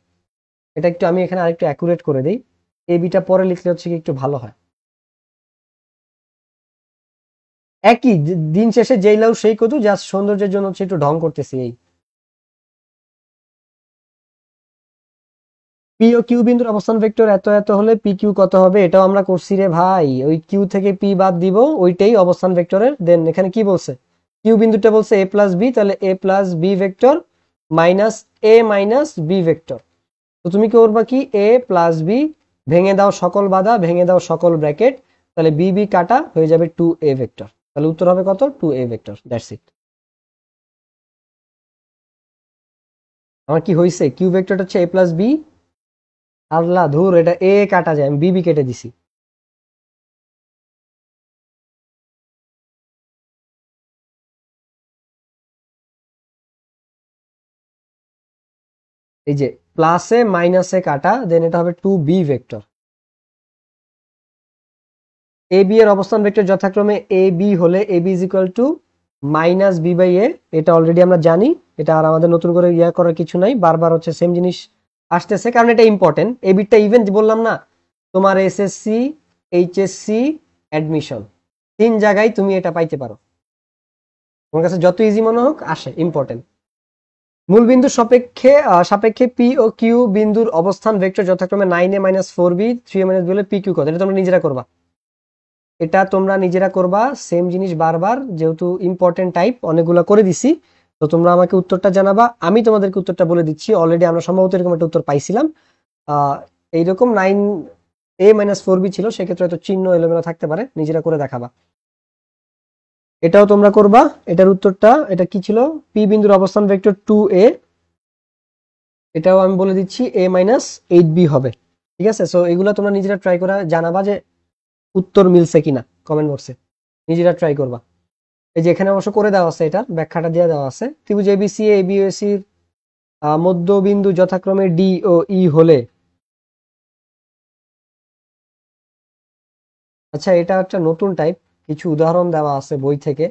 এটা একটু আমি এখানে আরেকটু অ্যাকুরেট করে দিই, এ বিটা পরে লিখলে হচ্ছে কি একটু ভালো হয়। একই দিন শেষে যেই লাউ সেই কদু, জাস্ট সৌন্দর্যের জন্য হচ্ছে একটু ঢং করতেছি এই। পি ও কিউ বিন্দুর অবস্থান ভেক্টর এত এত হলে পি কিউ কত হবে, এটাও আমরা করছি রে ভাই। ওই কিউ থেকে পি বাদ দিব, ওইটাই অবস্থান ভেক্টরের। দেন এখানে কি বলছে, কিউ বিন্দুটা বলছে এ প্লাস বি, তাহলে এ plus B vector minus A minus B vector. তো তুমি কি করবা, কি এ প্লাস বি, ভেঙে দাও সকল বাধা, ভেঙে দাও সকল ব্র্যাকেট, তাহলে বি বি কাটা হয়ে যাবে 2a ভেক্টর। তাহলে উত্তর হবে কত, 2a ভেক্টর। That's it. আমার কি হয়েছে, কিউ ভেক্টরটা হচ্ছে এ প্লাস বি, আল্লাহ ধুর, এটা এ কাটা যায়, আমি বি বি কেটে দিছি। এই যে প্লাসে মাইনাসে কাটা, দেন এটা হবে 2b ভেক্টর। এ বি এর অবস্থান ভেক্টর যথাক্রমে এ বি হলে A B is equal to minus B by A, এটা অলরেডি আমরা জানি, এটা আর আমাদের নতুন করে ইয়া করার কিছু নাই, বারবার হচ্ছে সেম জিনিস আসতেছে, কারণ এটা ইম্পর্টেন্ট। এ বিটটা ইভেন বললাম না, তোমার এসএসসি, এইচএসসি, অ্যাডমিশন, 3 জায়গায় তুমি এটা পাইতে পারো। তোমার কাছে যত ইজি মনে হোক, আসে, ইম্পর্টেন্ট। মূল বিন্দুর সাপেক্ষে সাপেক্ষে পি ও কিউ বিন্দুর অবস্থান ভেক্টর যথাক্রমে 9a minus 4b 3a minus B হলে পি কিউ কত, এটা তোমরা নিজেরা করবা। এটা তোমরা নিজেরা করবা, সেম জিনিস বারবার, যেহেতু ইম্পর্টেন্ট টাইপ অনেকগুলো করে দিছি। তো তোমরা আমাকে উত্তরটা জানাবা, আমি তোমাদেরকে উত্তরটা বলে দিচ্ছি। অলরেডি আমরা সম্ভবত এরকম একটা উত্তর পাইছিলাম, এইরকম 9a-4b ছিল, সেক্ষেত্রে হয়তো চিহ্ন এলোমেলো থাকতে পারে, নিজেরা করে দেখাবা। এটাও তোমরা করবা। এটার উত্তরটা এটা কি ছিল, পি বিন্দুর অবস্থান ভেক্টর 2a, এটাও আমি বলে দিচ্ছি a-8b হবে। ঠিক আছে, সো এগুলো তোমরা নিজেরা ট্রাই করে জানাবা যে উত্তর মিলছে কিনা, কমেন্ট বক্সে নিজেরা ট্রাই করবা। এই যে এখানে অবশ্য করে দেওয়া আছে, এটার ব্যাখ্যাটা দিয়ে দেওয়া আছে। ত্রিভুজ এবিসি এবিএসির মধ্যবিন্দু যথাক্রমে ডি ও ই হলে, আচ্ছা এটা একটা নতুন টাইপ, কিছু উদাহরণ দেওয়া আছে বই থেকে,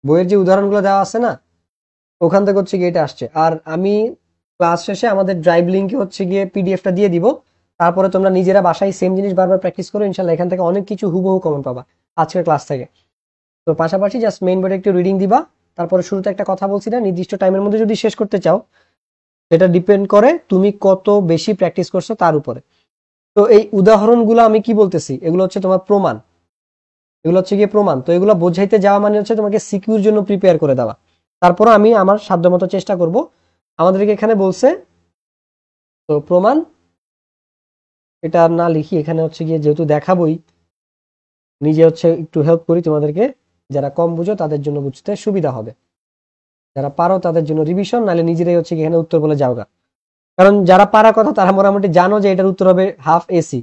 বইয়ের যে উদাহরণগুলো দেওয়া আছে না, ওখান থেকে হচ্ছে গিয়ে এটা আসছে। আর আমি ক্লাস শেষে আমাদের ড্রাইভ লিঙ্কে হচ্ছে গিয়ে পিডিএফটা দিয়ে দিব, তারপরে তোমরা নিজেরা বাসায় সেম জিনিস বারবার প্র্যাকটিস করো, ইনশাল্লাহ এখান থেকে অনেক কিছু হুবহু কমন পাবা আজকের ক্লাস থেকে। তো পাশাপাশি জাস্ট মেইন বোর্ডে একটু রিডিং দিবা। তারপরে শুরুতে একটা কথা বলছি না, নির্দিষ্ট টাইমের মধ্যে যদি শেষ করতে চাও, সেটা ডিপেন্ড করে তুমি কত বেশি প্র্যাকটিস করছো তার উপরে। তো এই উদাহরণগুলো আমি কি বলতেছি, এগুলো হচ্ছে তোমার প্রমাণ, এগুলো হচ্ছে গিয়ে প্রমাণ। তো এগুলো বোঝাইতে যাওয়া মানে হচ্ছে তোমাকে সিকিউর জন্য প্রিপেয়ার করে দেওয়া। তারপর আমি আমার সাধ্যমতো চেষ্টা করব। আমাদেরকে এখানে বলছে, তো প্রমাণ এটা আর না লিখি, এখানে হচ্ছে গিয়ে যেহেতু দেখাবই, নিজে হচ্ছে একটু হেল্প করি তোমাদেরকে। যারা কম বুঝো তাদের জন্য বুঝতে সুবিধা হবে, যারা পারো তাদের জন্য রিভিশন, নাহলে নিজেরাই হচ্ছে এখানে উত্তর বলে যাওগা। কারণ যারা পারা কথা তারা মোটামুটি জানো যে এটার উত্তর হবে হাফ এসি।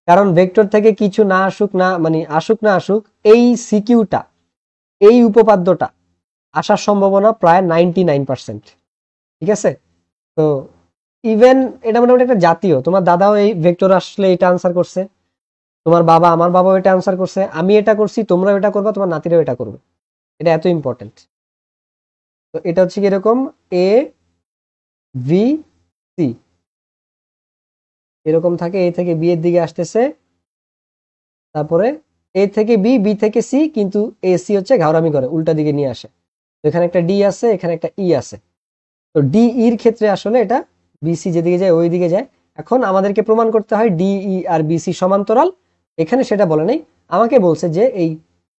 কারণ ভেক্টর থেকে কিছু না আসুক, না মানে আসুক না আসুক, এই সিকিউটা, এই উপপাদ্যটা আসার সম্ভাবনা প্রায় 99%। ঠিক আছে, তো ইভেন এটা মোটামুটি একটা জাতীয়, তোমার দাদাও এই ভেক্টর আসলে এটা আনসার করছে, তোমার বাবা, আমার বাবাও এটা আনসার করছে, আমি এটা করছি, তোমরাও এটা করবা, তোমার নাতিরাও এটা করবে। এটা এত ইম্পর্টেন্ট। তো এটা হচ্ছে কি এরকম, এ ভি সি এরকম থাকে, এ থেকে বি এর দিকে আসতেছে, তারপরে এ থেকে বি, বি থেকে সি, কিন্তু এ সি হচ্ছে ঘাওরামি করে, উল্টা দিকে নিয়ে আসে। তো এখানে একটা ডি আছে, এখানে একটা ই আছে। তো ডি ইর ক্ষেত্রে আসলে এটা বিসি যেদিকে যায় ওই দিকে যায়। এখন আমাদেরকে প্রমাণ করতে হয় ডিই আর বিসি সমান্তরাল, এখানে সেটা বলে নাই, আমাকে বলছে যে এই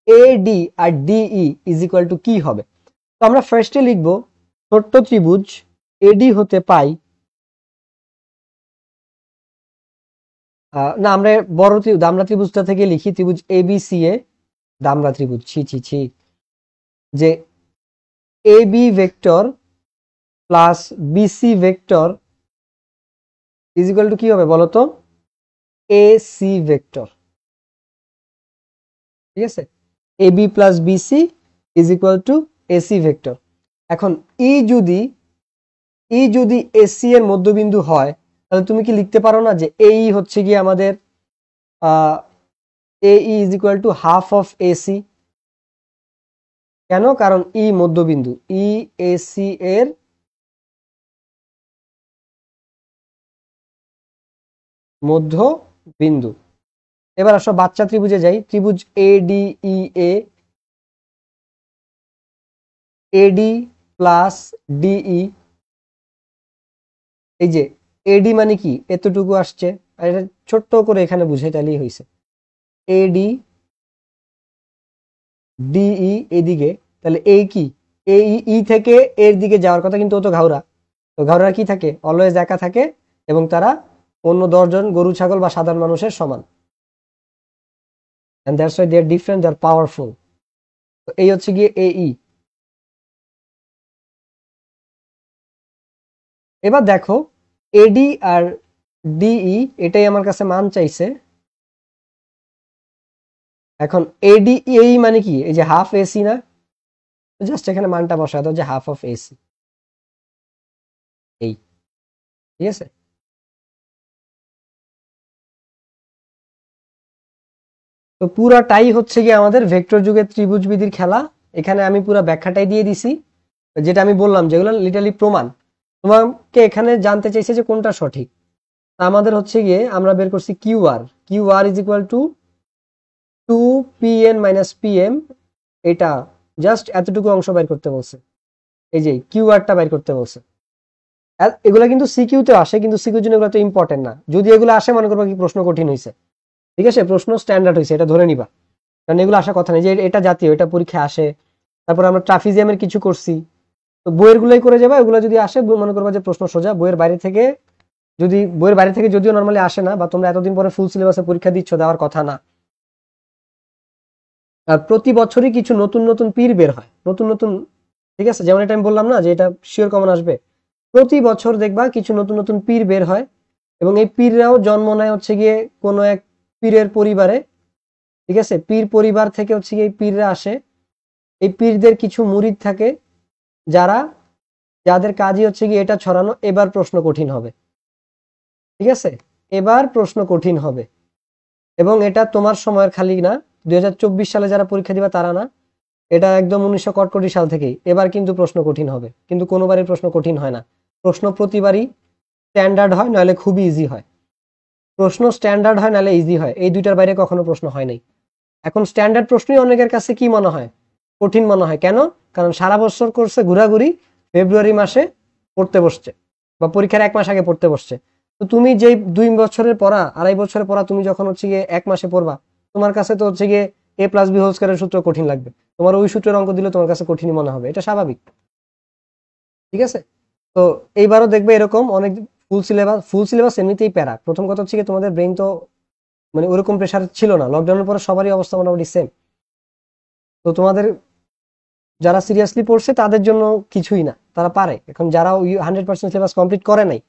এ ডি আর ডিই ইজ ইকুয়াল টু কি হবে। তো আমরা ফার্স্টে লিখবো ছোট্ট ত্রিভুজ এডি হতে পাই, না আমরা বড় দামড়া ত্রিভুজটা থেকে লিখি, ত্রিভুজ এবিসি এ, দামড়া ত্রিভুজ, ছি ছি ছি, যে A B vector plus BC vector is equal to কি হবে বলতো, এ সি ভেক্টর। ঠিক আছে, A B plus BC is equal to AC vector. এখন ই যদি এসি এর মধ্যবিন্দু হয়, তাহলে তুমি কি লিখতে পারো না যে এই হচ্ছে গিয়ে আমাদের AE is equal to half of AC? কেন? কারণ ই মধ্যবিন্দু, EAC এর মধ্যবিন্দু। এবার আসো বাচ্চা ত্রিভুজে যাই। ত্রিভুজ ADEA, AD প্লাস DE, এই যে AD মানে কি এতটুকু আসছে, আর এটা ছোট্ট করে এখানে বুঝে তাহলেই হয়েছে। AD DE এদিকে, তাহলে এই কি এই থেকে এর দিকে যাওয়ার কথা, কিন্তু ও তো ঘাওরা। তো ঘাওরা কি থাকে? অলওয়েজ একা থাকে, এবং তারা অন্য 10 জন গরু ছাগল বা সাধারণ মানুষের সমান। and that's why they are different, they are powerful. তো এই হচ্ছে গিয়ে AE। এবার দেখো AD আর DE, এটাই আমার কাছে মান চাইছে। এখন ADE মানে কি? এই যে হাফ AC না? জাস্ট এখানে মানটা বসায় দাও যে হাফ অফ AC, এই, ঠিক আছে। তো পুরাটাই হচ্ছে গিয়ে আমাদের ভেক্টর যুগের ত্রিভুজ বিধির খেলা। এখানে আমি পুরো ব্যাখ্যাটাই দিয়ে দিছি, যেটা আমি বললাম, যেগুলো লিটারালি প্রমাণ। তোমাকে এখানে জানতে চাইছে যে কোনটা সঠিক। আমাদের হচ্ছে গিয়ে আমরা বের করছি Q R is equal to 2pn minus PM. এটা জাস্ট এতটুকু অংশ বের করতে বলছে, এই যে কিউআরটা বের করতে বলছে। এগুলা কিন্তু সিকিউতে আসে, কিন্তু সিকিউর জন্য এগুলো তো ইম্পর্টেন্ট না। যদি এগুলো আসে, মনে করবো কি প্রশ্ন কঠিন হয়েছে, ঠিক আছে, প্রশ্ন স্ট্যান্ডার্ড হয়েছে, এটা ধরে নিবা। কারণ এগুলো আসার কথা নেই যে এটা জাতীয়, এটা পরীক্ষা আসে। তারপর আমরা ট্রাফিজিয়ামের কিছু করছি, তো বইয়ের গুলোই করে যাবা। এগুলো যদি আসে, মনে করবা যে প্রশ্ন সোজা। বইয়ের বাইরে থেকে যদিও নর্মালি আসে না, বা তোমরা এতদিন পরে ফুল সিলেবাসে পরীক্ষা দিচ্ছ, দেওয়ার কথা না। আর প্রতি বছরই কিছু নতুন নতুন পীর বের হয়, নতুন নতুন, ঠিক আছে। যেমন এটা আমি বললাম না যে এটা শিওর কমন আসবে, প্রতি বছর দেখবা কিছু নতুন নতুন পীর বের হয়, এবং এই পীররাও জন্ম নেয় হচ্ছে গিয়ে কোনো এক পীরের পরিবারে, ঠিক আছে। পীর পরিবার থেকে হচ্ছে গিয়ে এই পীররা আসে। এই পীরদের কিছু মুরিদ থাকে, যারা যাদের কাজই হচ্ছে গিয়ে এটা ছড়ানো। এবার প্রশ্ন কঠিন হবে, ঠিক আছে, এবার প্রশ্ন কঠিন হবে। এবং এটা তোমার সময়ের খালি না, 2024 সালে যারা পরীক্ষা দিবা তারা না, এটা একদম 1900 কটকটি সাল থেকেই। এবার কিন্তু প্রশ্ন কঠিন হবে, কিন্তু কোনোবারই প্রশ্ন কঠিন হয় না। প্রশ্ন প্রতিবারই স্ট্যান্ডার্ড হয়, নাহলে খুবই ইজি হয়। প্রশ্ন স্ট্যান্ডার্ড হয়, নাহলে ইজি হয়, এই দুইটার বাইরে কখনো প্রশ্ন হয় নাই। এখন স্ট্যান্ডার্ড প্রশ্নই অনেকের কাছে কি মনে হয়? কঠিন মনে হয়। কেন? কারণ সারা বছর করছে ঘোরাঘুরি, ফেব্রুয়ারি মাসে পড়তে বসছে, বা পরীক্ষার 1 মাস আগে পড়তে বসছে। তো তুমি যেই 2 বছরের পড়া, 2.5 বছরের পড়া, তুমি যখন হচ্ছে গিয়ে 1 মাসে পড়বা, তোমার কাছে তো হচ্ছে গিয়ে a+b² সূত্র কঠিন লাগবে। তোমার ওই সূত্রের অঙ্ক দিলে তোমার কাছে কঠিনই মনে হবে, এটা স্বাভাবিক, ঠিক আছে। তো এইবারও দেখবে এরকম অনেক ফুল সিলেবাস এমনিতেই প্যারা। প্রথম কথা হচ্ছে গিয়ে তোমাদের ব্রেন তো মানে ওরকম প্রেশার ছিল না, লকডাউনের পরে সবারই অবস্থা মোটামুটি সেম। তো তোমাদের যারা সিরিয়াসলি পড়ছে তাদের জন্য কিছুই না, তারা পারে। এখন যারা 100% সিলেবাস কমপ্লিট করে নাই,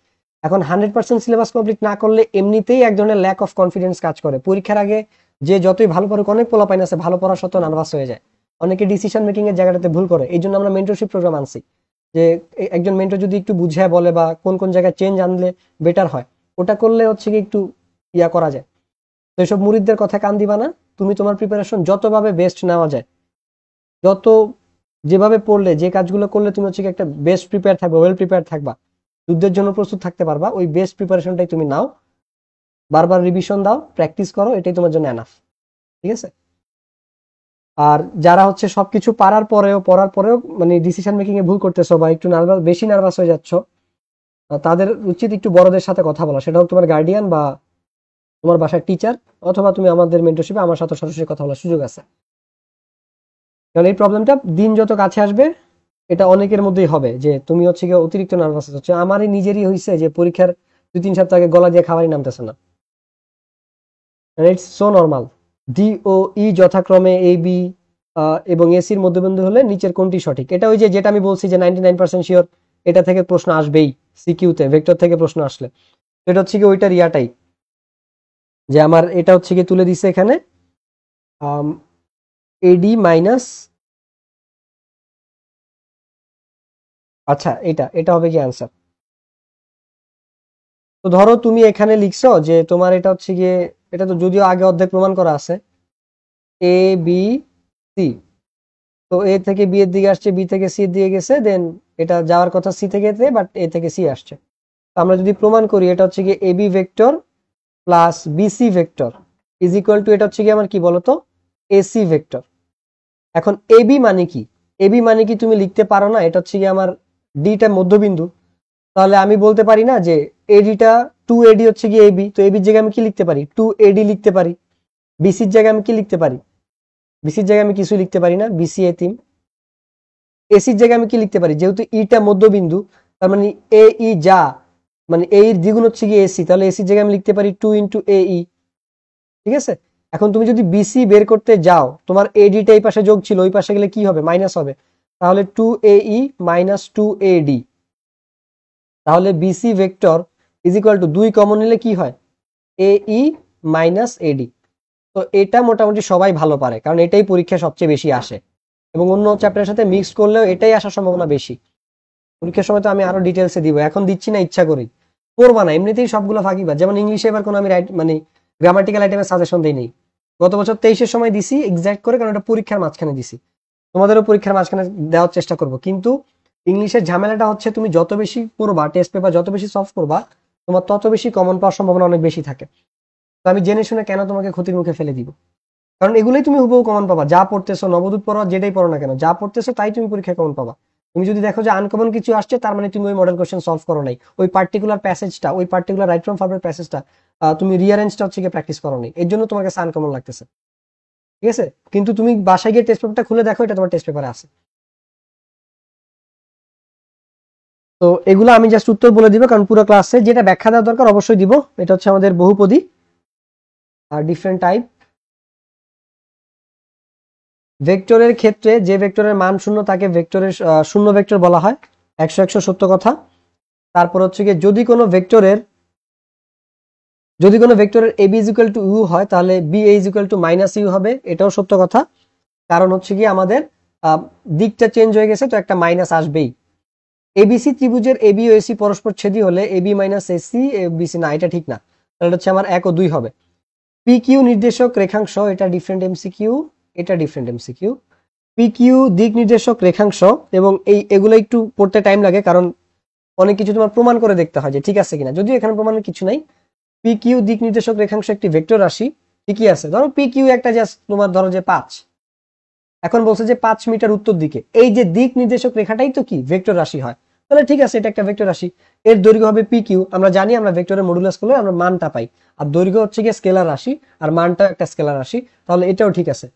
এখন 100% সিলেবাস কমপ্লিট না করলে এমনিতেই এক ধরনের ল্যাক অফ কনফিডেন্স কাজ করে পরীক্ষার আগে। যে যতই ভালো পড়ুক, অনেক পোলাপাইন আছে ভালো পড়া সত্ত্বেও নার্ভাস হয়ে যায়, অনেকে ডিসিশন মেকিং এর জায়গাটাতে ভুল করে। এই জন্য আমরা মেন্টরশিপ প্রোগ্রাম আনছি, যে একজন মেন্টর যদি একটু বুঝায় বলে, বা কোন কোন জায়গায় চেঞ্জ আনলে বেটার হয়, ওটা করলে হচ্ছে কি একটু ইয়া করা যায়। তো এইসব মুরিদদের কথা কান দিবা না। তুমি তোমার প্রিপারেশন যতভাবে বেস্ট নেওয়া যায়, যত যেভাবে পড়লে, যে কাজগুলো করলে তুমি হচ্ছে কি একটা বেস্ট প্রিপেয়ার থাকবা, ওয়েল প্রিপেয়ার থাকবা, যুদ্ধের জন্য প্রস্তুত থাকতে পারবা, ওই বেস্ট প্রিপারেশনটাই তুমি নাও। বারবার রিভিশন দাও, প্র্যাকটিস করো, এটাই তোমার জন্য এনাফ, ঠিক আছে। আর যারা হচ্ছে সবকিছু পড়ার পরেও মানে ডিসিশন মেকিং এ ভুল করতেছো, বা একটু বেশি নার্ভাস হয়ে যাচ্ছ, তাদের উচিত একটু বড়দের সাথে কথা বলা। সেটা হোক তোমার গার্ডিয়ান, বা তোমার বাসার টিচার, অথবা তুমি আমাদের মেন্টরশিপে আমার সাথে সরাসরি কথা বলার সুযোগ আছে। কারণ এই প্রবলেমটা দিন যত কাছে আসবে, এটা অনেকের মধ্যেই হবে, যে তুমি হচ্ছে গিয়ে অতিরিক্ত নার্ভাস হচ্ছে। আমারই নিজেরই হয়েছে যে পরীক্ষার 2-3 সপ্তাহ আগে গলা দিয়ে খাবারই নামতেছে না। It's so normal. ডি ও ই যথাক্রমে এ বি এবং এসির মধ্যবিন্দু হলে নিচের কোনটি সঠিক? এটা ওই যে যেটা আমি বলছি যে 99% শিওর এটা থেকে প্রশ্ন আসবেই, সিকিউতে ভেক্টর থেকে প্রশ্ন আসলে। এটা হচ্ছে কি ওইটার ইয়াটাই, যে আমার এটা হচ্ছে কি তুলে দিছে এখানে এডি মাইনাস, আচ্ছা এটা এটা হবে কি অ্যান্সার। ধরো তুমি এখানে লিখছো যে তোমার এটা হচ্ছে গিয়ে, এটা তো যদিও আগে অর্ধেক প্রমাণ করা আছে, এ বি সি, তো এ থেকে বি এর দিকে আসছে, বি থেকে সি দিয়ে গেছে, দেন এটা যাওয়ার কথা সি থেকে এতে, বাট এ থেকে সি আসছে। তো আমরা যদি প্রমাণ করি এটা হচ্ছে গিয়ে A B vector plus BC vector is equal to, এটা হচ্ছে গিয়ে আমার কি বলতো, এসি ভেক্টর। এখন এবি মানে কি, এবি মানে কি তুমি লিখতে পারো না, এটা হচ্ছে গিয়ে আমার ডিটা মধ্যবিন্দু, তাহলে আমি বলতে পারি না যে এডিটা 2AD হচ্ছে গিয়ে এবি, তো এবির জায়গায় আমি কি লিখতে পারি, 2AD লিখতে পারি। বিসির জায়গায় আমি কি লিখতে পারি, বিসির জায়গায় আমি কিছু লিখতে পারি না, বিসি এতিম। এসির জায়গায় আমি কি লিখতে পারি, যেহেতু ইটা মধ্যবিন্দু, তার মানে এ ই যা, মানে এ এর দ্বিগুণ হচ্ছে গিয়ে এসি, তাহলে এসির জায়গায় আমি লিখতে পারি 2 × AE। ঠিক আছে, এখন তুমি যদি বিসি বের করতে যাও, তোমার এডিটা এই পাশে যোগ ছিল, ওই পাশে গেলে কি হবে, মাইনাস হবে, তাহলে 2AE মাইনাস 2AD। তাহলে BC vector is equal to 2 common নিলে কি হয়, AE মাইনাস AD। তো এটা মোটামুটি সবাই ভালো পারে, কারণ এটাই পরীক্ষা সবচেয়ে বেশি আসে, এবং অন্য চ্যাপ্টারের সাথে মিক্স করলেও এটাই আসার সম্ভাবনা বেশি। পরীক্ষার সময় তো আমি আরো ডিটেলসে দিব, এখন দিচ্ছি না ইচ্ছা করেই, পড়বা না, এমনিতেই সবগুলো ফাঁকিবাজ। যেমন ইংলিশে এবার কোনো আমি মানে গ্রামাটিক্যাল আইটেমের সাজেশন দিই নেই, গত বছর 23-এর সময় দিছি এক্সাক্ট করে, কারণ এটা পরীক্ষার মাঝখানে দিছি। তোমাদেরও পরীক্ষার মাঝখানে দেওয়ার চেষ্টা করব, কিন্তু ইংলিশের ঝামেলাটা হচ্ছে তুমি যত বেশি পড়বা, টেস্ট পেপার যত বেশি সলভ করবা, তোমার তত বেশি কমন পাওয়ার সম্ভাবনা অনেক বেশি থাকে। তো আমি জেনে শুনে কেন তোমাকে ক্ষতির মুখে ফেলে দিব, কারণ এগুলোই তুমি হুবহু কমন পাবা, যা পড়তেছো, নবদূত পড়ো যেটাই পড়ো না কেন, যা পড়তেছো তাই তুমি পরীক্ষায় কমন পাবা। তুমি যদি দেখো যে আনকমন কিছু আসছে, তার মানে তুমি ওই মডেল কোশ্চেন সলভ করো নাই, ওই পার্টিকুলার প্যাসেজটা, ওই পার্টিকুলার রাইট ফ্রম ভার্বের প্যাসেজটা তুমি রিয়ারেঞ্জটা হচ্ছে গিয়ে প্র্যাকটিস করো নাই, এর জন্য তোমার কাছে আনকমন লাগতেছে। ঠিক আছে, কিন্তু তুমি বাসায় গিয়ে টেস্ট পেপারটা খুলে দেখো, এটা তোমার টেস্ট পেপারে আছে। তো এগুলো আমি জাস্ট উত্তর বলে দিব, কারণ পুরো ক্লাসে যেটা ব্যাখ্যা দেওয়া দরকার অবশ্যই দিব। এটা হচ্ছে আমাদের বহুপদী আর ডিফারেন্ট টাইপ। ভেক্টরের ক্ষেত্রে যে ভেক্টরের মান শূন্য তাকে ভেক্টরের শূন্য ভেক্টর বলা হয়, 100 সত্য কথা। তারপর হচ্ছে গিয়ে যদি কোনো ভেক্টরের AB is equal to u হয়, তাহলে BA is equal to minus u হবে, এটাও সত্য কথা। কারণ হচ্ছে গিয়ে আমাদের দিকটা চেঞ্জ হয়ে গেছে, তো একটা মাইনাস আসবেই। এবিসি ত্রিভুজের এবি ও এসি পরস্পর ছেদি হলে এবি মাইনাস এসি বিসি, না এটা ঠিক না, তাহলে হচ্ছে আমার 1 ও 2 হবে। পি কিউ নির্দেশক রেখাংশ, এটা ডিফারেন্ট এমসিকিউ, এটা ডিফারেন্ট এমসিকিউ। পি কিউ দিক নির্দেশক রেখাংশ, এবং এগুলো একটু পড়তে টাইম লাগে, কারণ অনেক কিছু তোমার প্রমাণ করে দেখতে হয় যে ঠিক আছে কিনা, যদিও এখানে প্রমাণের কিছু নাই। পি কিউ দিক নির্দেশক রেখাংশ একটি ভেক্টর রাশি, ঠিকই আছে। ধরো পি কিউ একটা জাস্ট তোমার ধরো যে 5, এখন বলছে যে 5 মিটার উত্তর দিকে, এই যে দিক নির্দেশক রেখাটাই তো কি ভেক্টর রাশি হয়, তাহলে ঠিক আছে এটা একটা ভেক্টর রাশি। এর দৈর্ঘ্য হবে পি কিউ, আমরা জানি আমরা ভেক্টরের মডুলাস করলে আমরা মানটা পাই, আর দৈর্ঘ্য হচ্ছে গিয়ে স্কেলার রাশি, আর মানটাও একটা স্কেলার রাশি, তাহলে এটাও ঠিক আছে।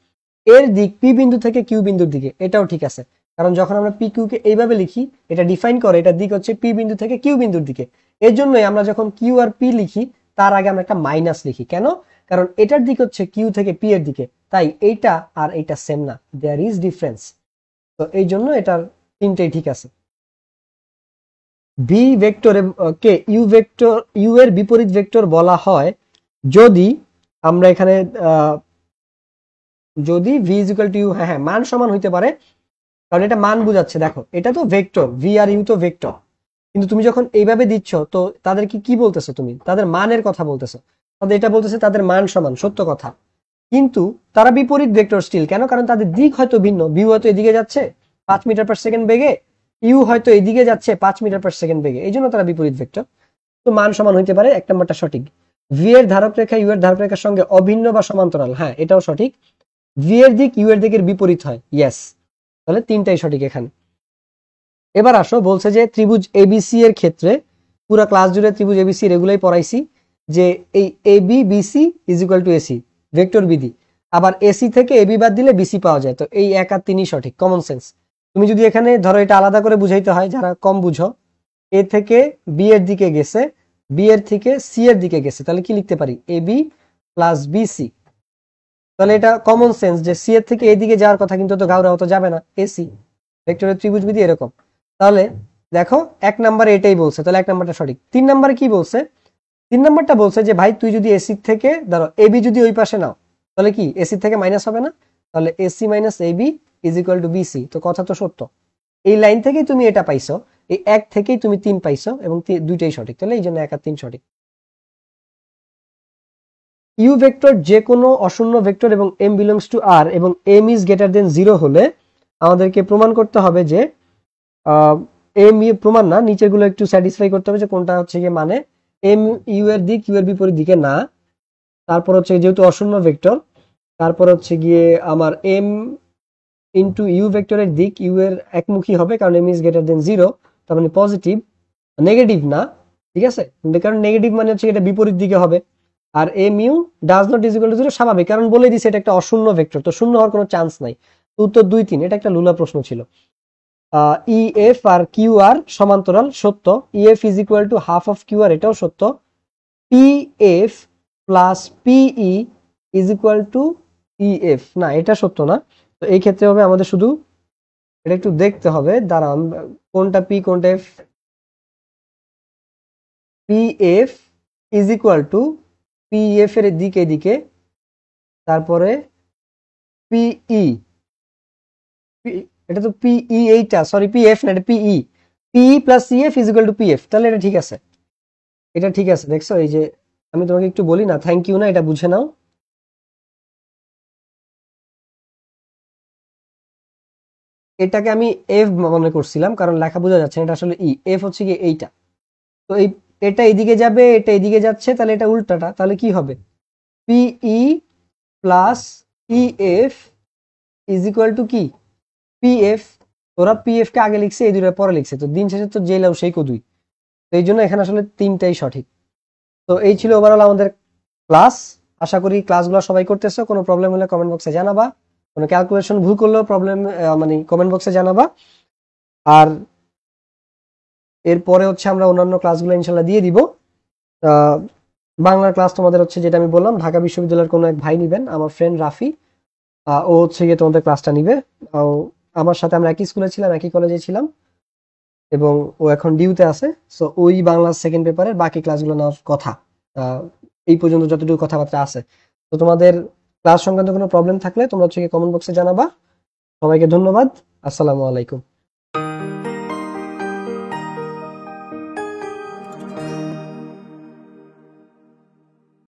এর দিক পি বিন্দু থেকে কিউ বিন্দুর দিকে, এটাও ঠিক আছে, কারণ যখন আমরা পি কিউ কে এইভাবে লিখি, এটা ডিফাইন করে এটার দিক হচ্ছে পি বিন্দু থেকে কিউ বিন্দুর দিকে। এর জন্যই আমরা যখন কিউ আর পি লিখি, তার আগে আমরা একটা মাইনাস লিখি, কেন, কারণ এটার দিক হচ্ছে কিউ থেকে পি এর দিকে, তাই এইটা আর এইটা সেম না, দেয়ার ইজ ডিফারেন্স। তো এই জন্য এটার তিনটেই ঠিক আছে। ভি ভেক্টর কে ইউ ভেক্টর, ইউ এর বিপরীত ভেক্টর বলা হয় যদি আমরা এখানে যদি v is equal to u, হ্যাঁ হ্যাঁ মান সমান হইতে পারে, কারণ এটা মান বোঝাচ্ছে। দেখো এটা তো ভেক্টর, ভি আর ইউ তো ভেক্টর, কিন্তু তুমি যখন এইভাবে দিচ্ছ, তো তাদের কি বলতেছো, তুমি তাদের মানের কথা বলতেছো, তাদের এটা বলতেছে তাদের মান সমান, সত্য কথা। কিন্তু তারা বিপরীত ভেক্টর স্টিল, কেন, কারণ তাদের দিক হয়তো ভিন্ন, ভি হয়তো এদিকে যাচ্ছে 5 মিটার পার সেকেন্ড বেগে, ইউ হয়তো এদিকে যাচ্ছে 5 মিটার পার সেকেন্ড বেগে, এই জন্য তারা বিপরীত ভেক্টর। তো মান সমান হইতে পারে, এক নম্বরটা সঠিক। ভি এর ধারক রেখা ইউ এর ধারক রেখার সঙ্গে অভিন্ন বা সমান্তরাল, হ্যাঁ এটাও সঠিক। ভি এর দিক ইউ এর দিকের বিপরীত হয়, ইয়েস, তাহলে তিনটাই সঠিক এখানে। এবার আসো, বলছে যে ত্রিভুজ এবিসি এর ক্ষেত্রে, পুরো ক্লাস জুড়ে ত্রিভুজ এবিসি রেগুলাই পড়াইছি, যে এই AB BC is equal to AC, vector বিধি। আবার এসি থেকে এবি বাদ দিলে বিসি পাওয়া যায়, তো এই 1 আর 3ই সঠিক, কমন সেন্স। তুমি যদি এখানে ধরো এটা আলাদা করে বুঝাইতে হয়, যারা কম বুঝো, এ থেকে বি এর দিকে গেছে, বি এর থেকে সি এর দিকে গেছে, তাহলে কি লিখতে পারি, এবি প্লাস বিসি। তাহলে এটা কমন সেন্স যে সি এর থেকে এদিকে যাওয়ার কথা, কিন্তু তো গাউরা তো যাবে না, এসি ভেক্টরের ত্রিভুজ বিধি এরকম। তাহলে দেখো 1 নম্বরে এটাই বলছে, তাহলে 1 নম্বরটা সঠিক। 3 নম্বরে কি বলছে, 3 নম্বরটা বলছে যে ভাই তুই যদি এসি থেকে ধরো এবি যদি ওই পাশে নাও, তাহলে কি এসি থেকে মাইনাস হবে না, তাহলে AC minus AB is equal to BC, তো কথা তো সত্য। এই লাইন থেকেই তুমি এটা পাইছো, এই 1 থেকেই তুমি 3 পাইছো, এবং দুইটাই সঠিক, তাহলে এই জন্য 1 আর 3 সঠিক। ইউ ভেক্টর যে কোনো অশূন্য ভেক্টর এবং এম বিলংস টু আর এবং এম ইজ গ্রেটার দেন 0 হলে আমাদেরকে প্রমাণ করতে হবে যে এম প্রমাণ না, নিচেরগুলো একটু স্যাটিসফাই করতে হবে যে কোনটা হচ্ছে গিয়ে মানে এম ইউ এর দিক ইউ এর বিপরীত দিকে না। তারপর হচ্ছে যেহেতু অশূন্য ভেক্টর, তারপর হচ্ছে গিয়ে আমার এম ইন্টু ইউ ভেক্টরের দিক ইউ এর একমুখী হবে কারণ এম ইজ গ্রেটার দেন 0, তার মানে পজিটিভ, নেগেটিভ না। ঠিক আছে, কারণ নেগেটিভ মানে হচ্ছে এটা বিপরীত দিকে হবে। আর m u does not is equal to 0 স্বাভাবিক, কারণ বলে দিছে এটা একটা অশূন্য ভেক্টর, তো শূন্য হওয়ার কোনো চান্স নাই। উত্তর 2, 3। এটা একটা লুলা প্রশ্ন ছিল। E F R Q R সমান্তরাল, সত্য। E F is equal to half of Q R, এটাও সত্য। P F plus PE is equal to E F, না এটা সত্য না। তো এই ক্ষেত্রে হবে আমাদের শুধু এটা একটু দেখতে হবে, দাঁড়ান কোনটা পি কোনটা F. P F is equal to P F এর দিকে এদিকে, তারপরে পিই, এটা তো পিই, এইটা সরি পি এফ না, এটা PE. PE plus C F is equal to P F, তাহলে এটা ঠিক আছে। এটা ঠিক আছে, দেখছো এই যে আমি তোমাকে একটু বলি না থ্যাংক ইউ না, এটা বুঝে নাও। এটাকে আমি এফ মনে করছিলাম কারণ লেখা বোঝা যাচ্ছে না, এটা আসলে ই। এফ হচ্ছে কি এইটা, তো এই এটা এদিকে যাবে, এটা এদিকে যাচ্ছে, তাহলে এটা উল্টাটা, তাহলে কি হবে PE plus E F is equal to কি পি এফ। ওরা পি এফ কে আগে লিখছে, এই দুইটা পরে লিখছে, তো দিন শেষে তো যে লাউ সেই কদুই। তো এই জন্য এখানে আসলে তিনটাই সঠিক। তো এই ছিল ওভারঅল আমাদের ক্লাস। আশা করি ক্লাসগুলো সবাই করতেছো। কোনো প্রবলেম হলে কমেন্ট বক্সে জানাবা, কোনো ক্যালকুলেশন ভুল করলেও প্রবলেম মানে কমেন্ট বক্সে জানাবা। আর এরপরে হচ্ছে আমরা অন্যান্য ক্লাসগুলো ইনশাল্লাহ দিয়ে দিব। আহ, বাংলার ক্লাস তোমাদের হচ্ছে যেটা আমি বললাম, ঢাকা বিশ্ববিদ্যালয়ের কোনো এক ভাই নিবেন, আমার ফ্রেন্ড রাফি, ও হচ্ছে গিয়ে তোমাদের ক্লাসটা নিবে। আমার সাথে আমরা একই স্কুলে ছিলাম, একই কলেজে ছিলাম, এবং ও এখন ডিউতে আছে। সো ওই বাংলা সেকেন্ড পেপারের বাকি ক্লাসগুলো নেওয়ার কথা। আহ, এই পর্যন্ত যতটুকু কথাবার্তা আছে। তো তোমাদের ক্লাস সংক্রান্ত কোনো প্রবলেম থাকলে তোমরা হচ্ছে কমেন্ট বক্সে জানাবা। সবাইকে ধন্যবাদ। আসসালামু আলাইকুম।